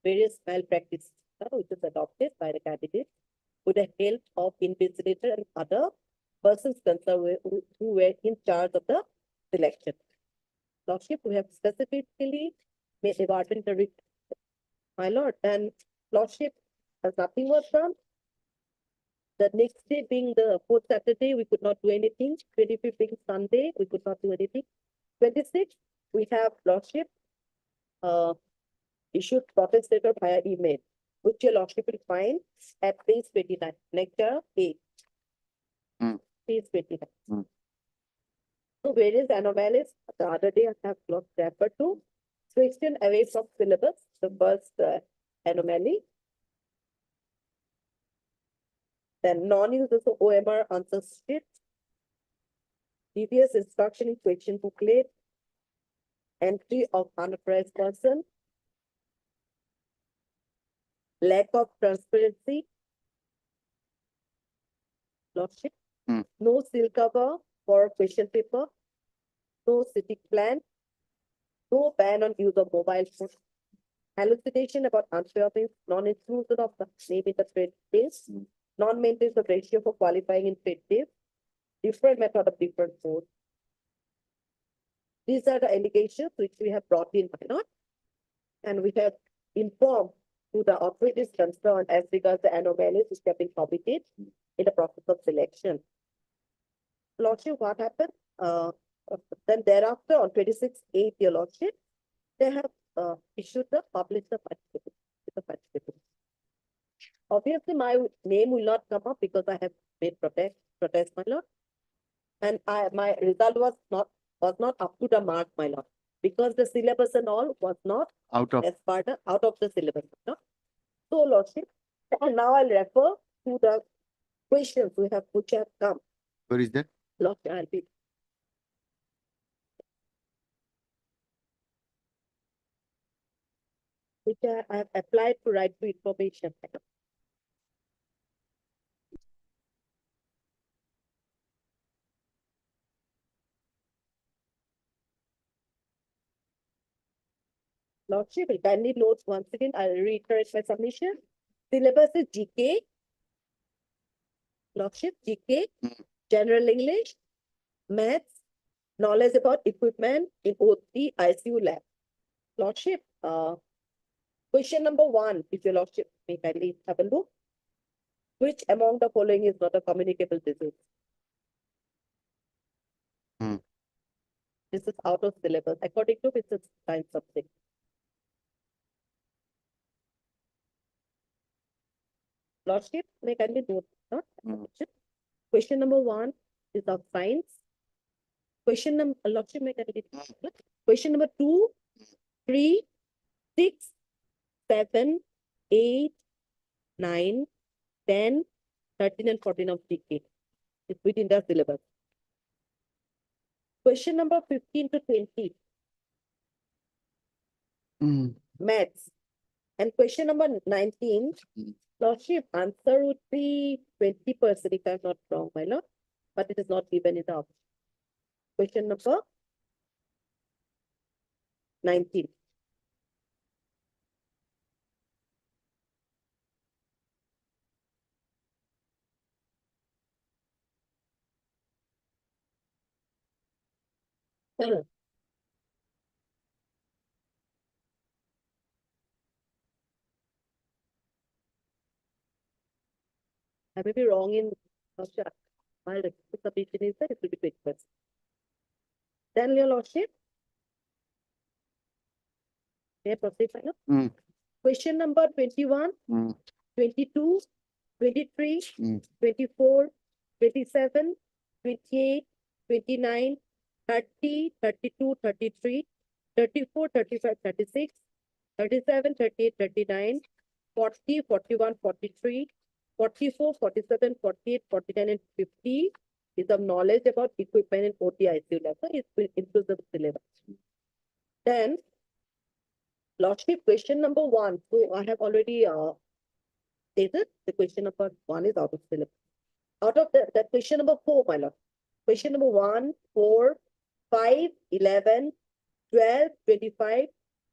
Various malpractice which is adopted by the candidate with the help of invigilator and other persons concerned who were in charge of the selection. Lordship, we have specifically made department a report, my lord, and Lordship, as nothing was done. The next day being the fourth Saturday, we could not do anything. 25th being Sunday, we could not do anything. 26th, we have Lordship issued protest letter via email, which your Lordship will find at page 29, lecture 8. Hmm. Page 29. Hmm. So various anomalies, the other day I have referred to. Question away from syllabus, the first anomaly. Then non-use of OMR answer sheet. Previous instruction in question booklet. Entry of unauthorized person. Lack of transparency. Lordship. Hmm. No seal cover for question paper. No sitting plan. No ban on use of mobile phone. Hallucination about unfair means non-inclusion of the name in the trade days. Non-maintenance of ratio for qualifying in trade days. Different method of different codes. These are the allegations which we have brought in, and we have informed to the authorities concerned as regards the anomalies which have been committed in the process of selection. Lordship, what happened? Then thereafter, on 26/8, your Lordship, they have issued the published the certificate. Obviously, my name will not come up because I have made protest, my lord, and my result was not up to the mark, my lord, because the syllabus and all was not Out of, as part of out of the syllabus. No? So, Lordship, and now I'll refer to the questions which have come. where is that? Lordship, I'll be. Which I have applied to right to information. Lordship, will kindly note once again, I'll reiterate my submission. Syllabus is GK. Lordship, GK, General English, Maths, knowledge about equipment in OT, ICU lab. Lordship, question number 1, if your Lordship may kindly have a look. Which among the following is not a communicable disease? Hmm. This is out of syllabus, according to which is science subject. Lordship, may kindly note, question number 1 is of science. Question number, Lordship, may kindly question number 2, 3, 6, 7, 8, 9, 10, 13, and 14 of GK. It's within the syllabus. Question number 15 to 20, maths. And question number 19, Lordship, answer would be 20% if I'm not wrong, my lord, but it is not given in the option. Question number 19. I may be wrong in my submission is that it will be 20%. Then, your Lordship, May I proceed, my lord? Mm. Question number 21, Mm. 22, 23, Mm. 24, 27, 28, 29, 30, 32, 33, 34, 35, 36, 37, 38, 39, 40, 41, 43, 44, 47, 48, 49, and 50 is of knowledge about equipment and OTICU lab. So it's into the syllabus. Then, Lordship, question number 1. So I have already stated the question number 1 is out of syllabus. Out of that question number 4, my lord. Question number 1, 4, 5, 11, 12, 25,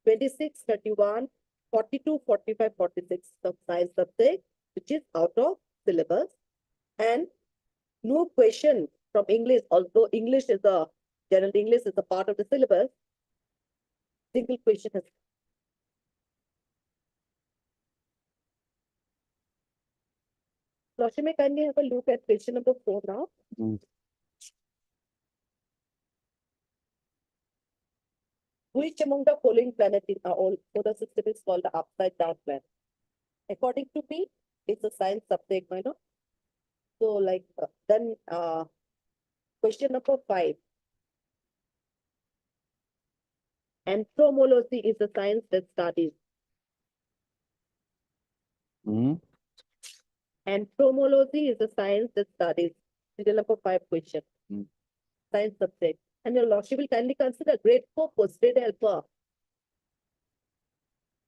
26, 31, 42, 45, 46 of science subject, which is out of syllabus. And no question from English, although general English is a part of the syllabus. Single question has. Lordship, may kindly have a look at question number 4 now. Mm. Which among the following planets in our solar system is called the upside down planet? According to me, it's a science subject, my lord. So, then question number 5. Entomology is a science that studies. Mm. Entomology is a science that studies. Serial number 5 question. Mm. Science subject. And your lordship will kindly consider grade 4 post-grade helper.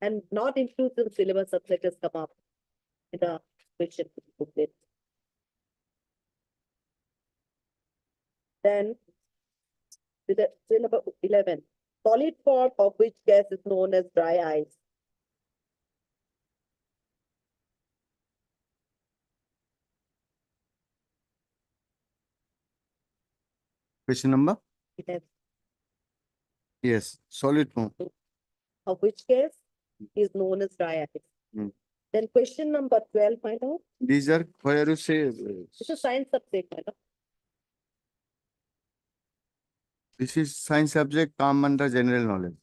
And not include the syllabus subject has come up in the question booklet. Then, serial number 11. Solid form of which gas is known as dry ice? Question number? 11. Yes, solid form. Of which gas is known as dry ice? Mm. Then question number 12, my lord. These are where you say It's a science subject, my lord. this is science subject come under general knowledge,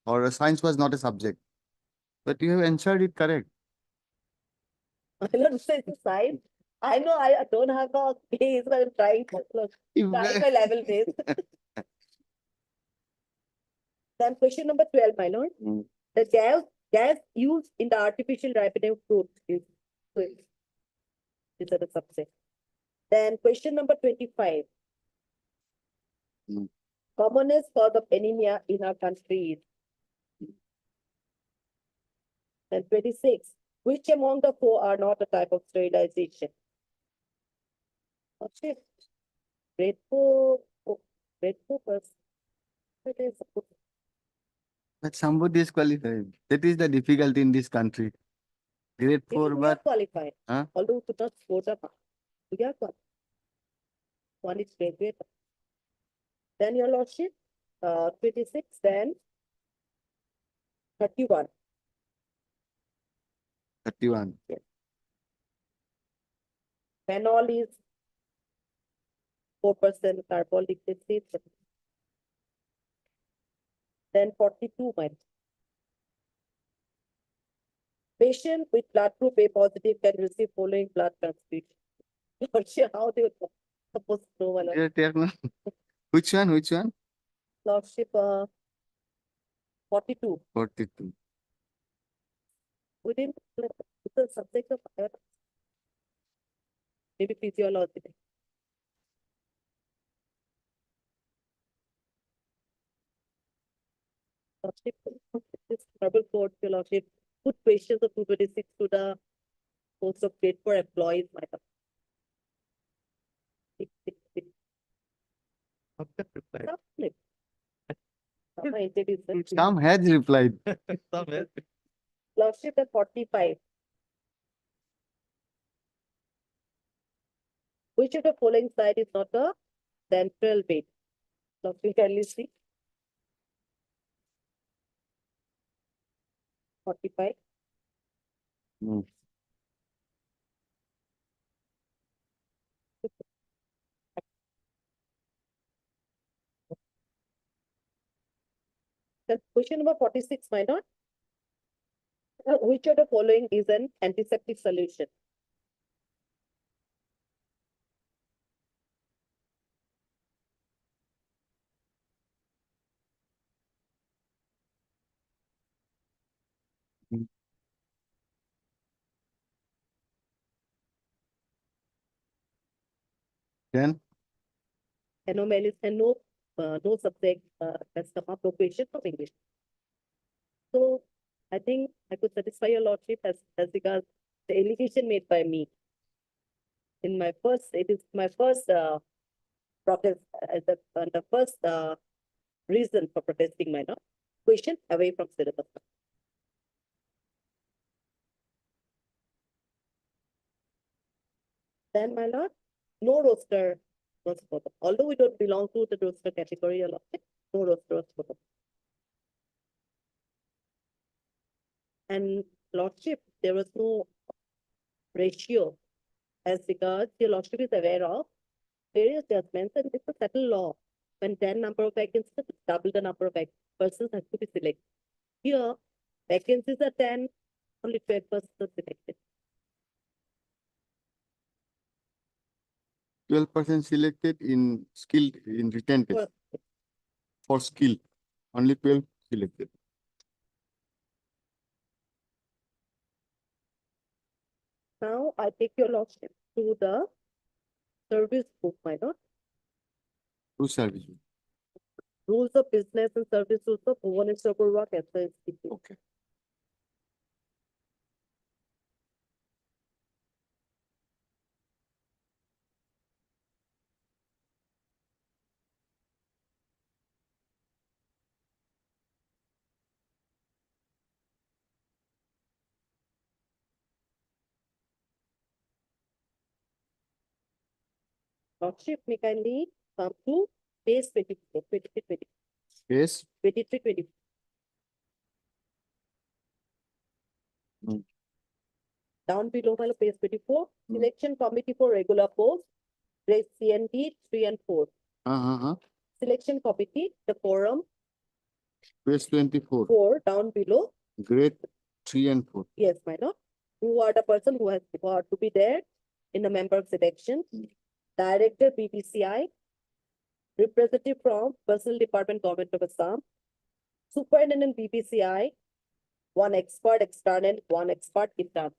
or science was not a subject, but you have answered it correct. My lord says it's science. I know I don't have a base, but I'm trying to trying my level base. Then question number 12, my lord. Mm. The gas used in the artificial ripening of fruit is sweet. These are the subject. Then question number 25. Mm. Commonest cause of anemia in our country is. Then 26. Which among the four are not a type of sterilization? Okay. Grade 4. Oh, grade 4 first. It is But somebody is qualified. That is the difficulty in this country. Grade 4, we are but qualified. Huh? Although we could not score the mark. We are qualified. One is graduate. Then your lordship, 26, then 31. 31. Phenol is 4% carbolic acid. Then 42 minus. Patient with blood group A positive can receive following blood transfusion. Lordship, how do you suppose to know? My lord? Yeah, take no- Which one? Which one? Lordship, 42. 42. Within the subject of maybe physiology. Lordship, this trouble code, your lordship, put questions of 226 to the post of grade for employees, my lord. Lovely. My interview, sir. Some has replied. Lordship at 45. Which of the following side is not a central vein? Lordship, can you see? 45. Mm. Then question number 46, my lord. Which of the following is an antiseptic solution? Then Anomalies and no subject has come up, no question from English. So I think I could satisfy your lordship as regards the allegation made by me. It is my first protest, the first reason for protesting my question away from syllabus. Then, my lord, no roster was put up. Although we don't belong to the roster category, your lordship, no roster was put up. And lordship, there was no ratio as regards your lordship is aware of various judgments, and it's a settled law. When 10 number of vacancies, double the number of persons has to be selected. Here, vacancies are 10, only 12 persons are selected. 12% selected in skill in written test. For- For skill, only 12 selected. Now, I take your lordship to the service book, my lord. Two service. Rules of business and service rules of Bhubaneswar Purva Cancer Institute. Okay. Lordship, may kindly come to page 24, 23, Yes. 23, 24. Down below, my lord, page 24, selection committee for regular post, grade C and D, 3 and 4. Selection committee, the forum, Page 24. 4, down below. Grade 3 and 4. Yes, my lord. Who are the person who are to be there in the member of selection? Director BPCI, representative from Personal Department, Government of Assam, Superintendent BPCI, one expert external, one expert internal.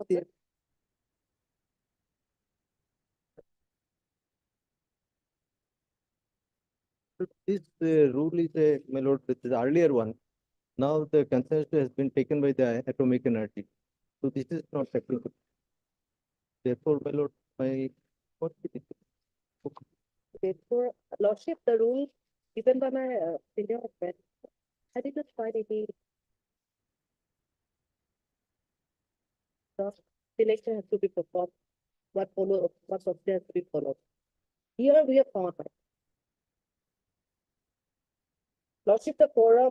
Okay. This rule is my lord, this is earlier one. Now the consensus has been taken by the atomic energy. So this is not applicable. Therefore, my lord, what is it? Therefore, lordship, the rule given by my senior friend, I did not find any. The selection has to be performed. What procedure has to be followed. Here we have found. Lordship, the forum.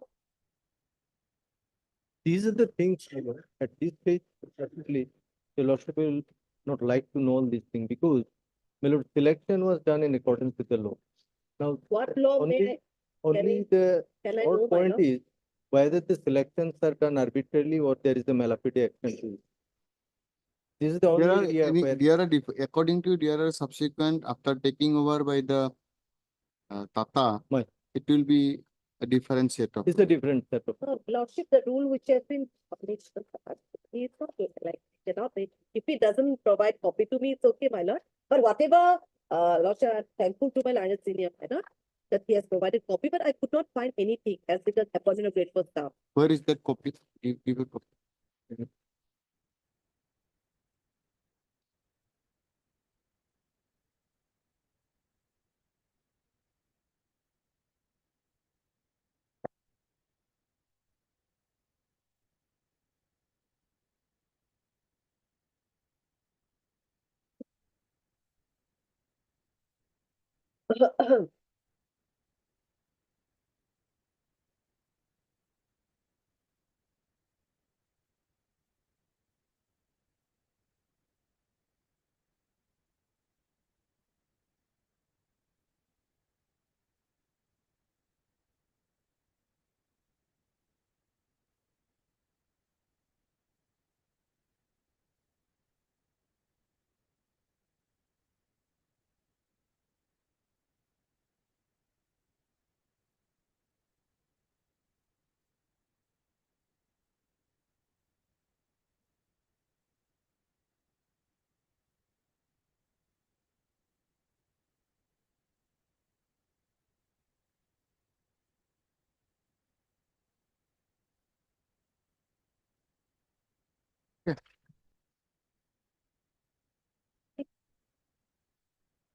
These are the things, my lord, at this stage, certainly, the lordship will not like to know this thing because, my lord, selection was done in accordance with the law. Now, What law may only the can I short know, my point lord? is whether the selections are done arbitrarily or there is a malafide action to it. This is the only area where According to there are subsequent after taking over by the Tata, Right. it will be a different set of. it's a different set of. No, lordship, the rule which has been published, he is not like, if he doesn't provide copy to me, it's okay, my lord. But whatever, lordship, I'm thankful to my learned senior, my lord, that he has provided copy, but I could not find anything as regards appointment of grade 4 staff. Where is that copy? Give a copy.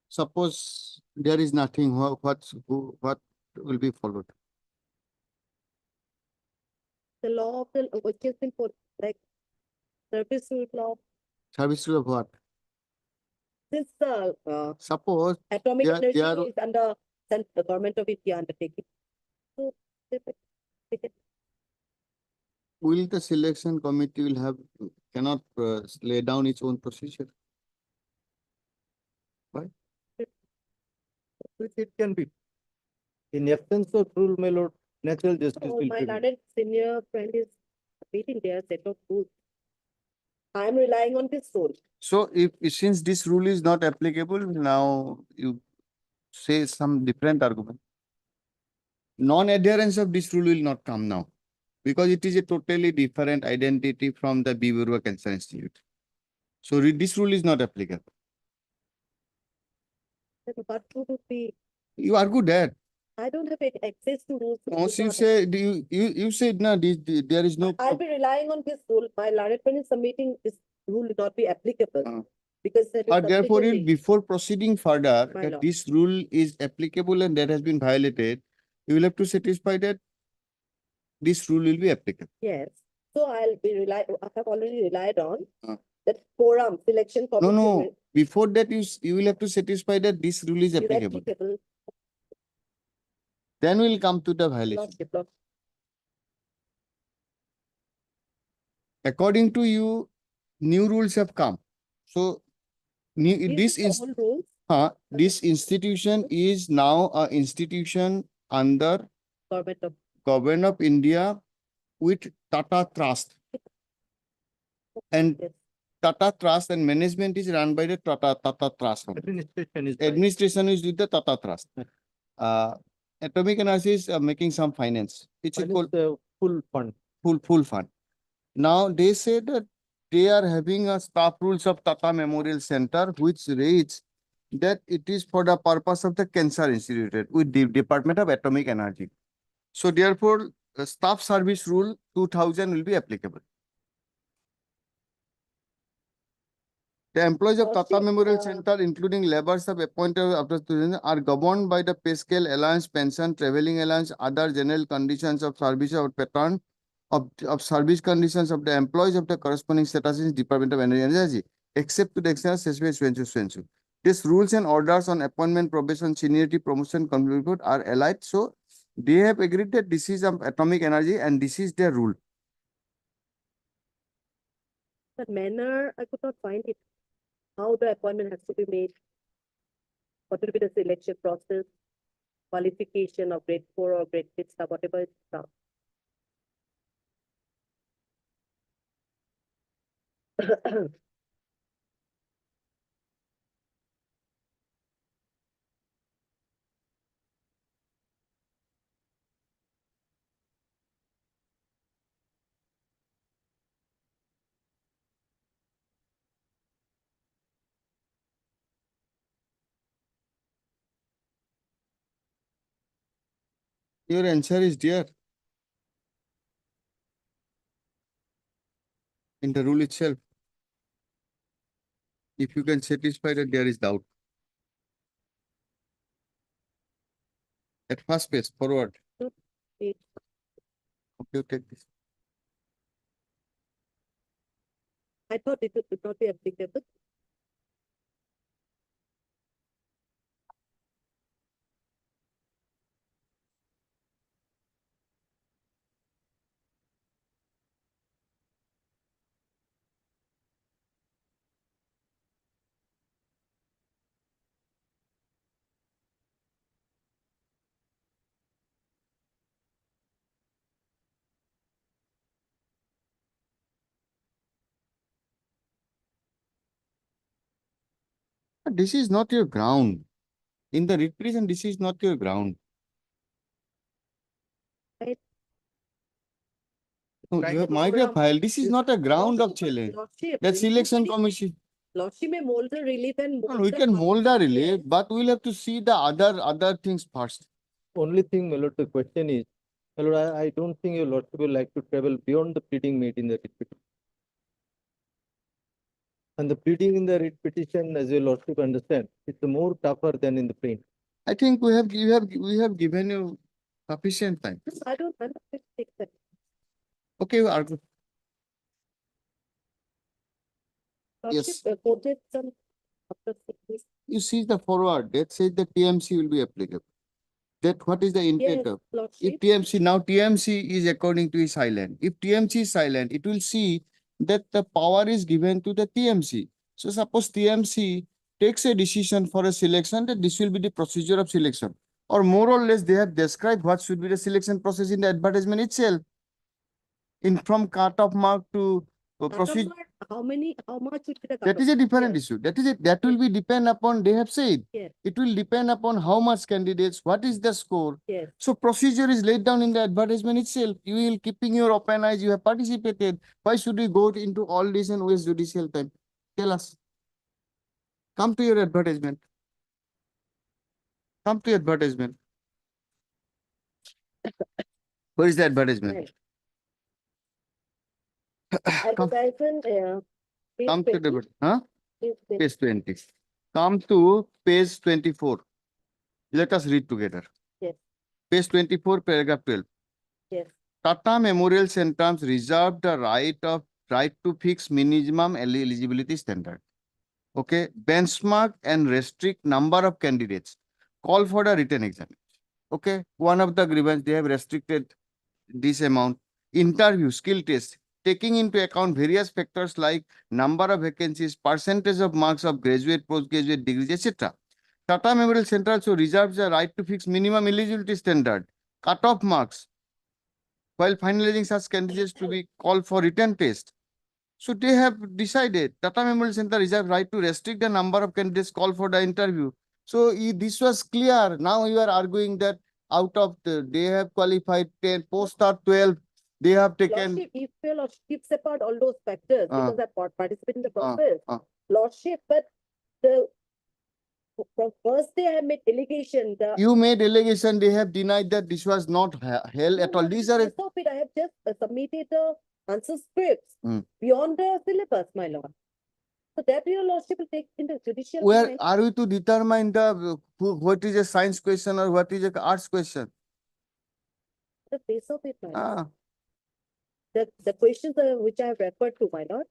Suppose there is nothing, what will be followed? The law of the, which has been put, like, service rule law, Service rule of what? since Suppose atomic There- energy there are- is under the government of India undertaking. So, they can- will the selection committee will have, cannot lay down its own procedure? It can be. In absence of rule, my lord, natural justice Oh, will my prevail. learned senior friend is meeting their set of rules. I am relying on this rule. So since this rule is not applicable, now you say some different argument. Non-adherence of this rule will not come now, because it is a totally different identity from the B. Burwa Cancer Institute. So this rule is not applicable. But who would be, You argue that. I don't have access to rules. which Once do you not- say, you said, no, there is no. I'll be relying on this rule. My learned friend is submitting this rule will not be applicable. Uh. Because that is But therefore, subsidiary. before proceeding further, My that lord. this rule is applicable and that has been violated, you will have to satisfy that this rule will be applicable. Yes, so I have already relied on Uh. that forum selection No, committee. no, before that, you will have to satisfy that this rule is Is applicable. applicable. Then we'll come to the violation. Lordship, lordship. According to you, new rules have come. So, These are common rules, this institution is now an institution under government of, Government of India with Tata Trust. And yes. Tata Trust and management is run by the Tata Trust. Administration is. by- Administration is with the Tata Trust. Atomic Energy is making some finance. It's a Finance, full fund. full fund. Now they say that they are having a staff rules of Tata Memorial Center, which reads that it is for the purpose of the Cancer Institute with the Department of Atomic Energy. So therefore, the staff service rule 2000 will be applicable. The employees of Tata Lordship, Memorial Center, including laborers of appointed after 2000, are governed by the pay scale, allowance, pension, traveling allowance, other general conditions of service or pattern of service conditions of the employees of the corresponding status in Department of Energy, except to the extent specified. These rules and orders on appointment, probation, seniority, promotion, contribute are allied. So they have agreed that this is atomic energy and this is their rule. But manner, I could not find it. How the appointment has to be made. What will be the selection process, qualification of grade 4 or grade 6, or whatever it's from. Your answer is there in the rule itself. If you can satisfy that there is doubt. At first page, forward. Okay. Okay, take this. I thought it would not be applicable. This is not your ground. In the writ petition, this is not your ground. Right. No, Right. you might have filed. This is not a ground of Lordship, challenge. Lordship, That selection Lordship, commission. Lordship may mold the relief and. No, we can mold the relief, but we'll have to see the other things first. Only thing, my lord, the question is, my lord, I don't think your lordship will like to travel beyond the pleading made in the writ petition. And the pleading in the writ petition, as your lordship understand, it's more tougher than in the plain. I think we have given you sufficient time. I don't take that. Okay, we argue. Lordship, Yes. quoted some. after this. You see the forward, that says the TMC will be applicable. That what is the intent Yes, of? If Lordship. TMC, now TMC is according to is silent. If TMC is silent, it will see that the power is given to the TMC. So suppose TMC takes a decision for a selection, that this will be the procedure of selection. Or more or less, they have described what should be the selection process in the advertisement itself. In from cut-off mark to procedure. How much would be the That is a different Yes. issue. That will be depend upon, they have said. Yes. It will depend upon how much candidates, what is the score. Yes. So procedure is laid down in the advertisement itself. You will keeping your open eyes, you have participated. Why should we go into all this and waste judicial time? Tell us. Come to your advertisement. Come to your advertisement. Where is the advertisement? Come, Advertisement, page come to 20, the, huh? page 20. Page 20. Come to page 24. Let us read together. Yes. Page 24, paragraph 12. Yes. Tata Memorial Centers reserve the right to fix minimum eligibility standard. Okay, benchmark and restrict number of candidates. Call for the written examination. Okay, one of the grievance, they have restricted this amount. Interview, skill test, taking into account various factors like number of vacancies, percentage of marks of graduate, postgraduate degrees, etc. Tata Memorial Center also reserves the right to fix minimum eligibility standard, cut-off marks, while finalizing such candidates to be called for written test. So they have decided, Tata Memorial Center reserves right to restrict the number of candidates called for the interview. So this was clear. Now you are arguing that out of they have qualified 10, post are 12, they have taken. Lordship, if your lordship keeps apart all those factors, because I participate in the process, lordship, but from first day I have made allegation. You made allegation, they have denied that this was not held at all. These are. Stop it. I have just submitted the answer scripts beyond the syllabus, my lord. So that your lordship will take into judicial. Where are we to determine what is a science question or what is a arts question? The face of it, my lord. Ah. The questions which I have referred to, my lord.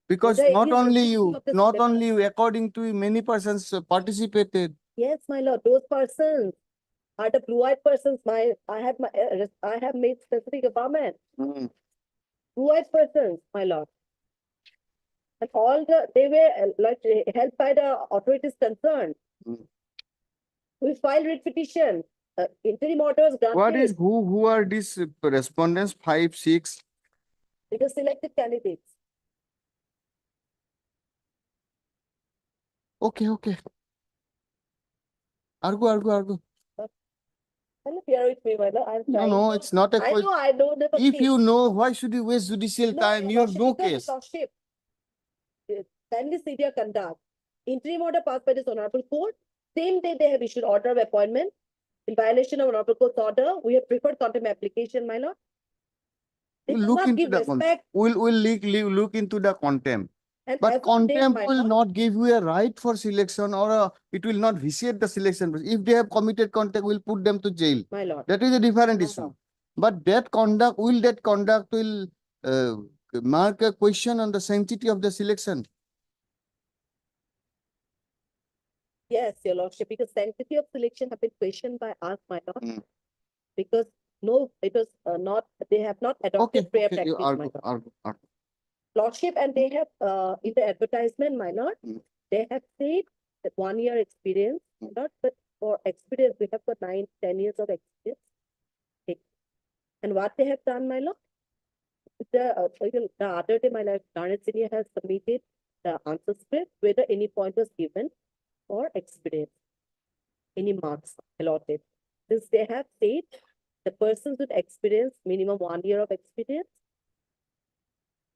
Because Whether not it is only the you, of not the only you, according to you, many persons participated. Yes, my lord. Those persons are the blue-eyed persons. I have made specific comment. Blue-eyed persons, my lord. And all they were like helped by the authorities concerned. We filed writ petition. Interim orders granted. What is who are these respondents? 5, 6. It was selected candidates. Okay. Argue. Can you bear with me, my lord? I'm trying. No, it's not a I question. know, I know never If speak. you know, why should you waste judicial time? You have no case. Lordship, kindly see their conduct. Interim order passed by this honorable court. Same day they have issued order of appointment. In violation of honorable court's order, we have preferred contempt application, my lord. They do We'll look not into give the respect. we'll look into the contempt. And But as on date, contempt my will lord, not give you a right for selection or it will not vitiate the selection. If they have committed contempt, we'll put them to jail. my lord. That is a different issue. But that conduct will mark a question on the sanctity of the selection. Yes, your lordship, because sanctity of selection have been questioned by us, my lord. Because no, it was not, they have not adopted fair practice, my lord. Lordship, and they have in the advertisement, my lord, they have said that 1 year experience, my lord, but for experience, we have got 9, 10 years of experience. Okay. And what they have done, my lord, the other day, my lord, Garnet Senior has submitted the answer script, whether any point was given for experience, any marks allotted. Since they have said the persons with experience, minimum 1 year of experience,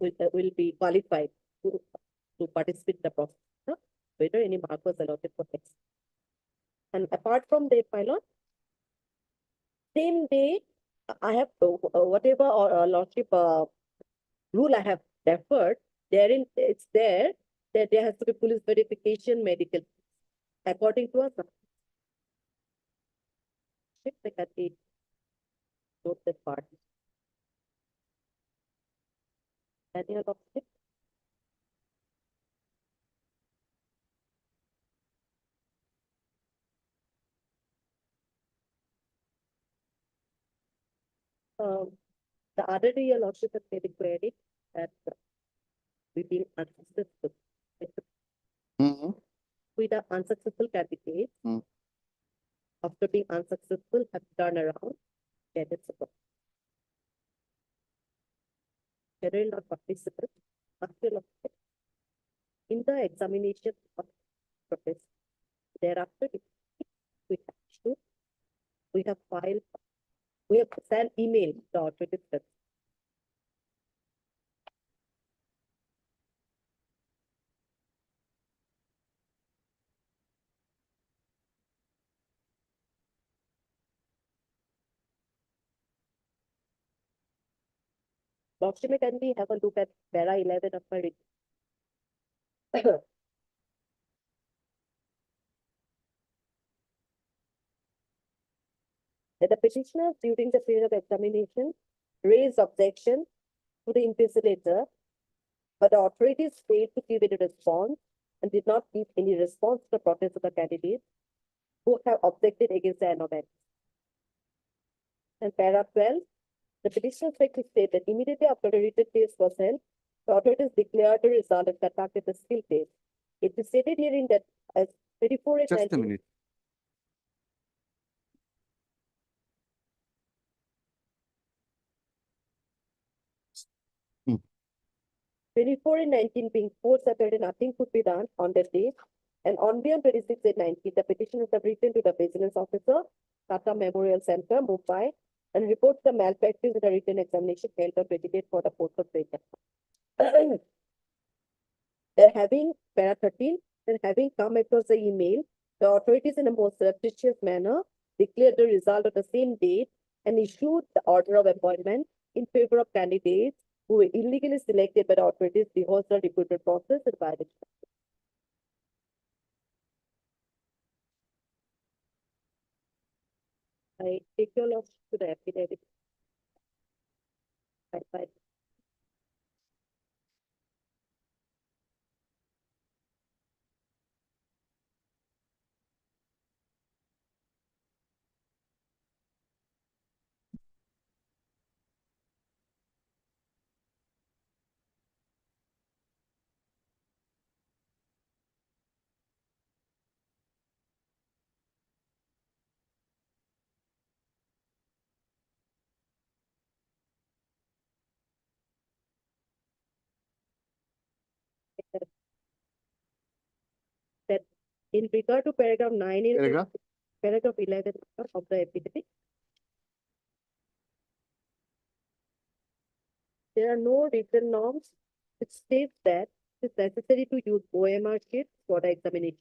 will be qualified to participate in the process, whether any mark was allotted for experience. And apart from that, my lord, same day, I have whatever lordship rule I have deferred, therein it's there that there has to be police verification, medical, according to us. Look at it. Note that part. Any other object? The other day, your lordship has made a query that we being unsuccessful. With the unsuccessful candidate, after being unsuccessful, have turned around, that is support. Federal not participant, after in the examination of professor. Thereafter, we have filed, we have sent email to authorities. Document, can we have a look at para 11 of my that the petitioners during the period of examination raised objection to the invigilator, but the authorities failed to give any response and did not give any response to the protest of the candidates who have objected against the anomaly. And paragraph 12, the petitioners beg to state that immediately after the written test was held, the authorities declared the result and conducted the skill test. It is stated herein that as 24 and Just a 19 minute. Hmm. 24 and 19 being four Saturday, nothing could be done on that day. And only on 26 and 19, the petitioners have written to the vigilance officer, Tata Memorial Center, Mumbai, and report the malpractice in the written examination held on 28 for the 4th of April. They're having, para 13, then having come across the email, the authorities in a most surreptitious manner declared the result on the same date and issued the order of appointment in favor of candidates who were illegally selected by the authorities because the recruitment process and violation. I take your loss to the affidavit. Bye. That in regard to paragraph 9 in paragraph 11 of the affidavit, there are no written norms which states that it's necessary to use OMR sheets for the examination.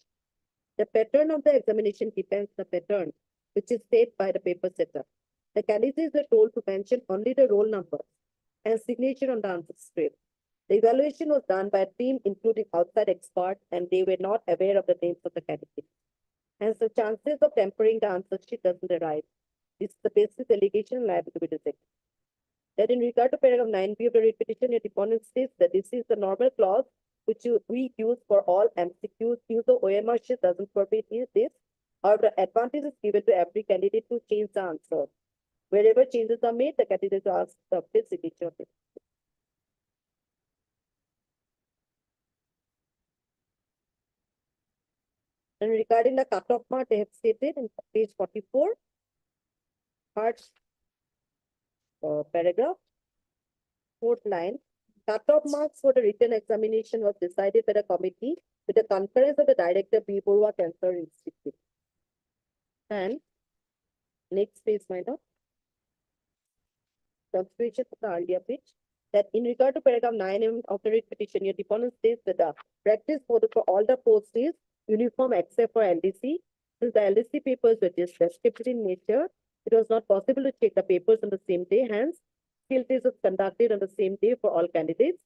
The pattern of the examination depends on the pattern which is set by the paper setter. The candidates are told to mention only the roll number and signature on the answer script. The evaluation was done by a team including outside experts, and they were not aware of the names of the candidates. Hence, the chances of tampering the answer sheet doesn't arise. This is the basis allegation liable to be rejected. That in regard to paragraph 9b of the writ petition, your deponent states that this is the normal clause which we use for all MCQs. Use of OMR sheet doesn't forbid this. However, advantage is given to every candidate to change the answer. Wherever changes are made, the candidate asks the update signature of it. And regarding the cutoff mark, they have stated in page 44, first paragraph, 4th line, cutoff marks for the written examination was decided by the committee with the concurrence of the director B. Borua Cancer Institute. And next page, minor. Consideration of the earlier page. That in regard to paragraph 9 of the writ petition, your deponent states that the practice for all the posts is uniform except for LDC. Since the LDC papers were just descriptive in nature, it was not possible to check the papers on the same day. Hence, skill test was conducted on the same day for all candidates.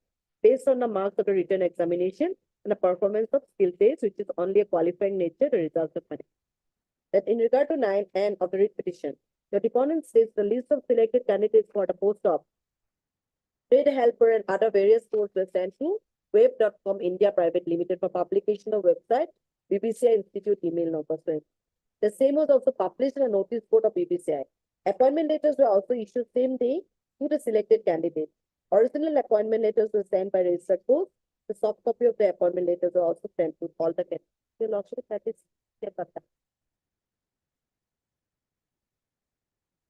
based on the marks of the written examination and the performance of skill test, which is only a qualifying nature, the results of money. That in regard to 9N of the writ petition, the deponent states the list of selected candidates for the post of trade helper and other various posts were sent to web.com India Private Limited for publication of website BBCI Institute email number. The same was also published in a notice board of BBCI. Appointment letters were also issued same day to the selected candidate. Original appointment letters were sent by registered post. The soft copy of the appointment letters were also sent to all the candidates. Your Lordship, that is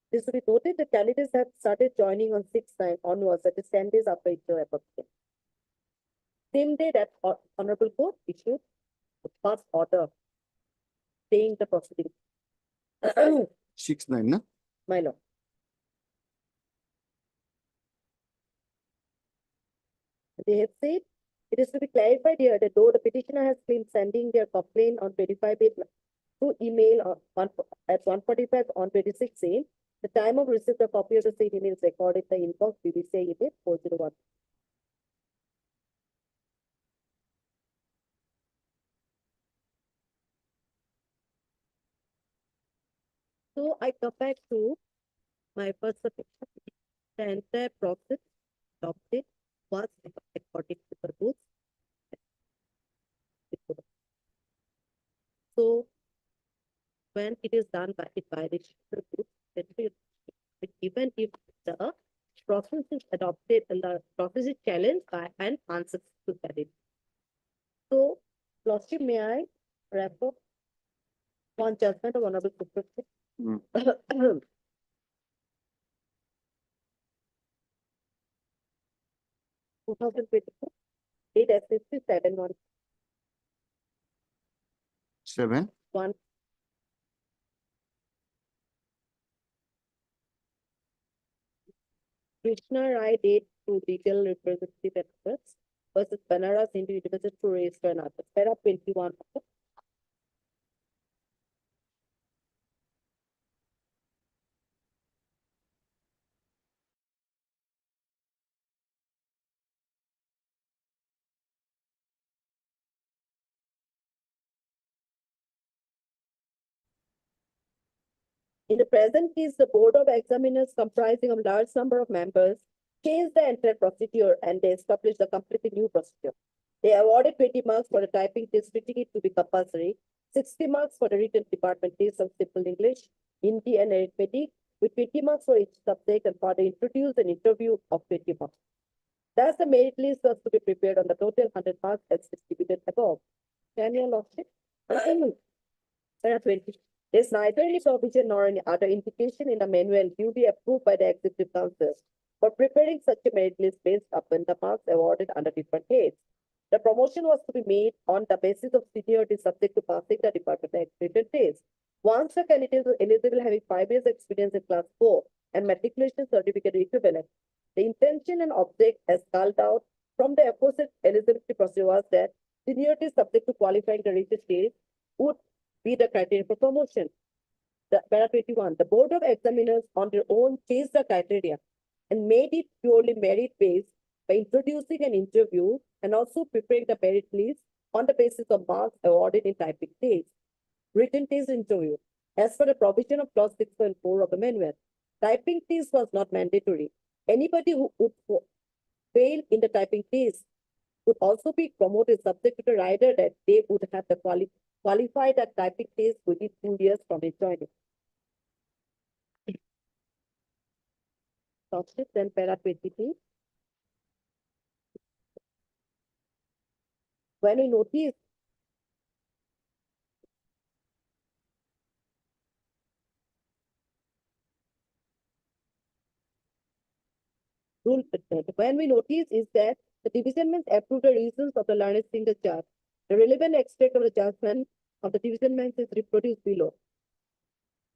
this to be noted, the candidates have started joining on 6/9 onwards, that is 10 days after its application. Same day that Honorable Court issued the first order staying the proceeding. 6/9, na? My lord. They have said it is to be clarified here that though the petitioner has been sending their complaint on 25/8 through email at 1:45 on 26/8, the time of receipt of copy of the same email is recorded in the inbox BBCI email 401. So I come back to my first submission. The entire process adopted was according to the rules. So when it is done by the group, even if the process is adopted and the process is challenged by an unsuccessful candidate. So, Lordship, may I refer on judgment of Honorable Supreme Court? 2024, 8 SSC 711. 7. Krishna Rai date to legal representative experts versus Banaras Hindu University to register and others. Para 21. In the present case, the Board of Examiners comprising of large number of members changed the entire procedure and they established a completely new procedure. They awarded 20 marks for the typing test, fitting it to be compulsory, 60 marks for the written department test of simple English, Hindi and arithmetic, with 20 marks for each subject and further introduced an interview of 20 marks. Thus, the merit list was to be prepared on the total 100 marks as distributed above. Can you Lordship? Para 20. There's neither any provision nor any other indication in the manual duly approved by the Executive Council for preparing such a merit list based upon the marks awarded under different heads. The promotion was to be made on the basis of seniority subject to passing the department written test. Once the candidate was eligible having 5 years experience in class 4 and matriculation certificate equivalent, the intention and object as called out from the aforesaid eligibility procedure was that seniority subject to qualifying the written test would be the criteria for promotion. The para 21, the Board of Examiners on their own changed the criteria and made it purely merit-based by introducing an interview and also preparing the merit list on the basis of marks awarded in typing test, written test interview. As per the provision of clause 6.4 of the manual, typing test was not mandatory. Anybody who would fail in the typing test would also be promoted subject to the rider that they would have the qualified at typing test within 2 years from its joining. Then para 22. When we notice when we notice is that the division bench approved the reasons of the learned single charge. The relevant extract of the judgment of the division bench is reproduced below.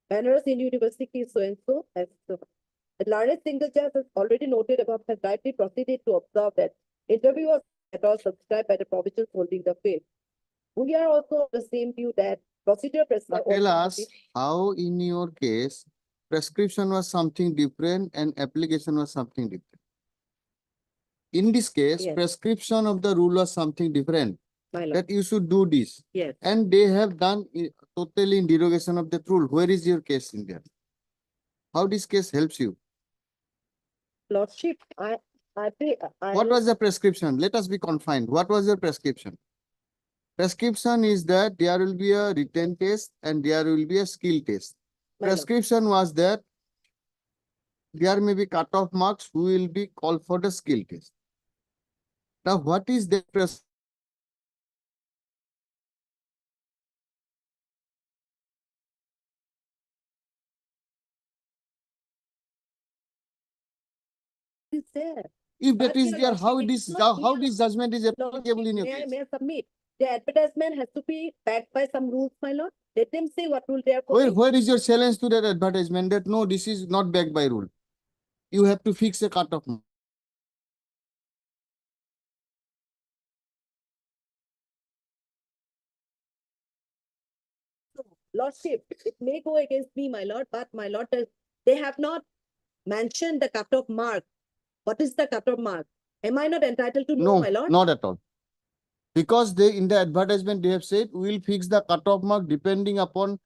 Banaras Hindu University is so and so as so. The learned single judge has already noted above has rightly proceeded to observe that interview was at all subscribed by the provisions holding the field. We are also of the same view that procedure prescribed. Tell us how in your case, prescription was something different and application was something different. In this case, Yes. prescription of the rule was something different, my lord. that you should do this. Yes. And they have done totally in derogation of the rule. Where is your case in there? How this case helps you? Lordship, What was the prescription? Let us be confined. What was your prescription? Prescription is that there will be a written test and there will be a skill test. my lord. Prescription was that there may be cut-off marks who will be called for the skill test. Now, what is the prescription? Is there. If that But is your there, lordship, how it this is not how clear. this judgment is applicable Lordship, in your may I case? submit? The advertisement has to be backed by some rules, my lord. Let them say what rule they are following. Where is your challenge to that advertisement that no, this is not backed by rule? You have to fix a cut-off mark. Lordship, it may go against me, my lord, but my lord, they have not mentioned the cut-off mark. What is the cut-off mark? Am I not entitled to know, No, my lord? not at all. Because they in the advertisement they have said we will fix the cut-off mark depending upon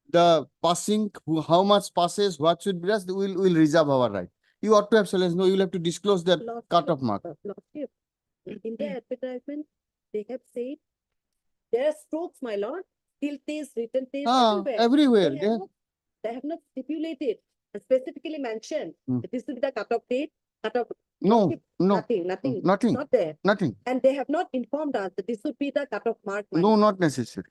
the passing, how much passes, what should be just we'll reserve our right. You ought to have challenge. No, you will have to disclose that Lordship, cut-off mark. Lordship, in the advertisement, they have said there are strokes, my lord, skill test, written test, Everywhere. They have not stipulated and specifically mentioned Hmm. that this will be the cut-off date, cut-off. No, Lordship, no, nothing, nothing, not there. nothing. And they have not informed us that this would be the cut-off mark, my No, lord. not necessary.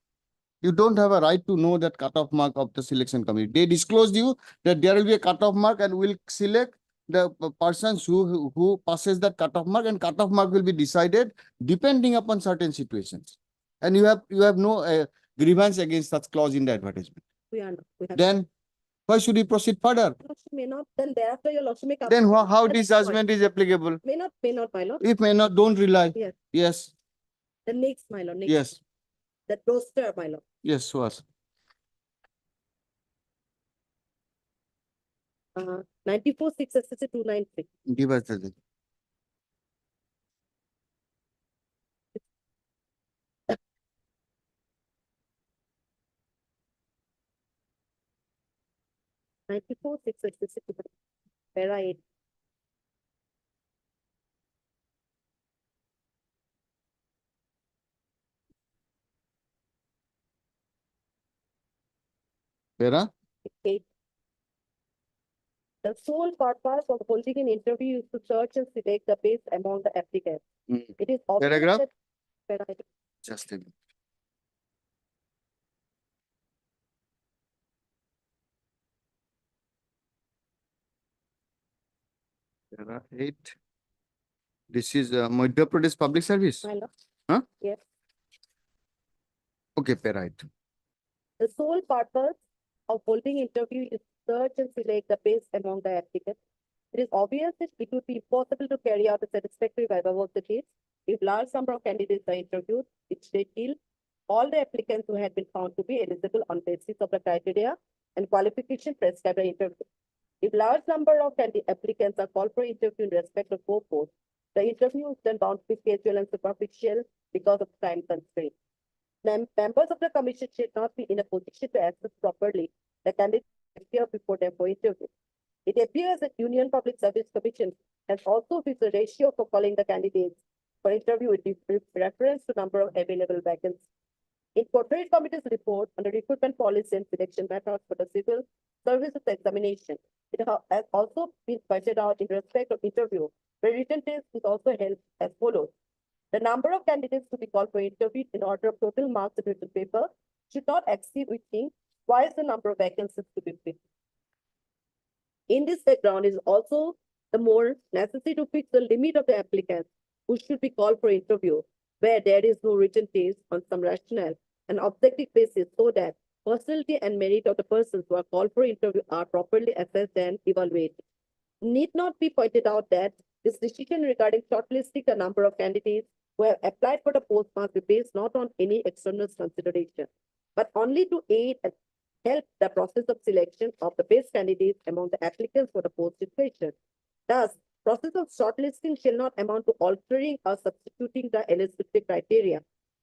You don't have a right to know that cut-off mark of the selection committee. They disclosed you that there will be a cut-off mark and will select the persons who passes that cut-off mark, and cut-off mark will be decided depending upon certain situations. And you have no grievance against such clause in the advertisement. We are not. We have Then why should we proceed further? Lordship may not, then thereafter your lordship may come. Then to how the this next point. judgment is applicable? May not, my lord. If may not, don't rely. Yes. Yes, The next, my lord, next. yes, The roster, my lord. yes, was. 94-6 SSC 293. Give us the. Para 8. Vera? 8. The sole purpose of holding an interview is to search and select the best among the applicants. Mm. It is obvious Paragraph? that para 8. Just a minute. Para 8. This is Madhya Pradesh Public Service. My lord. Huh? Yes. Okay, para 8. The sole purpose of holding interview is to search and select the best among the applicants. It is obvious that it would be impossible to carry out a satisfactory viability if large number of candidates are interviewed, which they feel all the applicants who had been found to be eligible on basis of the criteria and qualification prescribed by interview. If large number of applicants are called for interview in respect of 4 posts, the interview is then bound to be casual and superficial because of time constraints. Members of the commission should not be in a position to access properly the candidates appear before them for interview. It appears that Union Public Service Commission has also fixed a ratio for calling the candidates for interview with reference to number of available vacancies. In Portrait Committee's report on the recruitment policy and selection methods for the civil services examination, it has also been pointed out in respect of interview, where written test is also held as follows. The number of candidates to be called for interview in order of total marks in written paper should not exceed within twice the number of vacancies to be filled. In this background is also the more necessary to fix the limit of the applicants who should be called for interview, where there is no written test on some rational and objective basis, so that personality and merit of the persons who are called for interview are properly assessed and evaluated. Need not be pointed out that this decision regarding shortlisting the number of candidates who have applied for the post must be based not on any external consideration, but only to aid and help the process of selection of the best candidates among the applicants for the post in question. Thus, Process of shortlisting shall not amount to altering or substituting the eligibility criteria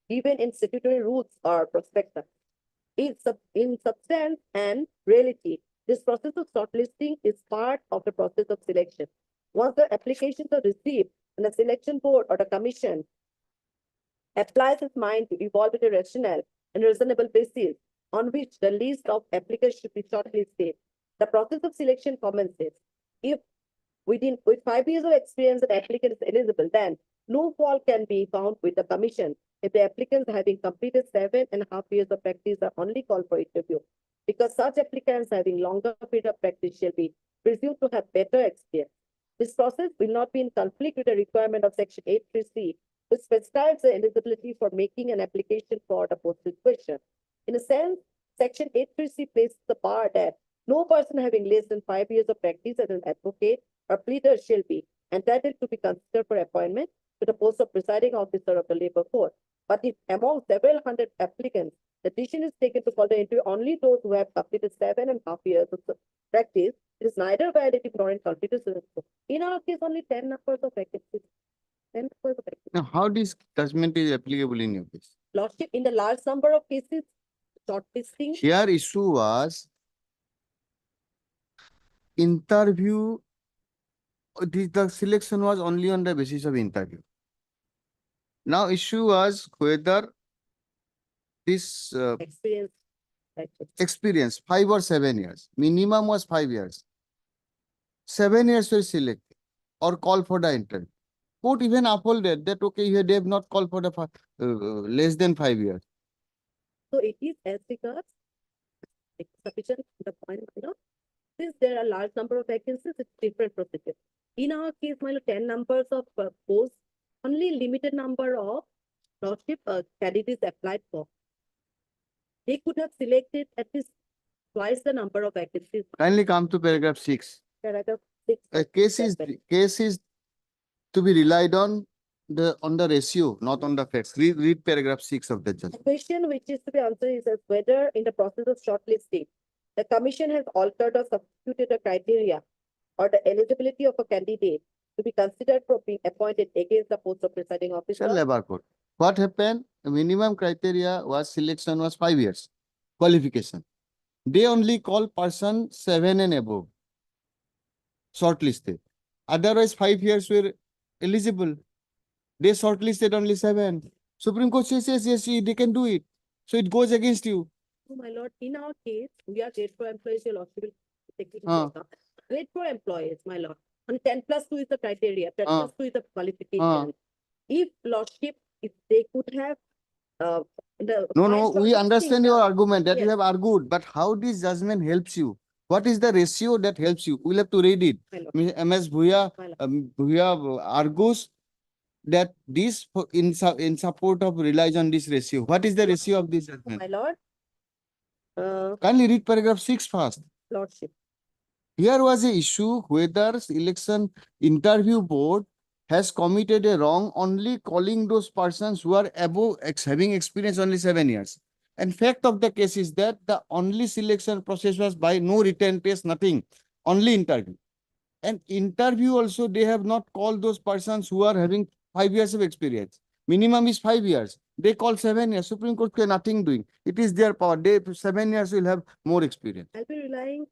given in statutory rules or prospectus. In substance and reality, this process of shortlisting is part of the process of selection. Once the applications are received and the selection board or the commission applies its mind to evolve a rational and reasonable basis on which the list of applicants should be shortlisted, the process of selection commences. If with 5 years of experience an applicant is eligible, then no fault can be found with the commission if the applicants having completed 7.5 years of practice are only called for interview, because such applicants having longer period of practice shall be presumed to have better experience. This process will not be in conflict with the requirement of Section 8.3c, which specifies the eligibility for making an application for the posted question. In a sense, Section 8.3c places the bar that no person having less than 5 years of practice as an advocate or pleader shall be entitled to be considered for appointment to the post of presiding officer of the labor court. But if among several hundred applicants, the decision is taken to call the interview only those who have completed 7.5 years of practice, it is neither violative nor in conflict with the. In our case, only 10 numbers of vacancies. 10 numbers of vacancies. Now, how this judgment is applicable in your case? Lordship, in the large number of cases, shortlisting. Here issue was interview, the selection was only on the basis of interview. Now issue was whether this experience 5 or 7 years, minimum was 5 years. 7 years were selected or call for the interview. Court even upholded that okay, they have not called for the less than 5 years. So it is as regards sufficient to the point, since there are large number of vacancies, it's different procedure. In our case, 10 numbers of posts, only limited number of lordship candidates applied for. They could have selected at least twice the number of vacancies. Kindly come to paragraph 6. Paragraph 6. A case is to be relied on the ratio, not on the facts. Read paragraph 6 of the The judgment. question which is to be answered is as whether in the process of shortlisting, the commission has altered or substituted the criteria or the eligibility of a candidate to be considered for being appointed against the post of presiding officer. Labor court. What happened? The minimum criteria was selection was 5 years qualification. They only call person 7 and above shortlisted. Otherwise 5 years were eligible. They shortlisted only 7. Supreme Court says yes, they can do it. So it goes against you. Oh, my lord, in our case, we are grade 4 employees, your lordship will take it into Ah. account. Grade 4 employees, my lord. And 10+2 is the criteria, 10+2 Ah. is the qualification. Ah. If lordship, if they could have No, while we understand shortlisting your the- argument that you Yes. have argued, but how this judgment helps you? What is the ratio that helps you? We'll have to read it. My lord, MS Bhuya, my lord. Bhuya argues that this in support of relies on this ratio. What is the ratio of this judgment? My lord, Kindly read paragraph 6 first. lordship. Here was a issue whether election interview board has committed a wrong only calling those persons who are above having experience only 7 years. And fact of the case is that the only selection process was by no written test, nothing, only interview. And interview also they have not called those persons who are having 5 years of experience. Minimum is 5 years. They call 7 years. Supreme Court can nothing doing. It is their power. They 7 years will have more experience. I'll be relying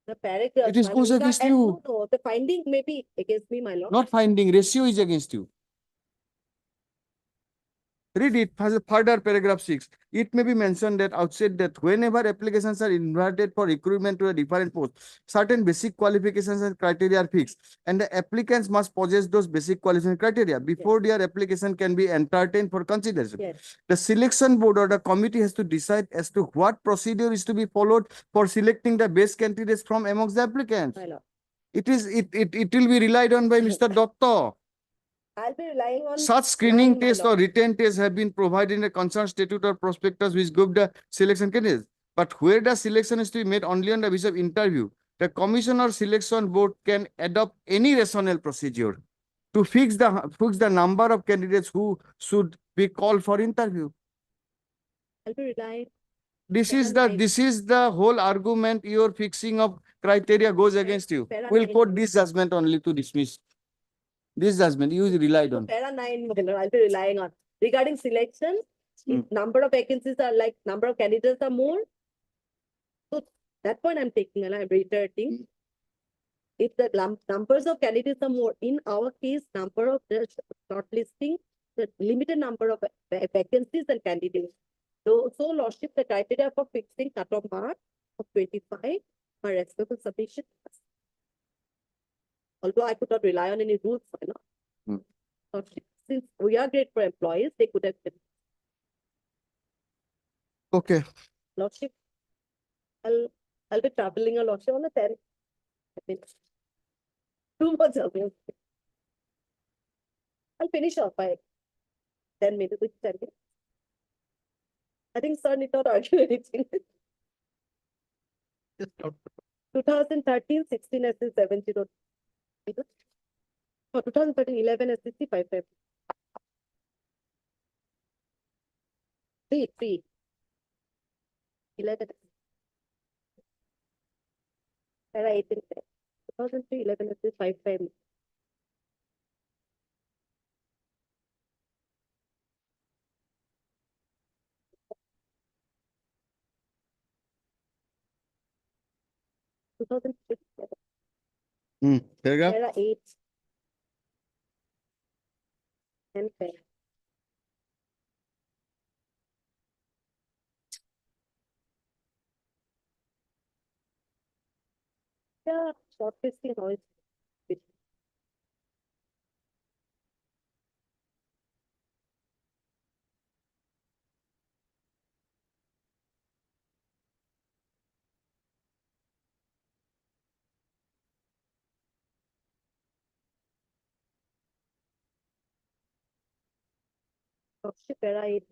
the paragraph. It is my goes lord. against And you. No, the finding may be against me, my lord. Not finding ratio is against you. Read it further, paragraph 6. It may be mentioned that outside that whenever applications are invited for recruitment to a different post, certain basic qualifications and criteria are fixed, and the applicants must possess those basic qualification criteria before their application can be entertained for consideration. Yes. The selection board or the committee has to decide as to what procedure is to be followed for selecting the best candidates from amongst the applicants. My lord. It will be relied on by Mr. Dutta. I'll be relying on Such screening my tests or lord. written tests have been provided in a concerned statute or prospectus which give the selection candidates. But where the selection is to be made only on the basis of interview, the commission or selection board can adopt any rational procedure to fix the number of candidates who should be called for interview. I'll be relying this is Para the, nine. this is the whole argument your fixing of criteria goes against you. Para We'll nine. quote this judgment only to dismiss. This judgment you relied So on. para 9, I'll be relying on. Regarding selection, if number of vacancies are like number of candidates are more, so that point I'm taking and I'm reiterating. If the numbers of candidates are more, in our case, number of the shortlisting, the limited number of vacancies and candidates. So Lordship, the criteria for fixing cutoff mark of 25 are respectable submission. Although I could not rely on any rules, you know. Lordship, since we are great for employees, they could have been. Okay. Lordship, I'll be traveling a Lordship on the 10th. I mean, 2 months away. I'll finish off by 10 minutes with 10 minutes. I think sir need not argue anything. Just out. 2013, 16 SC 70. Oh, 2013, 11 SC 55. 3. 11. Para 18. 2003, 11 SC 55. Paragraph. Para 8. And 10. Yeah, shortlisting always. Para 8.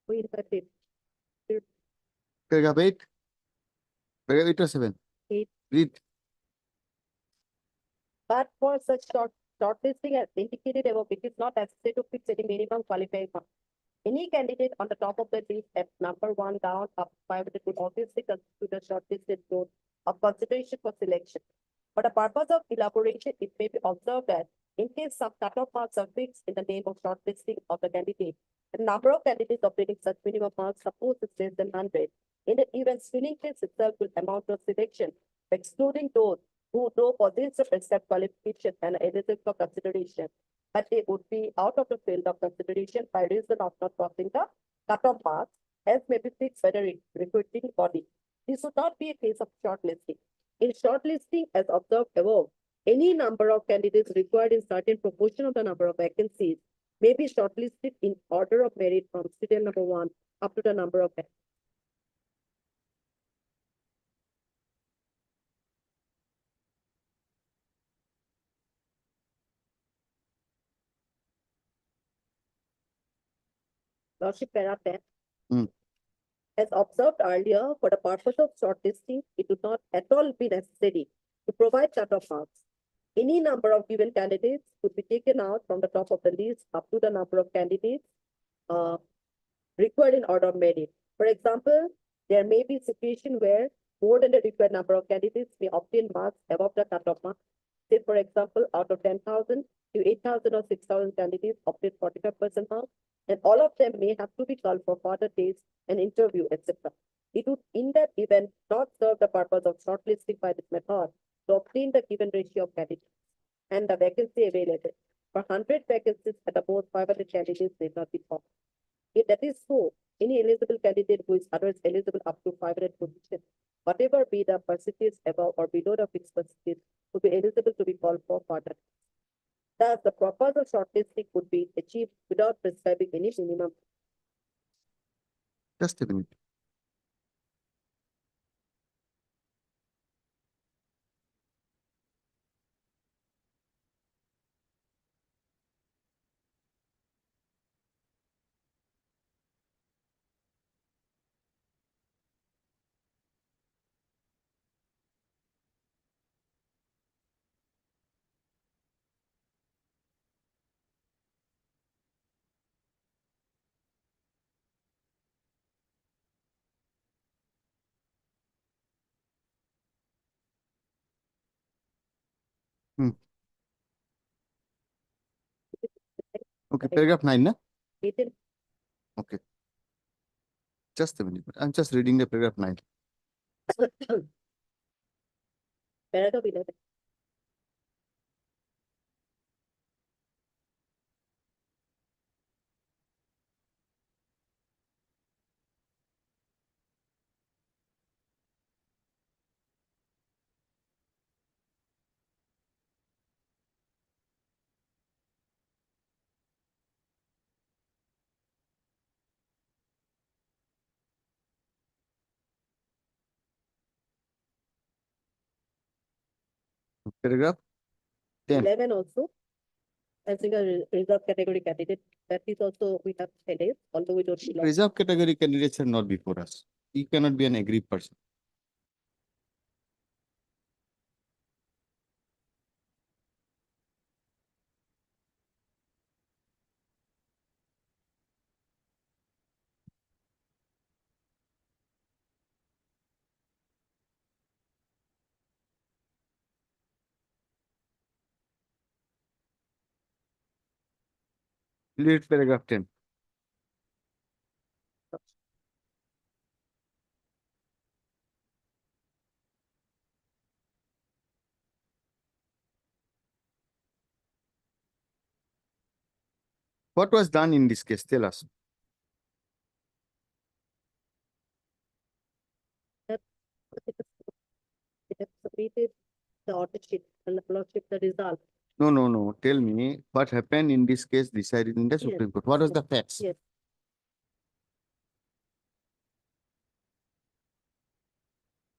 We invited Paragraph 8. Paragraph 8 or 7. 8. Read. But for such shortlisting as indicated above, it is not necessary to fix any minimum qualifying mark. Any candidate on the top of the list at number 1 down up 500 would obviously constitute a shortlisted zone of consideration for selection. For the purpose of elaboration, it may be observed that in case some cutoff marks are fixed in the name of shortlisting of the candidate, the number of candidates obtaining such minimum marks suppose is less than 100. In the event, screening test itself will amount to selection, excluding those who though possess the prescribed qualification and are eligible for consideration, but they would be out of the field of consideration by reason of not crossing the cutoff marks, as may be fixed by the recruiting body. This would not be a case of shortlisting. In shortlisting, as observed above, any number of candidates required in certain proportion of the number of vacancies may be shortlisted in order of merit from serial number 1 up to the number of vacancies. Lordship, para 10. As observed earlier, for the purpose of shortlisting, it would not at all be necessary to provide cutoff marks. Any number of given candidates could be taken out from the top of the list up to the number of candidates required in order of merit. For example, there may be a situation where more than the required number of candidates may obtain marks above the cutoff mark. Say, for example, out of 10,000 to 8,000 or 6,000 candidates obtain 45% marks, and all of them may have to be called for further tests and interview, etc. It would, in that event, not serve the purpose of shortlisting by this method to obtain the given ratio of candidates and the vacancy available. For 100 vacancies at about 500 candidates may not be found. If that is so, any eligible candidate who is otherwise eligible up to 500 positions, whatever be the percentage above or below the fixed percentage, would be eligible to be called for further. Thus, the purpose of shortlisting would be achieved without prescribing any minimum. Just a minute. Okay, paragraph 9, na? It is Okay. Just a minute. I'm just reading the paragraph 9. paragraph 11. Paragraph 10. 11 also. As a reserve category candidate, that is also we have headache, although we don't belong. Reserve category candidates are not before us. You cannot be an aggrieved person. Read paragraph 10. What was done in this case? Tell us. It has submitted the order sheet and the lordship the result. No. Tell me what happened in this case decided in the Yes. Supreme Court. What was the facts? Yes.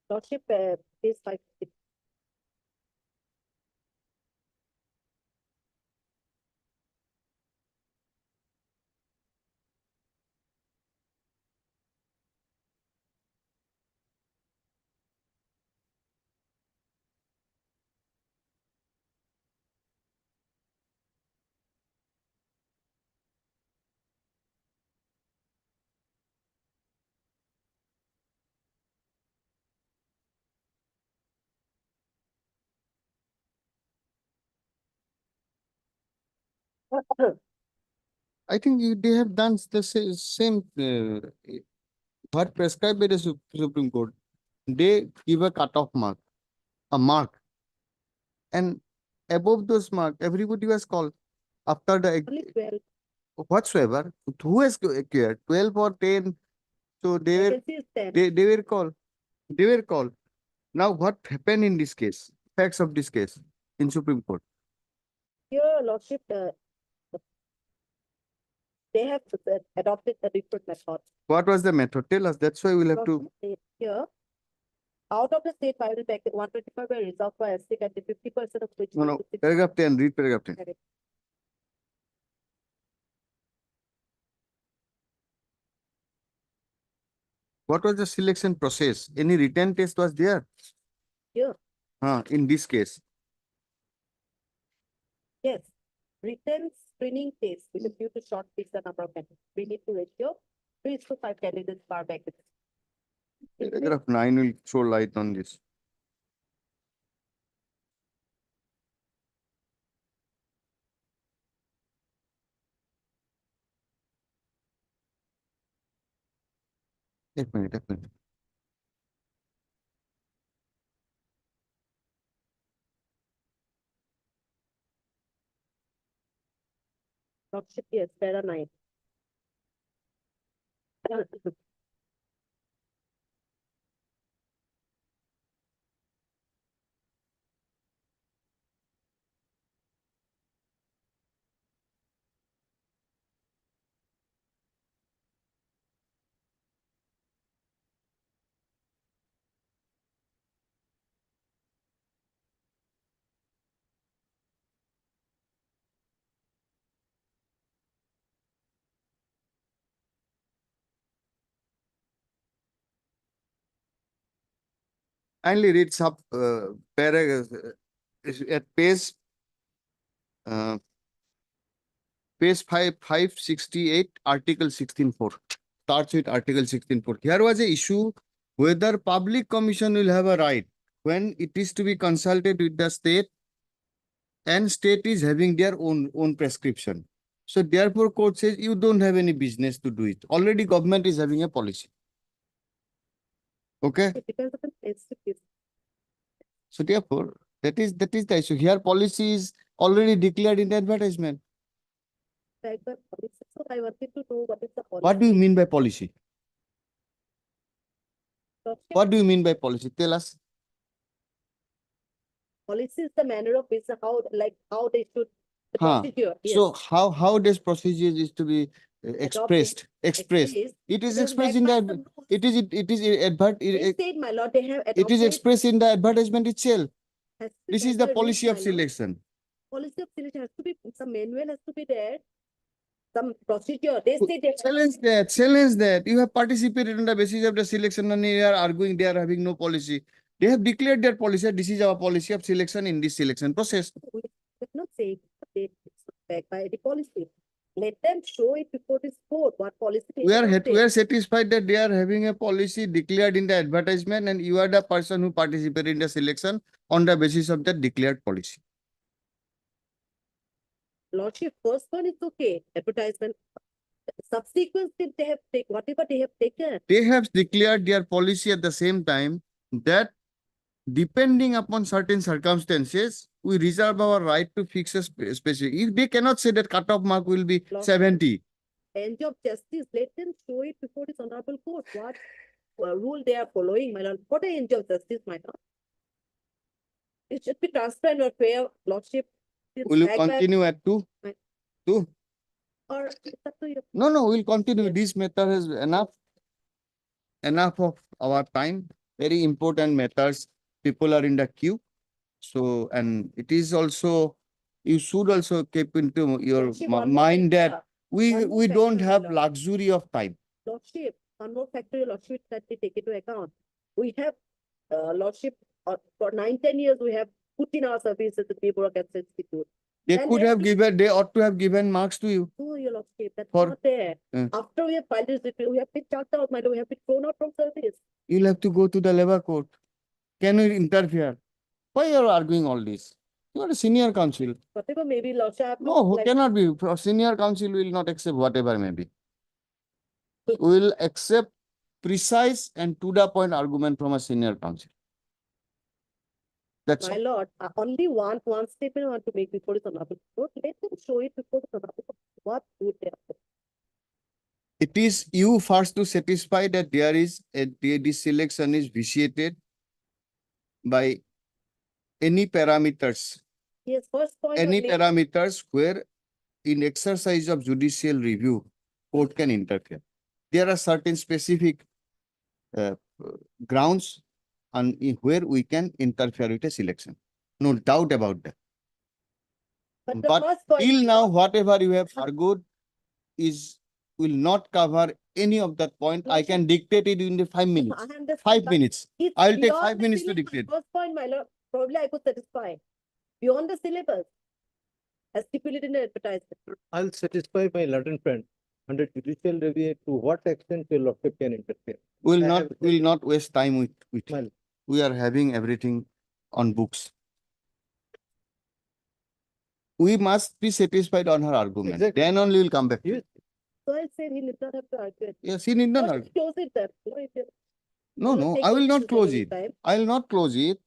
Lordship is 5. I think they have done the same what prescribed by the Supreme Court. They give a cutoff mark, a mark, and above those mark, everybody was called after the Only 12. whatsoever. Who has acquired 12 or 10? So Vacancy is 10. they were called. They were called. Now what happened in this case? Facts of this case in Supreme Court. Here, Lordship, they have adopted a different method. What was the method? Tell us. That's why we'll have to. Here, out of the state final package, 125 were reserved for SC and 50% of which. No. Paragraph 10. Read paragraph 10. Okay. What was the selection process? Any written test was there? Here, In this case. yes, written screening test with a view to shortlist the number of candidates. We need to ratio 3:5 candidates per vacancy. Paragraph 9 will throw light on this. एक minute. Lordship, yes, para 9. Kindly read sub paragraph at page 568, Article 16.4. Starts with Article 16.4. Here was a issue whether public commission will have a right when it is to be consulted with the state and state is having their own prescription. So therefore, court says you don't have any business to do it. Already government is having a policy. Okay, It depends upon case to case. so therefore, that is the issue. Here policy is already declared in the advertisement. Like the policy. So I wanted to know what is the policy. What do you mean by policy? Lordship, What do you mean by policy? Tell us. policy is the manner of business, how they should, the Huh. procedure. Yes. So how this procedure is to be expressed? Expressed. It is Then expressed that in part the, of the rules. it is They said, my lord, they have it is adopted. expressed in the advertisement itself. has to This be is the rules, policy my of lord. selection. Policy of selection has to be, some manual has to be there. Some procedure, they say they. Challenge that. You have participated on the basis of the selection and you are arguing they are having no policy. They have declared their policy. This is our policy of selection in this selection process. We cannot say they back by the policy. Let them show it before this court, what policy. they We adopted. are satisfied that they are having a policy declared in the advertisement and you are the person who participated in the selection on the basis of that declared policy. Lordship, first one is okay, advertisement. Subsequent, did they have take whatever they have taken. They have declared their policy at the same time that depending upon certain circumstances, we reserve our right to fix a specific. If they cannot say that cutoff mark will be Lord. 70. End of justice, let them show it before this honorable court, what rule they are following, my lord. What an end of justice, my lord. It should be transparent or fair, lordship. It's Will you back by- continue at 2? Right. 2? Or it's up to you. No, we'll continue. Yes. This matter has enough of our time. Very important matters. People are in the queue. So, and it is also, you should also keep into your Lordship, one more mind that factor. we One more don't factor, my have lord. luxury of time. Lordship, one more factor, lordship, that we take into account. We have, lordship, for 9-10 years, we have put in our services at the Bureaucrat Institute. They And could they have have given, they ought to have given marks to you. No, your lordship, that's For- not there. Mm. After we have filed this, we have been chucked out, my lord, we have been thrown out from service. You'll have to go to the labor court. Can you interfere? Why you are arguing all this? You are a senior counsel. Whatever maybe, lordship. I have to, No, like, cannot be. For senior counsel will not accept whatever may be. We will accept precise and to the point argument from a senior counsel. That's My all. lord, only one statement I want to make before this honorable court. Let them show it before the honorable court. What would they have? It is you first to satisfy that there is this selection is vitiated by any parameters, Yes, first point. any only. parameters where in exercise of judicial review, court can interfere. There are certain specific grounds and where we can interfere with a selection. No doubt about that. But the But first point. till now, whatever you have argued will not cover any of that point. I can dictate it in the 5 minutes. I understand, 5 but minutes. it's I'll take beyond 5 the minutes to syllabus. dictate. First point, my lord, probably I could satisfy. Beyond the syllabus. As stipulated in the advertisement. I'll satisfy my Latin friend. Under judicial review, to what extent your lordship can interfere? We'll I have- not waste time with Well- we are having everything on books. We must be satisfied on her argument. Exactly. Then only we'll come back. to Yes. it. So I said he did not have to argue. it. Yes, he need not Or argue. Close it then. No, if you- No, you take I will your not close decision it. time. I will not close it.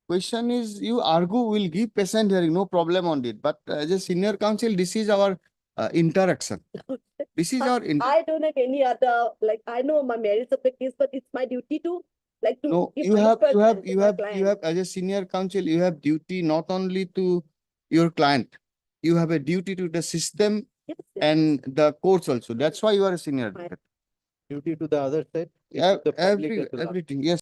Question is, you argue, will give patient hearing, no problem on it. But as a senior counsel, this is our interaction. This is our, I don't have any other, like, I know my merits of the case, but it's my duty to, like, to. no, give you have, 100% to my client. as a senior counsel, you have duty not only to your client, you have a duty to the system Yes, yes. and the courts also. That's why you are a senior advocate. Duty to the other side. Yeah, the public as well. everything, yes.